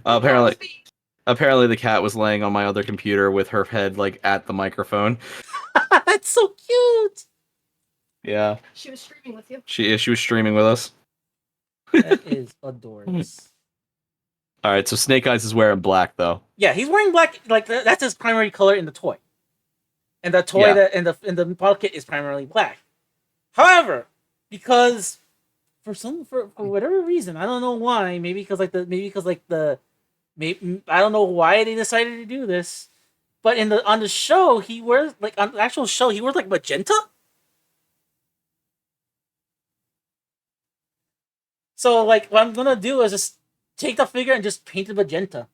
Speaker 2: Apparently the cat was laying on my other computer with her head like at the microphone.
Speaker 3: That's so cute.
Speaker 2: Yeah.
Speaker 5: She was streaming with you.
Speaker 2: She was streaming with us.
Speaker 3: That is adorable.
Speaker 2: All right, so Snake Eyes is wearing black though.
Speaker 3: Yeah, he's wearing black. Like that's his primary color in the toy, and the toy that in the model kit is primarily black. However, because for whatever reason, I don't know why. Maybe because I don't know why they decided to do this, but on the show he wears on the actual show he wears magenta. So what I'm gonna do is just take the figure and just paint it magenta.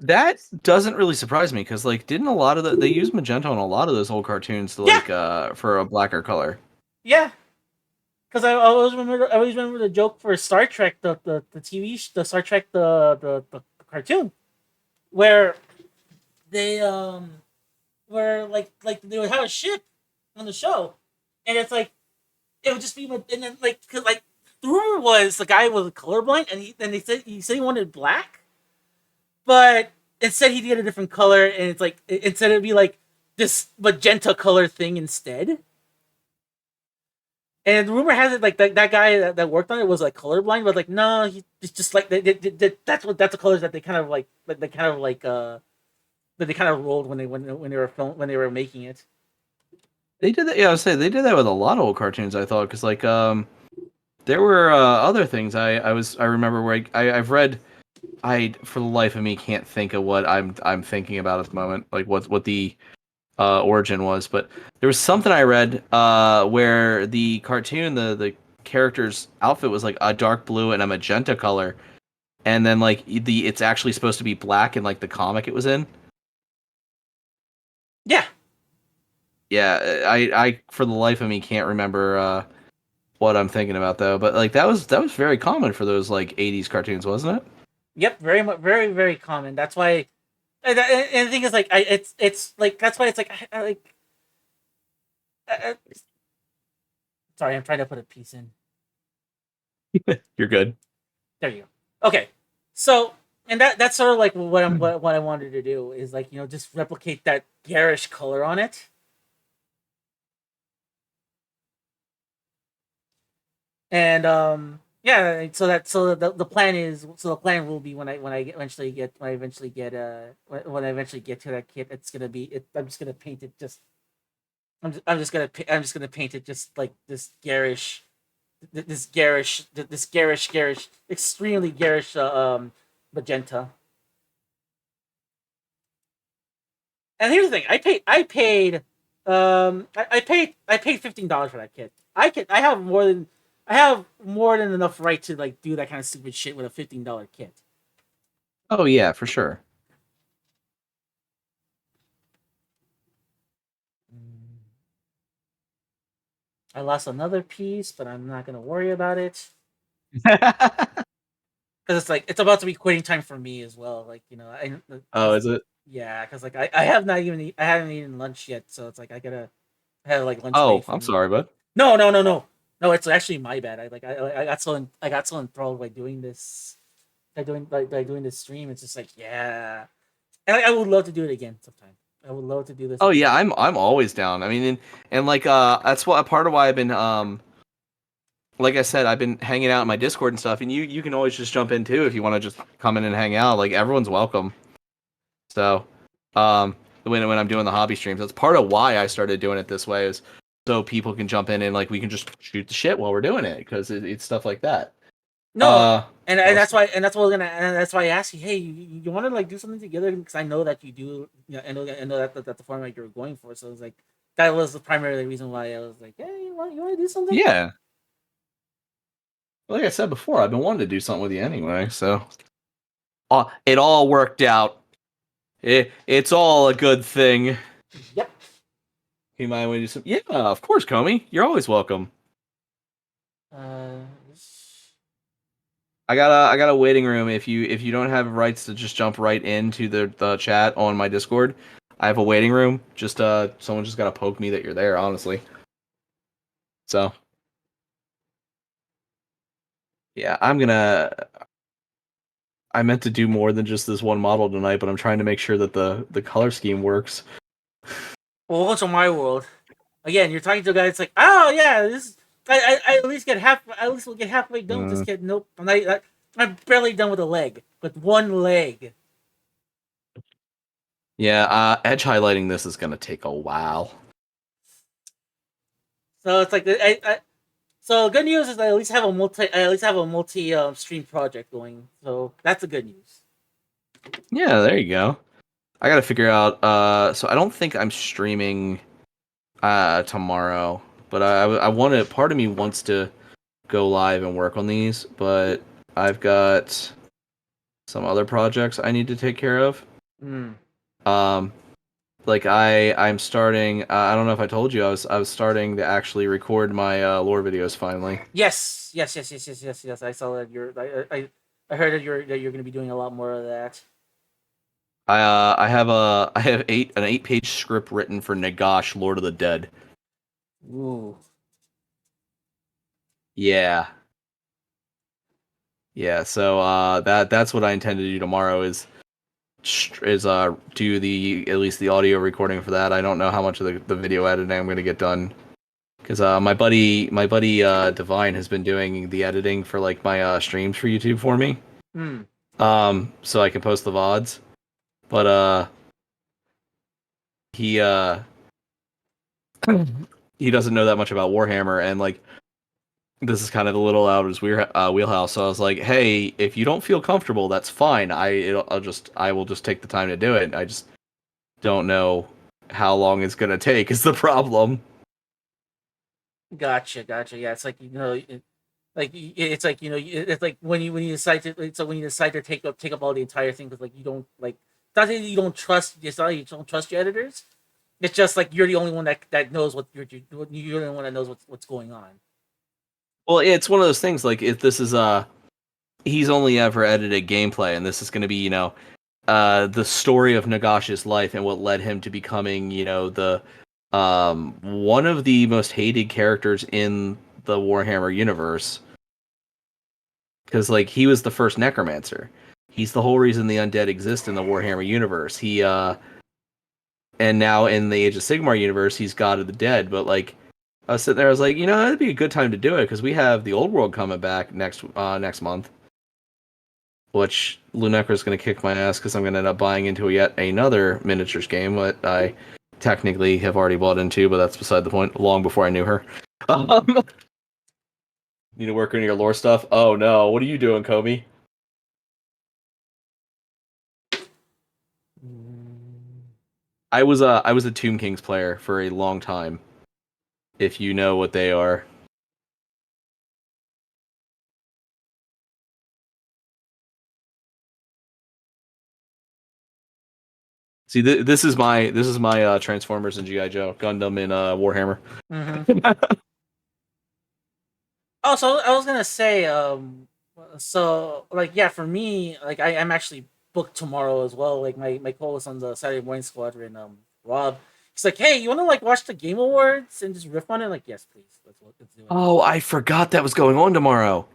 Speaker 2: That doesn't really surprise me because didn't a lot of they use magenta on a lot of those old cartoons to for a blacker color.
Speaker 3: Yeah, because I always remember the joke for Star Trek the TV the Star Trek the cartoon where they where they would have a ship on the show and it's it would just be and then because the rumor was the guy was colorblind and he said he wanted black. But instead he did a different color, and it's instead it'd be this magenta color thing instead. And the rumor has it that guy that worked on it was colorblind, but no, it's just that's the colors that they kind of that they kind of rolled when they were making it.
Speaker 2: They did that. Yeah, I was saying they did that with a lot of old cartoons. I thought because there were other things I remember where I've read. I, for the life of me, can't think of what I'm thinking about at the moment, what the origin was. But there was something I read where the cartoon, the character's outfit was a dark blue and a magenta color, and then it's actually supposed to be black in the comic it was in.
Speaker 3: Yeah.
Speaker 2: Yeah, I for the life of me can't remember what I'm thinking about though. But that was very common for those 80s cartoons, wasn't it?
Speaker 3: Yep, very much, very very common. That's why, and the thing is, it's that's why it's sorry, I'm trying to put a piece in.
Speaker 2: You're good.
Speaker 3: There you go. Okay, so and that's sort of what I wanted to do is just replicate that garish color on it. And yeah, so the plan will be when I eventually get to that kit, it's gonna be I'm just gonna paint it I'm just gonna paint it just this garish, extremely garish magenta. And here's the thing, I paid $15 for that kit. I have more than enough right to do that kind of stupid shit with a $15 kit.
Speaker 2: Oh yeah, for sure.
Speaker 3: I lost another piece, but I'm not gonna worry about it because it's about to be quitting time for me as well.
Speaker 2: Oh, is it?
Speaker 3: Yeah, because I haven't eaten lunch yet, so it's I have lunch.
Speaker 2: Oh, I'm sorry, bud.
Speaker 3: No, it's actually my bad. I got so enthralled by doing this, by doing this stream. It's just yeah, and I would love to do it again sometime. I would love to do this.
Speaker 2: Oh again. Yeah, I'm always down. I mean, and that's what part of why I've been like I said, I've been hanging out in my Discord and stuff, and you can always just jump in too if you want to just come in and hang out. Everyone's welcome. So, when I'm doing the hobby streams, that's part of why I started doing it this way is so people can jump in and we can just shoot the shit while we're doing it because it's stuff like that.
Speaker 3: No, and that's why I asked you, hey, you want to do something together because I know that you do. I know that's the format you're going for. So it's that was the primary reason why I was hey, you want to do something?
Speaker 2: Yeah. Like I said before, I've been wanting to do something with you anyway, so it all worked out. It's all a good thing.
Speaker 3: Yep.
Speaker 2: You might want to do some. Yeah, of course, Comey. You're always welcome.
Speaker 3: Uh,
Speaker 2: I got a waiting room. If you don't have rights to just jump right into the chat on my Discord, I have a waiting room. Just someone just gotta poke me that you're there, honestly. So yeah, I meant to do more than just this one model tonight, but I'm trying to make sure that the color scheme works.
Speaker 3: well, welcome to my world. Again, you're talking to a guy that's like, oh yeah, this. I at least get half. I at least will get halfway done with this kid. Nope, I'm barely done with a leg. With one leg.
Speaker 2: Yeah, edge highlighting this is gonna take a while.
Speaker 3: So it's like so good news is I at least have a multi stream project going. So that's the good news.
Speaker 2: Yeah, there you go. I gotta figure out. So I don't think I'm streaming tomorrow, but I want to. Part of me wants to go live and work on these, but I've got some other projects I need to take care of.
Speaker 3: Mm.
Speaker 2: Um, like I'm starting. I don't know if I told you I was starting to actually record my lore videos finally.
Speaker 3: Yes. I saw that I heard that you're going to be doing a lot more of that.
Speaker 2: I have an 8-page script written for Nagash, Lord of the Dead.
Speaker 3: Ooh.
Speaker 2: Yeah. Yeah, so that's what I intend to do tomorrow is do the at least the audio recording for that. I don't know how much of the video editing I'm going to get done cuz my buddy Divine has been doing the editing for like my streams for YouTube for me.
Speaker 3: Mm.
Speaker 2: So I can post the VODs. But he he doesn't know that much about Warhammer and like this is kind of a little out of his wheelhouse. So I was like, "Hey, if you don't feel comfortable, that's fine. I will just take the time to do it. I just don't know how long it's gonna take. Is the problem."
Speaker 3: Gotcha. Yeah, it's like it's like it's like when you decide to when you decide to take up all the entire thing because like you don't like it's not that you don't trust you don't trust your editors. It's just like you're the only one that knows what you're the only one that knows what's going on.
Speaker 2: Well, it's one of those things. Like if this is he's only ever edited gameplay, and this is gonna be the story of Nagash's life and what led him to becoming the one of the most hated characters in the Warhammer universe. Because like he was the first necromancer. He's the whole reason the undead exist in the Warhammer universe. He and now in the Age of Sigmar universe, he's God of the Dead. But like I was sitting there, I was like, that'd be a good time to do it because we have the Old World coming back next month. Which Lunecra's going to kick my ass because I'm going to end up buying into yet another miniatures game that I technically have already bought into, but that's beside the point. Long before I knew her. Need to work on your lore stuff? Oh no, what are you doing, Kobe? I was a Tomb Kings player for a long time. If you know what they are. See, this is my Transformers and GI Joe, Gundam and Warhammer.
Speaker 3: Mm-hmm. Oh, so I was gonna say, so like yeah, for me, like I'm actually booked tomorrow as well. Like my co-host on the Saturday Morning Squadron, Rob, he's like, hey, you want to like watch the Game Awards and just riff on it? Like, yes, please, let's do it.
Speaker 2: Oh, I forgot that was going on tomorrow.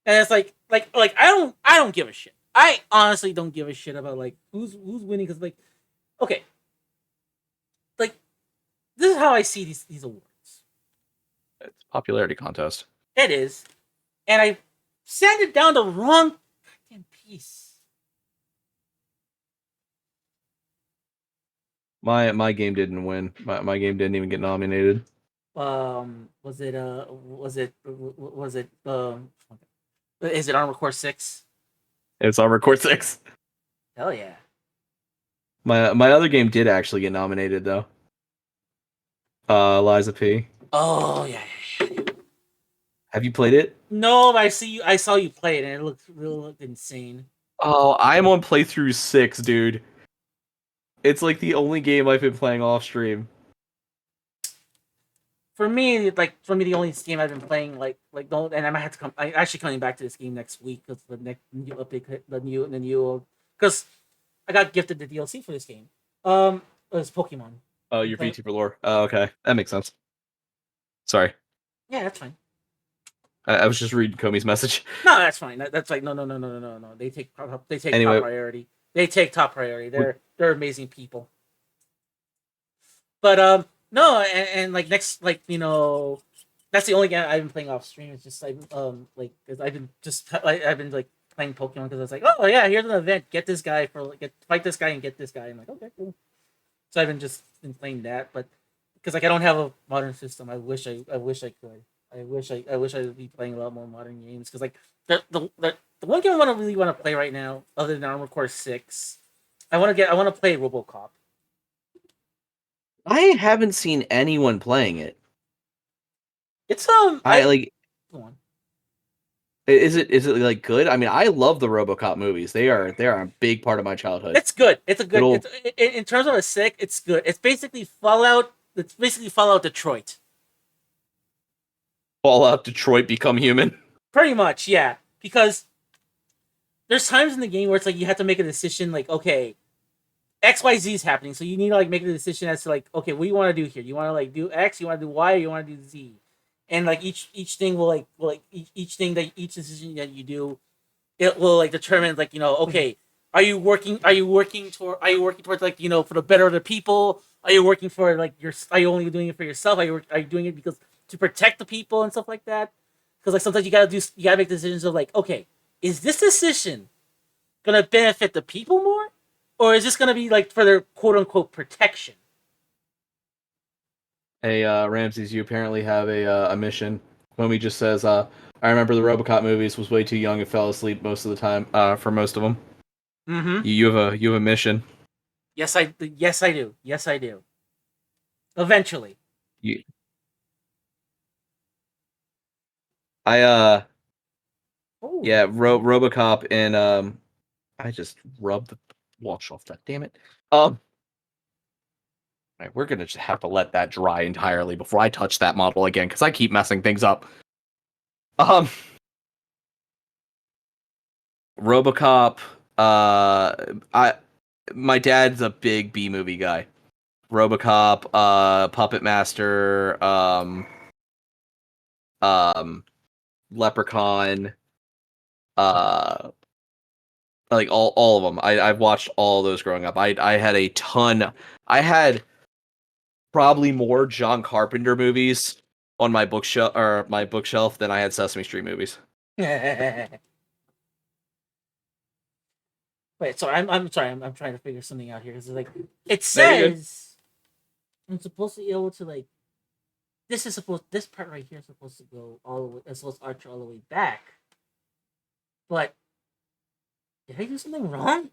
Speaker 3: And it's like I don't give a shit. I honestly don't give a shit about like who's winning because like, okay, like this is how I see these awards.
Speaker 2: It's a popularity contest.
Speaker 3: It is, and I sent it down the wrong goddamn piece.
Speaker 2: My game didn't win. My game didn't even get nominated.
Speaker 3: Was it is it Armor Core 6?
Speaker 2: It's Armor Core 6.
Speaker 3: Hell yeah.
Speaker 2: My other game did actually get nominated though. Liza P.
Speaker 3: Oh yeah.
Speaker 2: Have you played it?
Speaker 3: No, but I saw you play it and it looked insane.
Speaker 2: Oh, I'm on playthrough 6, dude. It's like the only game I've been playing off stream.
Speaker 3: for me, the only game I've been playing, and I might have to come. I actually coming back to this game next week because the next new update, the new, because I got gifted the DLC for this game. It was Pokemon.
Speaker 2: Oh, your VTuber lore. Oh, okay, that makes sense. Sorry,
Speaker 3: Yeah, that's fine.
Speaker 2: I was just reading Komi's message.
Speaker 3: No, that's fine. That's like no. They take
Speaker 2: Anyway.
Speaker 3: top priority. They take top priority. They're amazing people. But no, and like next, that's the only game I've been playing off stream. It's just because I've been like playing Pokemon because I was like, oh yeah, here's an event. Get this guy fight this guy and get this guy. I'm like, okay, cool. So I've been playing that, but because like I don't have a modern system, I wish I could. I wish I would be playing a lot more modern games because like the one game I really want to play right now, other than Armored Core 6, I want to play RoboCop.
Speaker 2: I haven't seen anyone playing it.
Speaker 3: It's
Speaker 2: I like.
Speaker 3: Go on.
Speaker 2: Is it like good? I mean, I love the RoboCop movies. They are a big part of my childhood.
Speaker 3: It's good. It's a good. In terms of aesthetic, it's good. It's basically Fallout. It's basically Fallout Detroit.
Speaker 2: Fallout Detroit Become Human.
Speaker 3: Pretty much, yeah. Because there's times in the game where it's like you have to make a decision. Like, okay, XYZ is happening, so you need to like make a decision as to like, okay, what do you want to do here? You want to like do X? You want to do Y? Or you want to do Z? And like each thing will each decision that you do, it will like determine like okay, are you working towards like for the better of the people? Are you working for like are you only doing it for yourself? Are you doing it because to protect the people and stuff like that? Because like sometimes you gotta make decisions of like, okay, is this decision gonna benefit the people more, or is this gonna be like for their quote unquote protection?
Speaker 2: Hey, Ramses, you apparently have a mission. Momi just says, I remember the RoboCop movies, was way too young and fell asleep most of the time, for most of them.
Speaker 3: Mm-hmm.
Speaker 2: You have a mission.
Speaker 3: Yes, I do. Yes, I do. Eventually.
Speaker 2: You... Yeah, RoboCop and I just rubbed the wall shelf. That damn it. Right, we're gonna just have to let that dry entirely before I touch that model again because I keep messing things up. RoboCop. My dad's a big B movie guy. RoboCop. Puppet Master. Leprechaun. Like all of them. I've watched all those growing up. I had a ton. I had probably more John Carpenter movies on my bookshelf than I had Sesame Street movies.
Speaker 3: Wait, sorry, I'm sorry, I'm trying to figure something out here because like it says I'm supposed to be able to like this part right here is supposed to go all the way, it's supposed to arch all the way back, but did I do something wrong?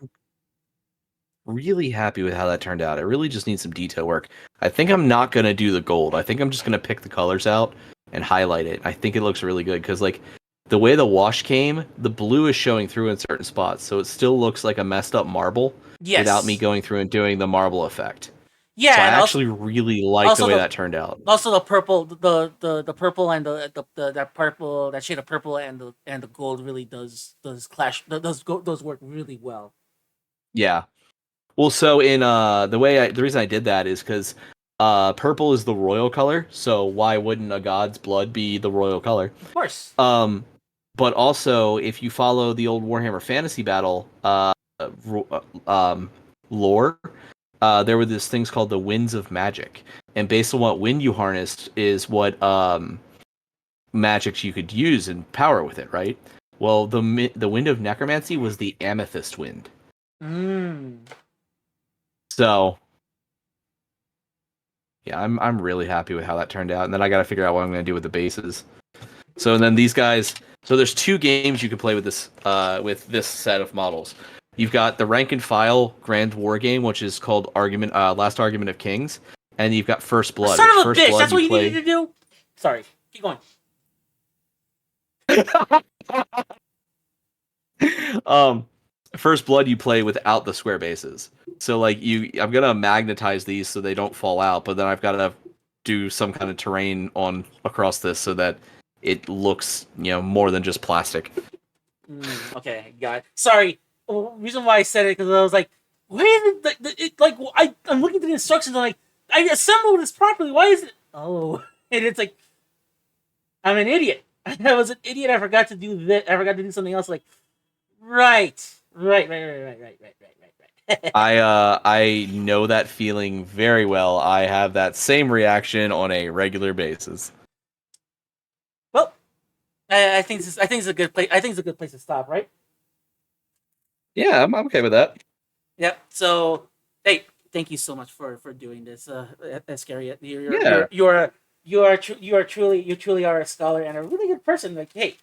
Speaker 2: Really happy with how that turned out. It really just needs some detail work. I think I'm not gonna do the gold. I think I'm just gonna pick the colors out and highlight it. I think it looks really good because like the way the wash came, the blue is showing through in certain spots, so it still looks like a messed up marble without me going through and doing the marble effect.
Speaker 3: Yeah,
Speaker 2: so I actually really like the way that turned out.
Speaker 3: Also, the purple, the purple and that shade of purple and the gold really does clash. Those work really well.
Speaker 2: Yeah. Well, so in the reason I did that is because purple is the royal color, so why wouldn't a god's blood be the royal color?
Speaker 3: Of course.
Speaker 2: But also, if you follow the old Warhammer Fantasy Battle lore, there were these things called the Winds of Magic, and based on what wind you harnessed is what magic you could use and power with it, right? Well, the Wind of Necromancy was the Amethyst Wind. So, yeah, I'm really happy with how that turned out, and then I got to figure out what I'm going to do with the bases. So then these guys. So there's 2 games you can play with this set of models. You've got the rank and file Grand War game, which is called Last Argument of Kings, and you've got First Blood.
Speaker 3: Son of a
Speaker 2: First
Speaker 3: bitch!
Speaker 2: Blood,
Speaker 3: That's what you needed to do. Sorry, keep going.
Speaker 2: First Blood you play without the square bases. So like I'm gonna magnetize these so they don't fall out, but then I've got to do some kind of terrain on across this so that it looks, more than just plastic.
Speaker 3: Okay, got it. Sorry. Reason why I said it because I was like, why is it like I'm looking at the instructions. I'm like, I assembled this properly. Why is it? Oh, and it's like I'm an idiot. I was an idiot. I forgot to do this. I forgot to do something else. Like, right.
Speaker 2: I know that feeling very well. I have that same reaction on a regular basis.
Speaker 3: Well, I think I think it's a good place. I think it's a good place to stop, right?
Speaker 2: Yeah, I'm okay with that.
Speaker 3: Yep. So, hey, thank you so much for doing this, Iscariot.
Speaker 2: Yeah.
Speaker 3: You truly are a scholar and a really good person. Like, hey,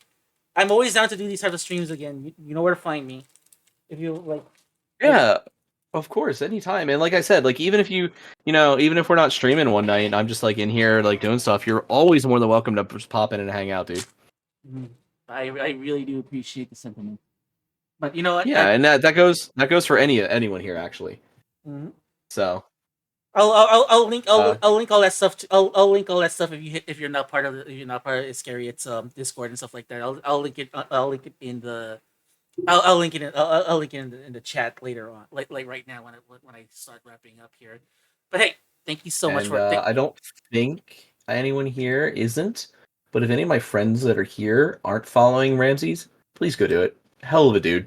Speaker 3: I'm always down to do these types of streams again. You know where to find me. If you like.
Speaker 2: Yeah, of course, anytime. And like I said, like even if even if we're not streaming one night, and I'm just like in here like doing stuff, you're always more than welcome to just pop in and hang out, dude.
Speaker 3: I really do appreciate the sentiment. But you know what?
Speaker 2: Yeah, and that goes for anyone here actually.
Speaker 3: Mhm.
Speaker 2: So
Speaker 3: I'll link all that stuff. I'll link all that stuff if you're not part of Iscariot's Discord and stuff like that. I'll link it. I'll link it in the. I'll link it. I'll link it in the chat later on, like right now when I start wrapping up here. But hey, thank you so much
Speaker 2: and
Speaker 3: for.
Speaker 2: I don't think anyone here isn't, but if any of my friends that are here aren't following Ramses, please go do it. Hell of a dude.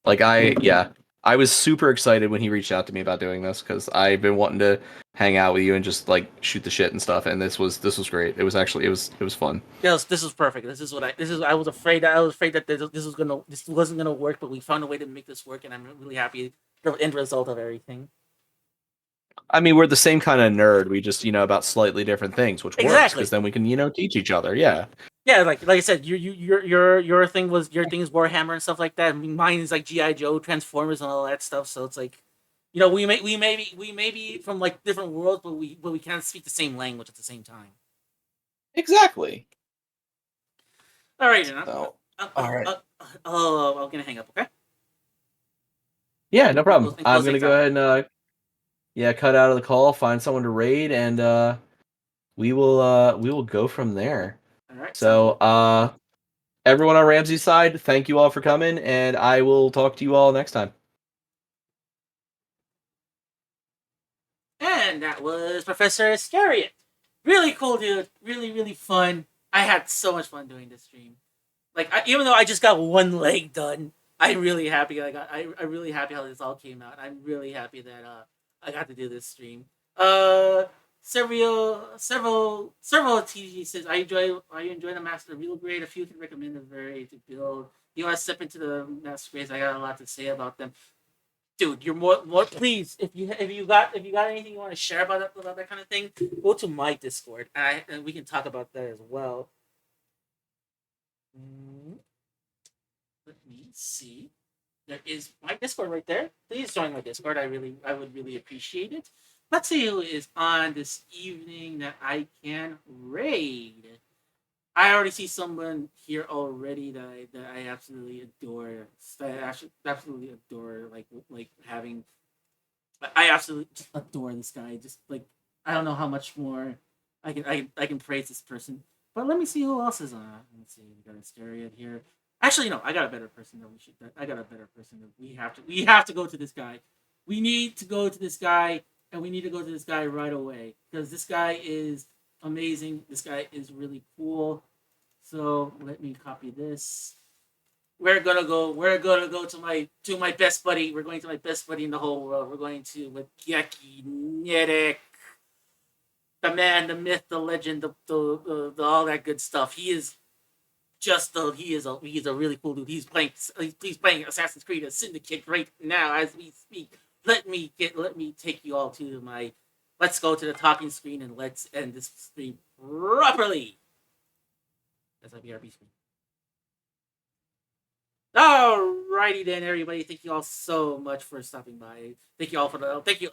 Speaker 2: Like I was super excited when he reached out to me about doing this because I've been wanting to hang out with you and just like shoot the shit and stuff. And this was great. It was actually it was fun.
Speaker 3: Yes, this was perfect. I was afraid that this wasn't gonna work, but we found a way to make this work, and I'm really happy the end result of everything.
Speaker 2: I mean, we're the same kind of nerd. We just about slightly different things, which works because then we can teach each other. Yeah.
Speaker 3: Yeah, like I said, your thing is Warhammer and stuff like that. I mean, mine is like GI Joe, Transformers, and all that stuff. So it's like, we may be from like different worlds, but we can't speak the same language at the same time.
Speaker 2: Exactly.
Speaker 3: All right,
Speaker 2: all right.
Speaker 3: I'm gonna hang up. Okay.
Speaker 2: Yeah, no problem.
Speaker 3: And
Speaker 2: I'm gonna go ahead and cut out of the call, find someone to raid, and we will go from there.
Speaker 3: All right.
Speaker 2: So everyone on Ramsey's side, thank you all for coming, and I will talk to you all next time.
Speaker 3: And that was Professor Iscariot. Really cool dude. Really, really fun. I had so much fun doing this stream. Like, even though I just got one leg done, I'm really happy. I'm really happy how this all came out. I'm really happy that I got to do this stream. Several TG says I enjoy the Master Real Grade. A few can recommend a very to build. You want to step into the Master Grades? I got a lot to say about them. Dude, you're more please if you got anything you want to share about that kind of thing, go to my Discord and we can talk about that as well. Let me see. There is my Discord right there. Please join my Discord. I would really appreciate it. Let's see who is on this evening that I can raid. I already see someone here already that I absolutely adore. That I absolutely adore. Like having. I absolutely just adore this guy. Just like I don't know how much more I can praise this person. But let me see who else is on. Let's see. We got Asteriad here. Actually, no. I got a better person that we should. I got a better person that we have to go to this guy. We need to go to this guy, and we need to go to this guy right away because this guy is amazing. This guy is really cool. So let me copy this. We're gonna go to my best buddy. We're going to my best buddy in the whole world. We're going to with Yaki Nerek, the man, the myth, the legend, the all that good stuff. He is he's a really cool dude. He's playing Assassin's Creed Syndicate right now as we speak. Let me take you all to my. Let's go to the talking screen and let's end this stream properly. That's a BRB screen. Alrighty then, everybody. Thank you all so much for stopping by. Thank you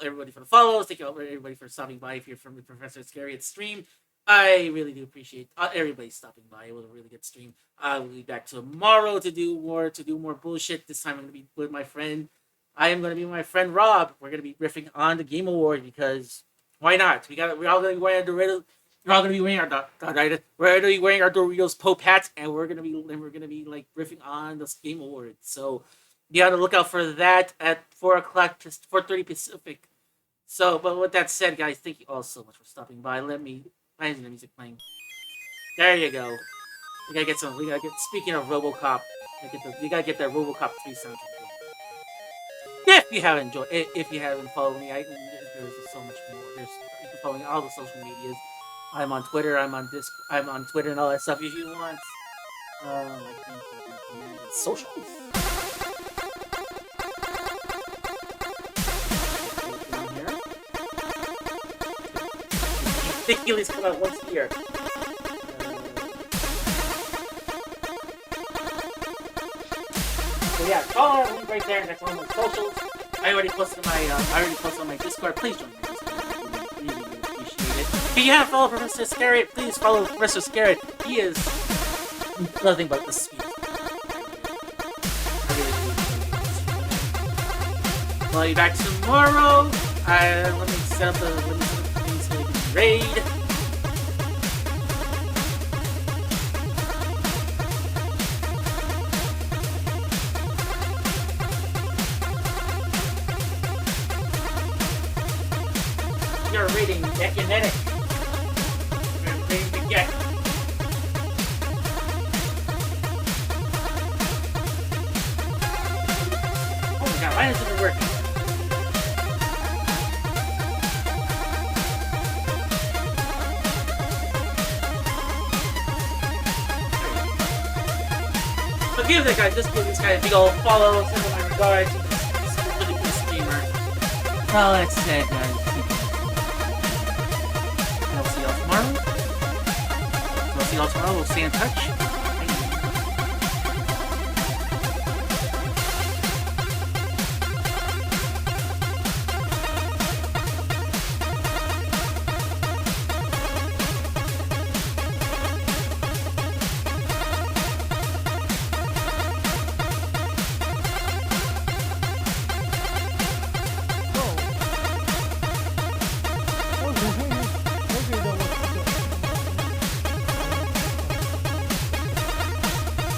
Speaker 3: everybody for the follows. Thank you everybody for stopping by. If you're from the Professor Iscariot stream, I really do appreciate everybody stopping by. It was a really good stream. I will be back tomorrow to do more bullshit. This time I'm gonna be with my friend. I am gonna be with my friend Rob. We're gonna be riffing on the Game Award because Why not? We're all gonna be wearing the Doritos. We're all gonna be wearing we're gonna be wearing our Doritos Pope hats, and we're gonna be like riffing on the Game Awards. So be on the lookout for that at 4 o'clock, 4:30 Pacific. So, but with that said, guys, thank you all so much for stopping by. Why isn't the music playing? There you go. We gotta get some. We gotta get. Speaking of RoboCop, we gotta get that RoboCop 3 soundtrack. If you haven't followed me, there's so much more. You can follow me on all the social medias. I'm on Twitter. I'm on Twitter and all that stuff. If you want, I think socials. Ridiculous come out once a year. So yeah, follow our link right there. That's on my socials. I already posted on my Discord. Please join my Discord. I really appreciate it. If you haven't followed Professor Scarrett, please follow Professor Scarrett. He is nothing but the sweetest. I'll be back tomorrow. Let me set up the raid. You're raiding Gekinetic. You're raiding the Gek. Oh my god, why isn't it working? So give this guy a big old follow, send him my regards. He's a really good streamer. Well, that's it, guys. I'll see y'all tomorrow. We'll stay in touch.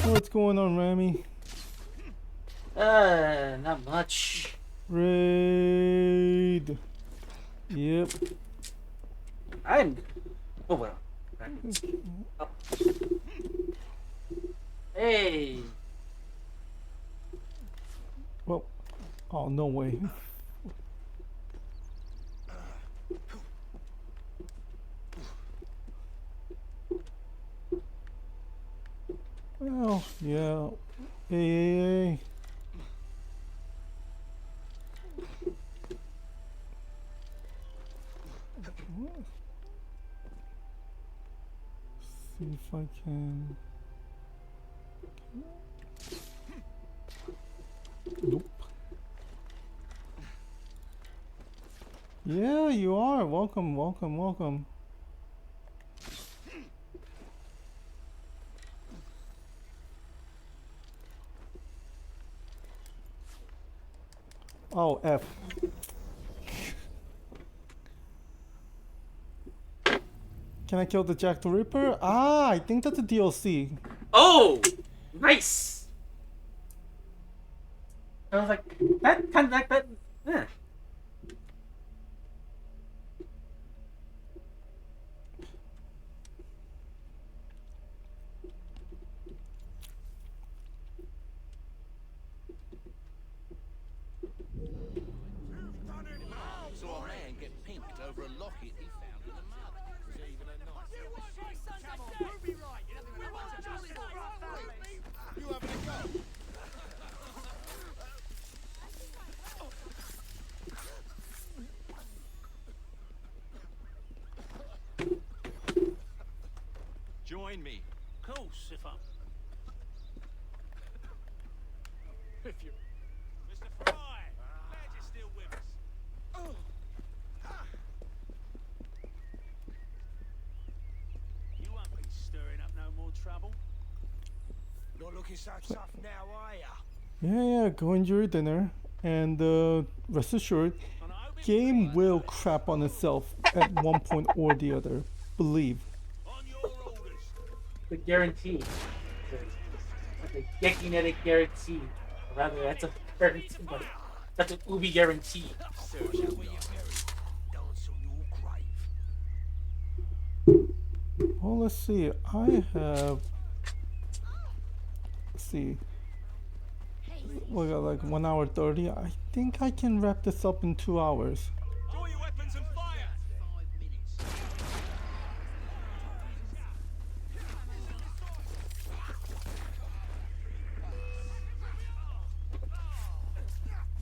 Speaker 6: What's going on, Rami?
Speaker 3: Not much.
Speaker 6: Raid. Yep.
Speaker 3: Oh well. Oh. Hey.
Speaker 6: Well, oh no way. Well, yeah. Hey. See if I can. Nope. Yeah, you are. Welcome, welcome, welcome. Oh, F. Can I kill the Jack the Ripper? Ah, I think that's a DLC.
Speaker 3: Oh, nice. I was like, that kind of like that. Yeah.
Speaker 7: Join me.
Speaker 8: Of course, if you... Mr. Fry, glad you're still with us. You won't be stirring up no more trouble.
Speaker 7: Not looking so tough now, are ya?
Speaker 6: Yeah, go enjoy your dinner. And rest assured, game will crap on itself at one point or the other. Believe.
Speaker 8: On your orders.
Speaker 3: The guarantee. That's a gekinetic guarantee. Or rather, that's a guarantee, but that's an Ubi guarantee.
Speaker 7: Serves you where you're buried. Dance on your grave.
Speaker 6: Well, let's see. I have. Let's see. We got like 1 hour 30. I think I can wrap this up in 2 hours.
Speaker 8: Draw your weapons and fire. 5 minutes.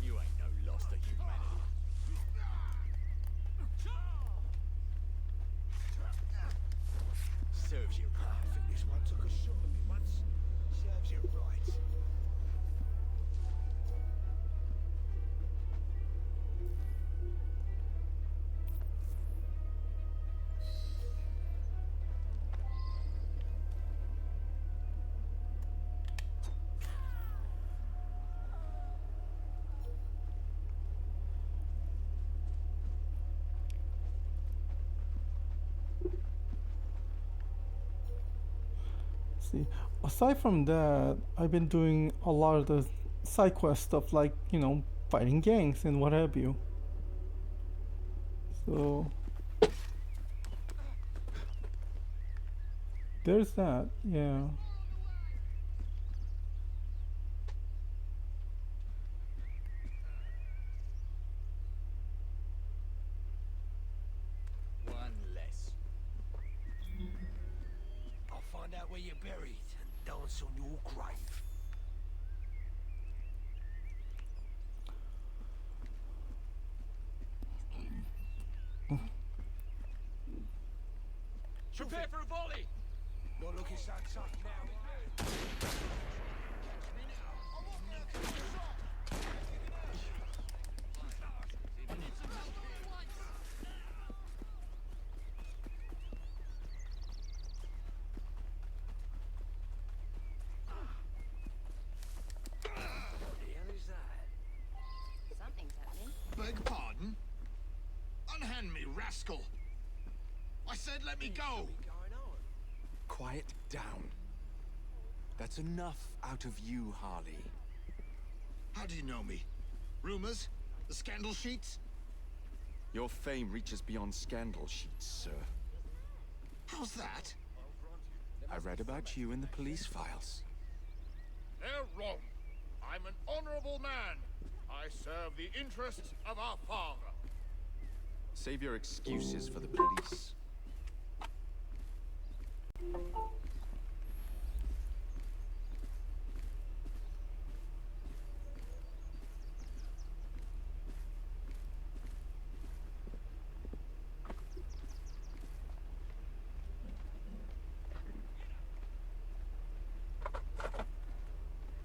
Speaker 8: You ain't no loss to humanity. Serves you.
Speaker 7: I think this one took a shot at me once. Serves you right.
Speaker 6: See, aside from that, I've been doing a lot of the side quest stuff, like fighting gangs and what have you. So there's that. Yeah.
Speaker 7: One less. I'll find out where you're buried and dance on your grave.
Speaker 8: Prepare for a volley.
Speaker 7: Not looking so tough now. What the hell is that?
Speaker 9: Something's happening.
Speaker 10: Beg pardon? Unhand me, rascal! I said let me go!
Speaker 7: Going on?
Speaker 11: Quiet down. That's enough out of you, Harley.
Speaker 10: How do you know me? Rumors? The scandal sheets?
Speaker 11: Your fame reaches beyond scandal sheets, sir.
Speaker 10: How's that?
Speaker 11: I read about you in the police files.
Speaker 8: They're wrong. I'm an honorable man. I serve the interests of our father.
Speaker 11: Save your excuses for the police.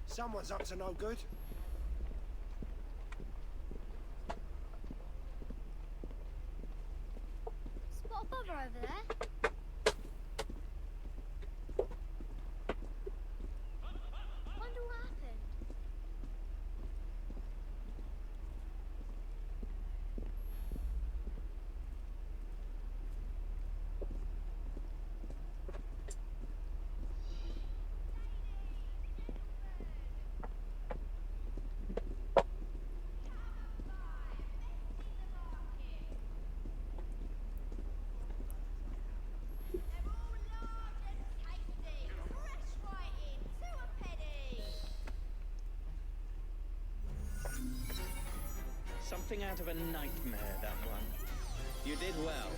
Speaker 7: Someone's up to no good.
Speaker 9: Spot a bother over there. Wonder what happened.
Speaker 12: Something out of a nightmare, that one. You did well.